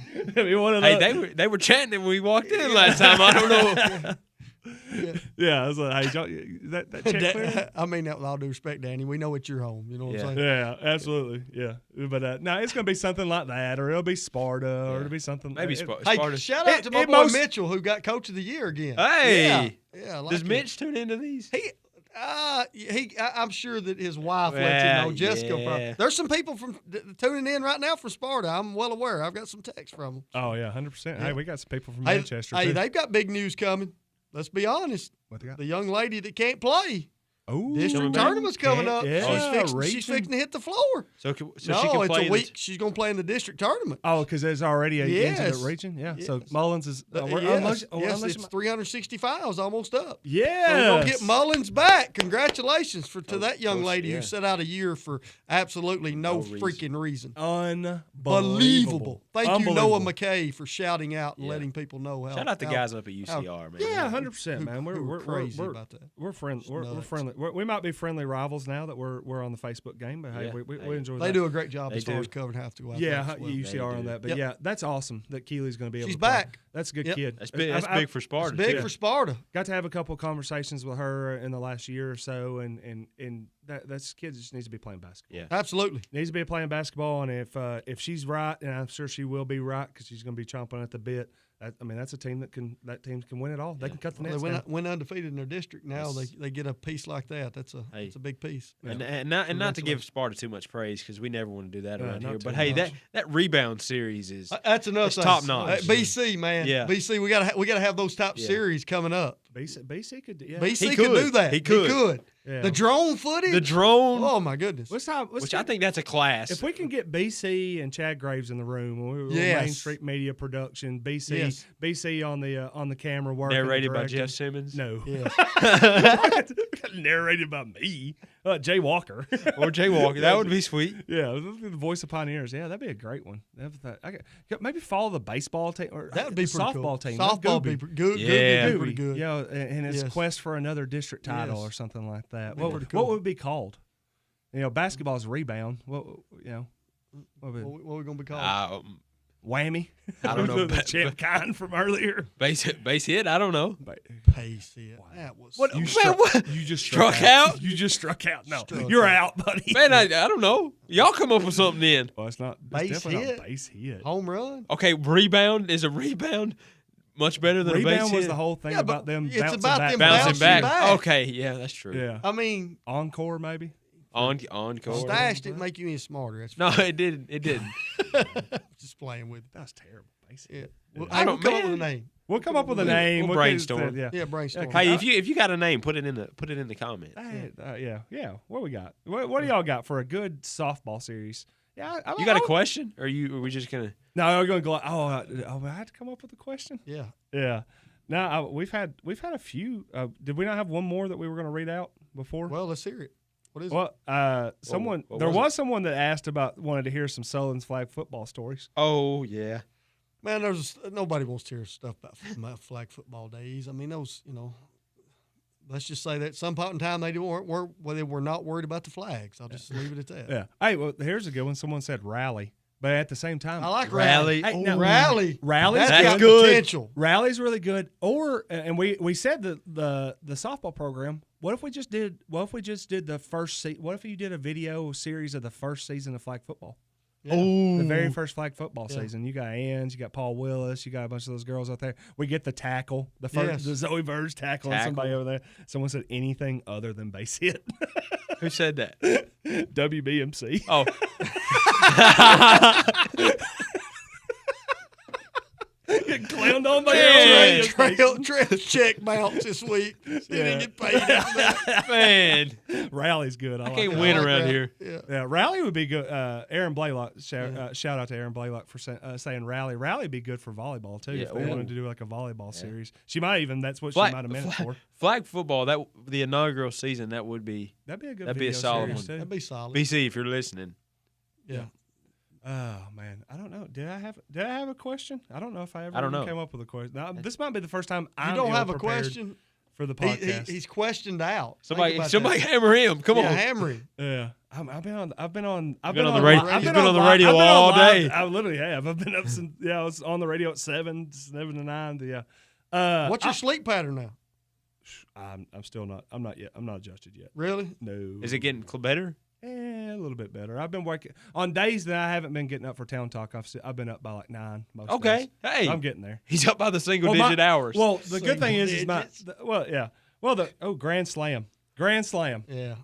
They were chanting when we walked in last time. I don't know. Yeah, I was like, hey, that check clear? I mean that with all due respect, Danny. We know it's your home. You know what I'm saying? Yeah, absolutely. Yeah, but no, it's going to be something like that, or it'll be Sparta, or it'll be something. Maybe Sparta. Hey, shout out to my boy Mitchell who got Coach of the Year again. Hey, yeah. Does Mitch tune into these? I'm sure that his wife lets him know. Jessica, there's some people from tuning in right now from Sparta. I'm well aware. I've got some texts from them. Oh yeah, 100%. Hey, we got some people from Manchester. Hey, they've got big news coming. Let's be honest. What they got? The young lady that can't play Oh, district tournament's coming up. Yeah, She's fixing to hit the floor. So no, she can it's play a week. She's going to play in the district tournament. Oh, because there's already into Yes. the region. Yeah. Yes. So Mullins is. Yes, it's 365 is almost up. Yeah. So we're going to get Mullins back. Congratulations to that young lady who set out a year for absolutely no freaking reason. Unbelievable. Thank you, Noah McKay, for shouting out and letting people know how. Shout out the guys up at UCR, man. Yeah, 100%, man. We're crazy about that. We're friendly. We're friendly. We might be friendly rivals now that we're on the Facebook game, but hey, we enjoy that. They do a great job as far as covering half to go out. Yeah, UCR on that. But yeah, that's awesome that Keely's going to be able to play. Back. That's a good kid. That's big for Sparta. It's big for Sparta. Got to have a couple of conversations with her in the last year or so, and that's kid just needs to be playing basketball. Yeah, absolutely needs to be playing basketball. And if she's right, and I'm sure she will be right because she's going to be chomping at the bit. That's a team that can win it all. They can cut the nets. They went undefeated in their district. Now they get a piece like that. That's a big piece. And not to give Sparta too much praise because we never want to do that around here. But hey, that rebound series is that's enough. Top notch. BC, man. Yeah. BC, we gotta have those top series coming up. BC could. Yeah. BC could do that. He could. Yeah. The drone footage. Oh my goodness. I think that's a class. If we can get BC and Chad Graves in the room, Main Street Media Production, BC on the camera working. Narrated by Jeff Simmons. No. Yeah. Narrated by me. Jay Walker. Or Jay Walker. That would be sweet. Yeah, the voice of Pioneers. Yeah, that'd be a great one. Maybe follow the baseball team or that would be the softball cool. team. Softball would be good. Yeah, pretty good. Yeah, and his quest for another district title or something like that. What would it be called? Basketball's rebound. What are we gonna be called? Whammy. I don't know. The champ kind from earlier. Base hit. I don't know. Base hit. That was what? You just struck out. You just struck out. No, you're out, buddy. Man, I don't know. Y'all come up with something then. Well, it's not base hit. Not base hit. Home run. Okay, rebound is a rebound. Much better than rebound a base hit. was the whole thing about them bouncing back. Okay, yeah, that's true. Yeah, I mean encore maybe. Encore. Stash didn't make you any smarter. That's no, it didn't. It didn't. Just playing with it. That was terrible. Yeah. Well, we'll come up with a name. We'll come up with a name. We'll brainstorm. Yeah, brainstorm. Hey, if you got a name, put it in the comments. Yeah. What we got? What do y'all got for a good softball series? Yeah, you got a question, or are we just gonna? No, we're gonna go. I had to come up with a question. Yeah. No, we've had a few. Did we not have one more that we were gonna read out before? Well, let's hear it. What is it? Someone there was someone that asked wanted to hear some Sullins flag football stories. Oh yeah, man. Nobody wants to hear stuff about flag football days. I mean, those let's just say that some point in time they were not worried about the flags. I'll just leave it at that. Yeah. Hey, well, here's a good one. Someone said rally. But at the same time, I like rally. Hey, rally. That's good. Potential. Rally's really good. And we said the softball program. What if we just did the first season? What if you did a video series of the first season of flag football? Yeah. The very first flag football season. You got Anns, you got Paul Willis, you got a bunch of those girls out there. We get the tackle, the Zoe Verge tackling somebody over there. Someone said anything other than base hit. Who said that? WBMC. Oh. Get clowned on by Trail check bounce this week. He didn't get paid after that. Man. Rally's good. I can't win around here. Yeah, Rally would be good. Aaron Blaylock, shout out to Aaron Blaylock for saying Rally. Rally would be good for volleyball, too, if they wanted to do like a volleyball series. She might even, that's what she might have meant it for. Flag football, the inaugural season, that'd be a good that'd be a solid one. That'd be solid. BC, if you're listening. Yeah. Oh man, I don't know. Did I have a question? I don't know if I ever came up with a question. Now, this might be the first time I don't have a question for the podcast. He's questioned out. Somebody hammer him. Come on, hammer him. Yeah, I've been on the radio all day. I literally have. I've been up since I was on the radio at 7 to 9. Yeah. What's your sleep pattern now? I'm still not. I'm not yet. I'm not adjusted yet. Really? No. Is it getting better? A little bit better. I've been working on days that I haven't been getting up for Town Talk. I've been up by like 9 most days. Hey, I'm getting there. He's up by the digit hours. Well, the good thing is Grand Slam. Yeah.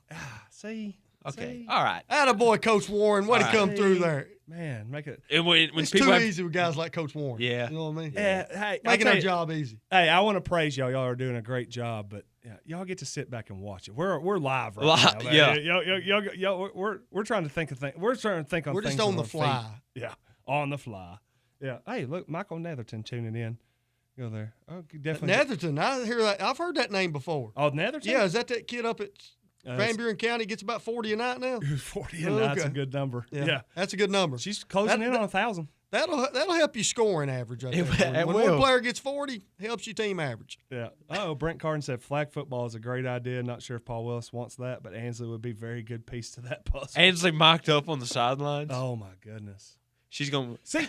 See. Okay. All right. Attaboy, Coach Warren. Way to come through there. Man, make it. And when it's people too easy with guys like Coach Warren. Yeah. You know what I mean? Yeah. Hey, making our job easy. Hey, I want to praise y'all. Y'all are doing a great job, but Yeah, y'all get to sit back and watch it. We're live right now. Yeah. Y'all, we're trying to think of things. We're trying to think on. We're things just on on the our fly. feet. Yeah, on the fly. Yeah. Hey, look, Michael Netherton tuning in. Go there. Oh, definitely. Netherton. I hear that. I've heard that name before. Oh, Netherton. Yeah, is that kid up at Van Buren County gets about 40 a night now? 40 a night's a good number. Yeah, that's a good number. She's closing in on 1,000. That'll help you scoring average. I think. When one player gets 40, helps your team average. Yeah. Oh, Brent Carden said flag football is a great idea. Not sure if Paul Willis wants that, but Ansley would be a very good piece to that puzzle. Ansley mocked up on the sidelines. Oh my goodness. She's going to see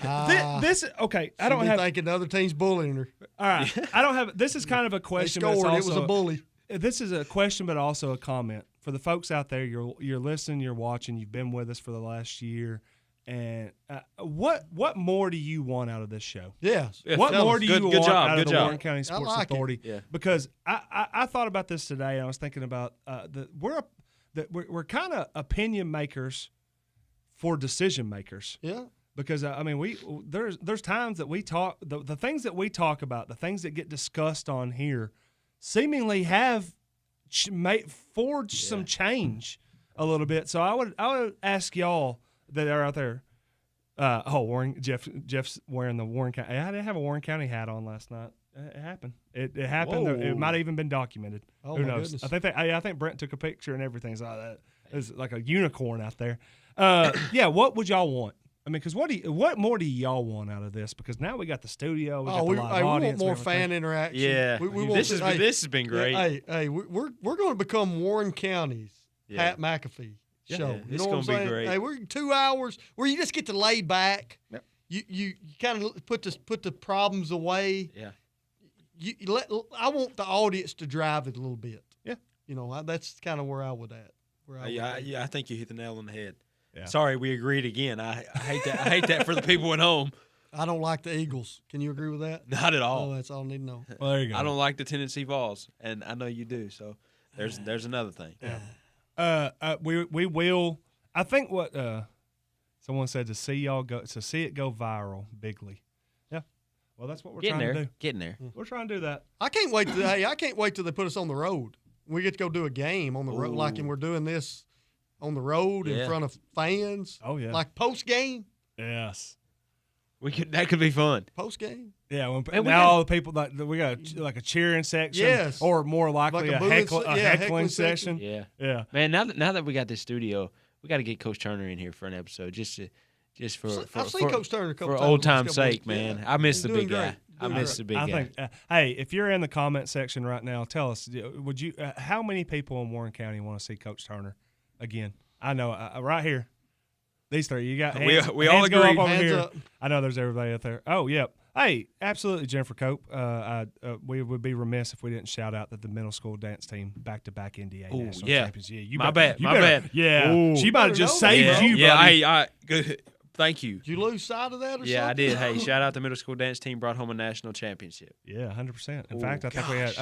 this. Okay, I don't have thinking the other team's bullying her. All right, I don't have. This is kind of a question. They scored. But it was a bully. This is a question, but also a comment for the folks out there. You're listening. You're watching. You've been with us for the last year. And what more do you want out of this show? Yes. What more do you want out of the Warren County I Sports like Authority? Yeah. Because I thought about this today. And I was thinking about we're kind of opinion makers for decision makers. Yeah. Because I mean there's times that we talk the things that we talk about, the things that get discussed on here, seemingly have forged some change a little bit. So I would ask y'all that are out there. Warren Jeff's wearing the Warren County. I didn't have a Warren County hat on last night. It happened. It happened. Whoa. It might have even been documented. Oh, Who my knows? goodness. I think Brent took a picture and everything's like that. It's like a unicorn out there. Yeah. What would y'all want? I mean, because what more do y'all want out of this? Because now we got the studio. We got the live audience. We want more fan interaction. Yeah. This has been great. Hey, we're going to become Warren County's Pat McAfee show. Yeah, you it's know what I'm gonna be saying? great. Hey, we're 2 hours where you just get to lay back. Yep. You kind of put the problems away. Yeah. I want the audience to drive it a little bit. Yeah. You know, that's kind of where I would at. I think you hit the nail on the head. Yeah. Sorry, we agreed again. I hate that. I hate that for the people at home. I don't like the Eagles. Can you agree with that? Not at all. Oh, that's all I need to know. Well, there you go. I don't like the Tennessee Vols, and I know you do. So there's another thing. Yeah. We will. I think what someone said to see it go viral bigly. Yeah. Well, that's what we're trying to do. Getting there. We're trying to do that. I can't wait. I can't wait till they put us on the road. We get to go do a game on the road, like, and we're doing this on the road in front of fans. Oh yeah. Like post game. Yes. That could be fun. Post game. Yeah, all the people we got like a cheering section, yes, or more likely like a heckling session. Yeah. Man, now that we got this studio, we got to get Coach Turner in here for an episode, just for I've seen Coach Turner a couple for times old time's sake, man. Yeah. I miss the big great. guy. I miss the big guy. Think, hey, if you're in the comment section right now, tell us. Would you? How many people in Warren County want to see Coach Turner again? I know right here. These three, you got hands, we hands all go up agree. over Hands here. up. I know there's everybody out there. Oh, yep. Hey, absolutely, Jennifer Cope. We would be remiss if we didn't shout out that the middle school dance team back-to-back NDA national champions. Yeah, my bad. Yeah, Ooh. she might have just saved you, yeah, buddy. I good. Thank you. Did you lose sight of that or something? Yeah, I did. Hey, shout out the middle school dance team, brought home a national championship. Yeah, 100%. In fact, I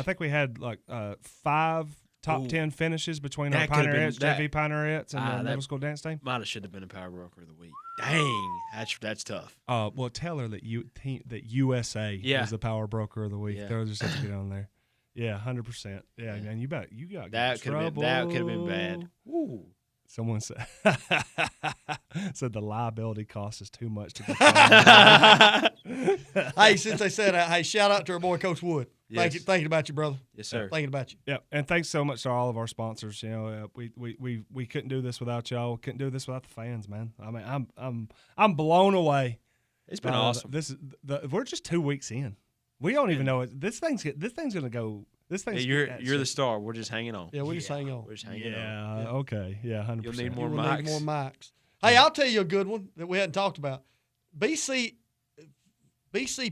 think we had like 5 top 10 finishes between our Pioneerettes, JV Pioneerettes, and the middle school dance team. Might have been a Power Broker of the Week. Dang, that's tough. Well, tell her that USA is the Power Broker of the Week. Yeah. They'll just have to get on there. Yeah, 100%. Yeah, man, you got that could have been bad. Ooh. Someone said the liability cost is too much to get. Hey, since they said that, hey, shout out to our boy Coach Wood. Yes. Thinking about you, brother. Yes, sir. Thinking about you. Yeah, and thanks so much to all of our sponsors. You know, we couldn't do this without y'all. Couldn't do this without the fans, man. I mean, I'm blown away. It's been awesome. We're just 2 weeks in. We don't even know it. This thing's gonna go. This thing's you're the star. We're just hanging on. Yeah, we just hang on. We're just hanging on. Yeah. Okay. Yeah. 100%. You'll need more We'll mics. need more mics. Hey, I'll tell you a good one that we hadn't talked about. BC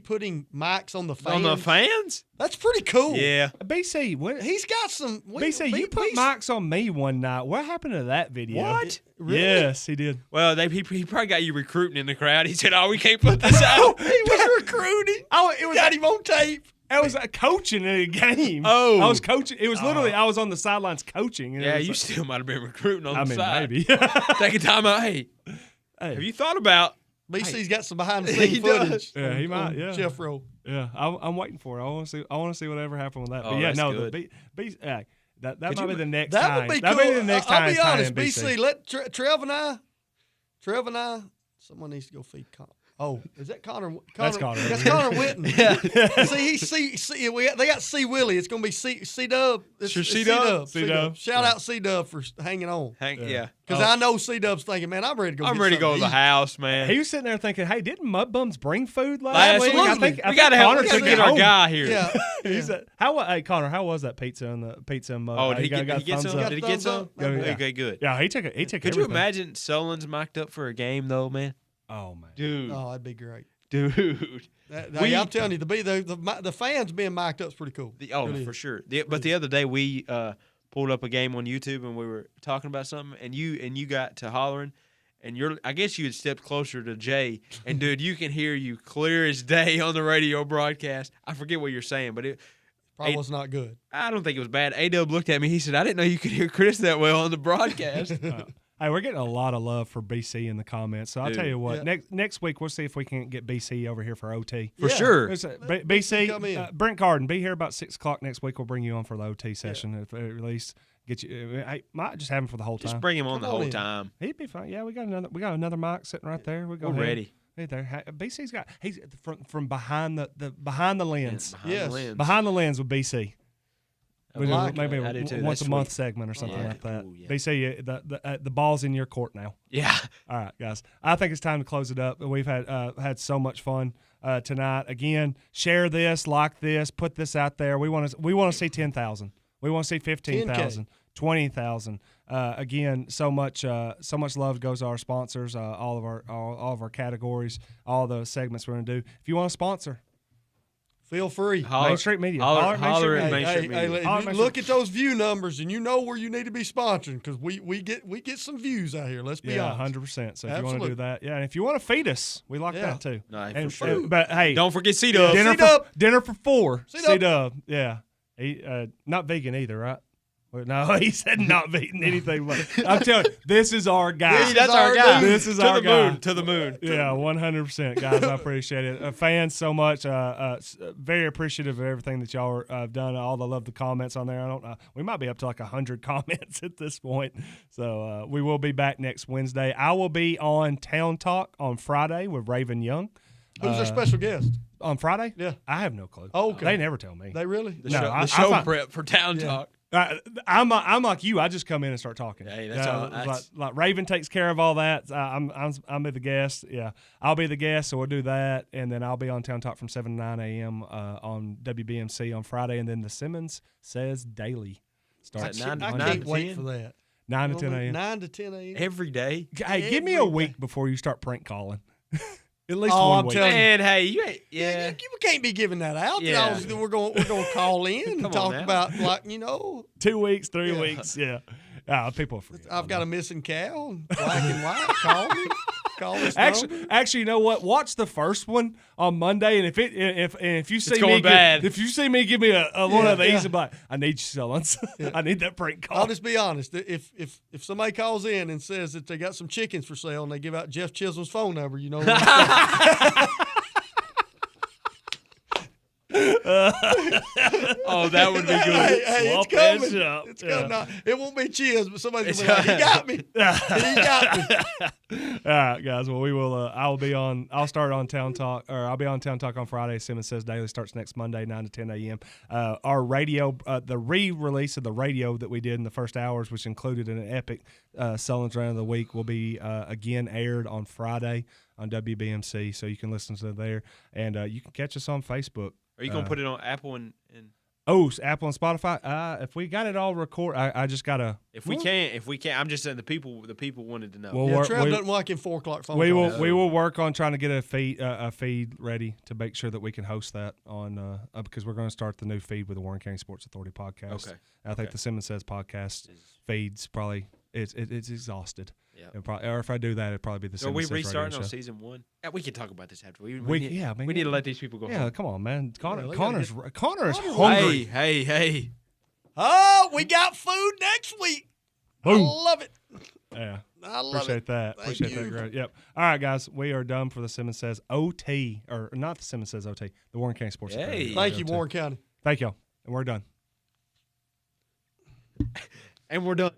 putting mics on the fans. On the fans? That's pretty cool. Yeah. BC, what? He's got some. BC, you put mics on me one night. What happened to that video? What? Really? Yes, he did. Well, he probably got you recruiting in the crowd. He said, "Oh, we can't put this out." He was recruiting. It was got him on tape. I was coaching in a game. Oh. I was coaching. It was literally I was on the sidelines coaching. And Yeah, you still might have been recruiting on the side. Maybe. Take a time out. Hey, have you thought about? BC's got some behind the scenes footage. Yeah, he might. Yeah, Jeff Rowe. Yeah, I'm waiting for it. I want to see whatever happened with that. Oh, But yeah, that's no, good. that might be the next That time. would be That cool. may be the next time. I'll be it's honest, BC. Let Trev and I. Someone needs to go feed Connor. Oh, is that Connor? That's Connor. That's Connor Witten. Yeah. They got C Willie. It's gonna be C Dub. C-Dub. Shout out C Dub for hanging on. Yeah. Because I know C Dub's thinking, man, I'm ready to go. I'm get ready to go to something the house, man. He was sitting there thinking, "Hey, didn't Mud Bums bring food last week? I think we got to help Connor took get it our home." guy here. Yeah. He said, "Hey Connor, how was that pizza and the pizza and mug?" Oh, did he got get thumbs some? up? Did he get some? Yeah. Okay, good. Yeah, he took it. Could you imagine Solon's mic'd up for a game though, man? Oh man, dude. Oh, that'd be great. Dude, I'm telling you, the fans being mic'd up is pretty cool. For sure. But the other day we pulled up a game on YouTube and we were talking about something, and you got to hollering, and I guess you had stepped closer to Jay, and dude, you can hear you clear as day on the radio broadcast. I forget what you're saying, but it probably was not good. I don't think it was bad. A-Dub looked at me. He said, "I didn't know you could hear Chris that well on the broadcast." Hey, we're getting a lot of love for BC in the comments. So I'll tell you what, next week we'll see if we can't get BC over here for OT. For sure. BC, Brent Carden, be here about 6 o'clock next week. We'll bring you on for the OT session at least. Get you. I might just have him for the whole time. Just bring him on the whole time. He'd be fine. Yeah, we got another mic sitting right there. We're ready. Hey there, BC's got. He's from behind the lens. Yes, behind the lens with BC. Maybe too. once That's a month sweet. segment or something like that. Ooh, yeah. BC, the ball's in your court now. Yeah. All right, guys. I think it's time to close it up. We've had so much fun tonight. Again, share this, like this, put this out there. We want to see 10,000. We want to see 15,000, 20,000. Again, so much love goes to our sponsors, all of our categories, all the segments we're going to do. If you want to sponsor, feel free. Main Street Media. Holler at Main Street Media. Hey, look at those view numbers, and you know where you need to be sponsoring, because we get some views out here. Let's be honest. 100%. So if you want to do that, and if you want to feed us, we like that too. No, for sure. But hey, don't forget C-Dub. Dinner for 4. C-Dub. C-Dub. Yeah. He, not vegan either, right? Well, no, he said not vegan anything. But I'm telling you, this is our guy. That's our guy. This is our guy. To the moon. Yeah, 100%, guys. I appreciate it. Fans, so much. Very appreciative of everything that y'all have done. All the love, the comments on there. I don't know. We might be up to like 100 comments at this point. So we will be back next Wednesday. I will be on Town Talk on Friday with Raven Young. Who's our special guest? On Friday? Yeah. I have no clue. Oh, okay. They never tell me. They really? The show prep for Town Talk. I'm like you. I just come in and start talking. Hey, that's all. Like Raven takes care of all that. I'm the guest. Yeah, I'll be the guest, so we'll do that, and then I'll be on Town Talk from 7 to 9 a.m. On WBMC on Friday, and then the Simmons Says Daily starts. I can't wait for that. 9 to 10 a.m. 9 to 10 a.m. Every day. Hey, give me a week before you start prank calling. At least 1 week. Man, hey, you ain't. Yeah. You can't be giving that out. Yeah. We're going to call in and talk about 2 weeks, 3 weeks. Yeah. People forget. I've got a missing cow, black and white. Call me. Call us. Actually, you know what? Watch the first one on Monday, and if you see it's going bad. If you see me give me a one of these, I'm like, I need you, Sellens. I need that prank call. I'll just be honest. If somebody calls in and says that they got some chickens for sale and they give out Jeff Chisholm's phone number, you know. Oh, that would be good. Hey, it's coming. It's coming. No, it won't be Chiz, but somebody's gonna be like, he got me. He got me. All right, guys. Well, we will. I'll start on Town Talk, or I'll be on Town Talk on Friday. Simmons Says Daily starts next Monday, 9 to 10 a.m. Our radio, the re-release of the radio that we did in the first hours, which included an epic Sullins Round of the Week, will be again aired on Friday on WBMC, so you can listen to it there, and you can catch us on Facebook. Are you gonna put it on Apple and Apple and Spotify? If we got it all record, I just gotta. If we can't, I'm just saying the people wanted to know. Well, Trev doesn't like in 4 o'clock phone we calls. We will work on trying to get a feed ready to make sure that we can host that on because we're going to start the new feed with the Warren County Sports Authority podcast. Okay. I think the Simmons Says podcast feeds probably it's exhausted. Yeah. Or if I do that, it'd probably be the. So are we Simmons Says restarting radio on show. season 1? Yeah, we can talk about this after. We need to let these people go. Yeah, home. come on, man. Connor is hungry. Hey. Oh, we got food next week. Boom. I love it. Yeah. I love Appreciate it. that. Thank Appreciate you. that. Great. Yep. All right, guys. We are done for the Simmons Says OT, or not the Simmons Says OT, the Warren County Sports Academy. Thank you, Warren County. Thank y'all. And we're done. And we're done.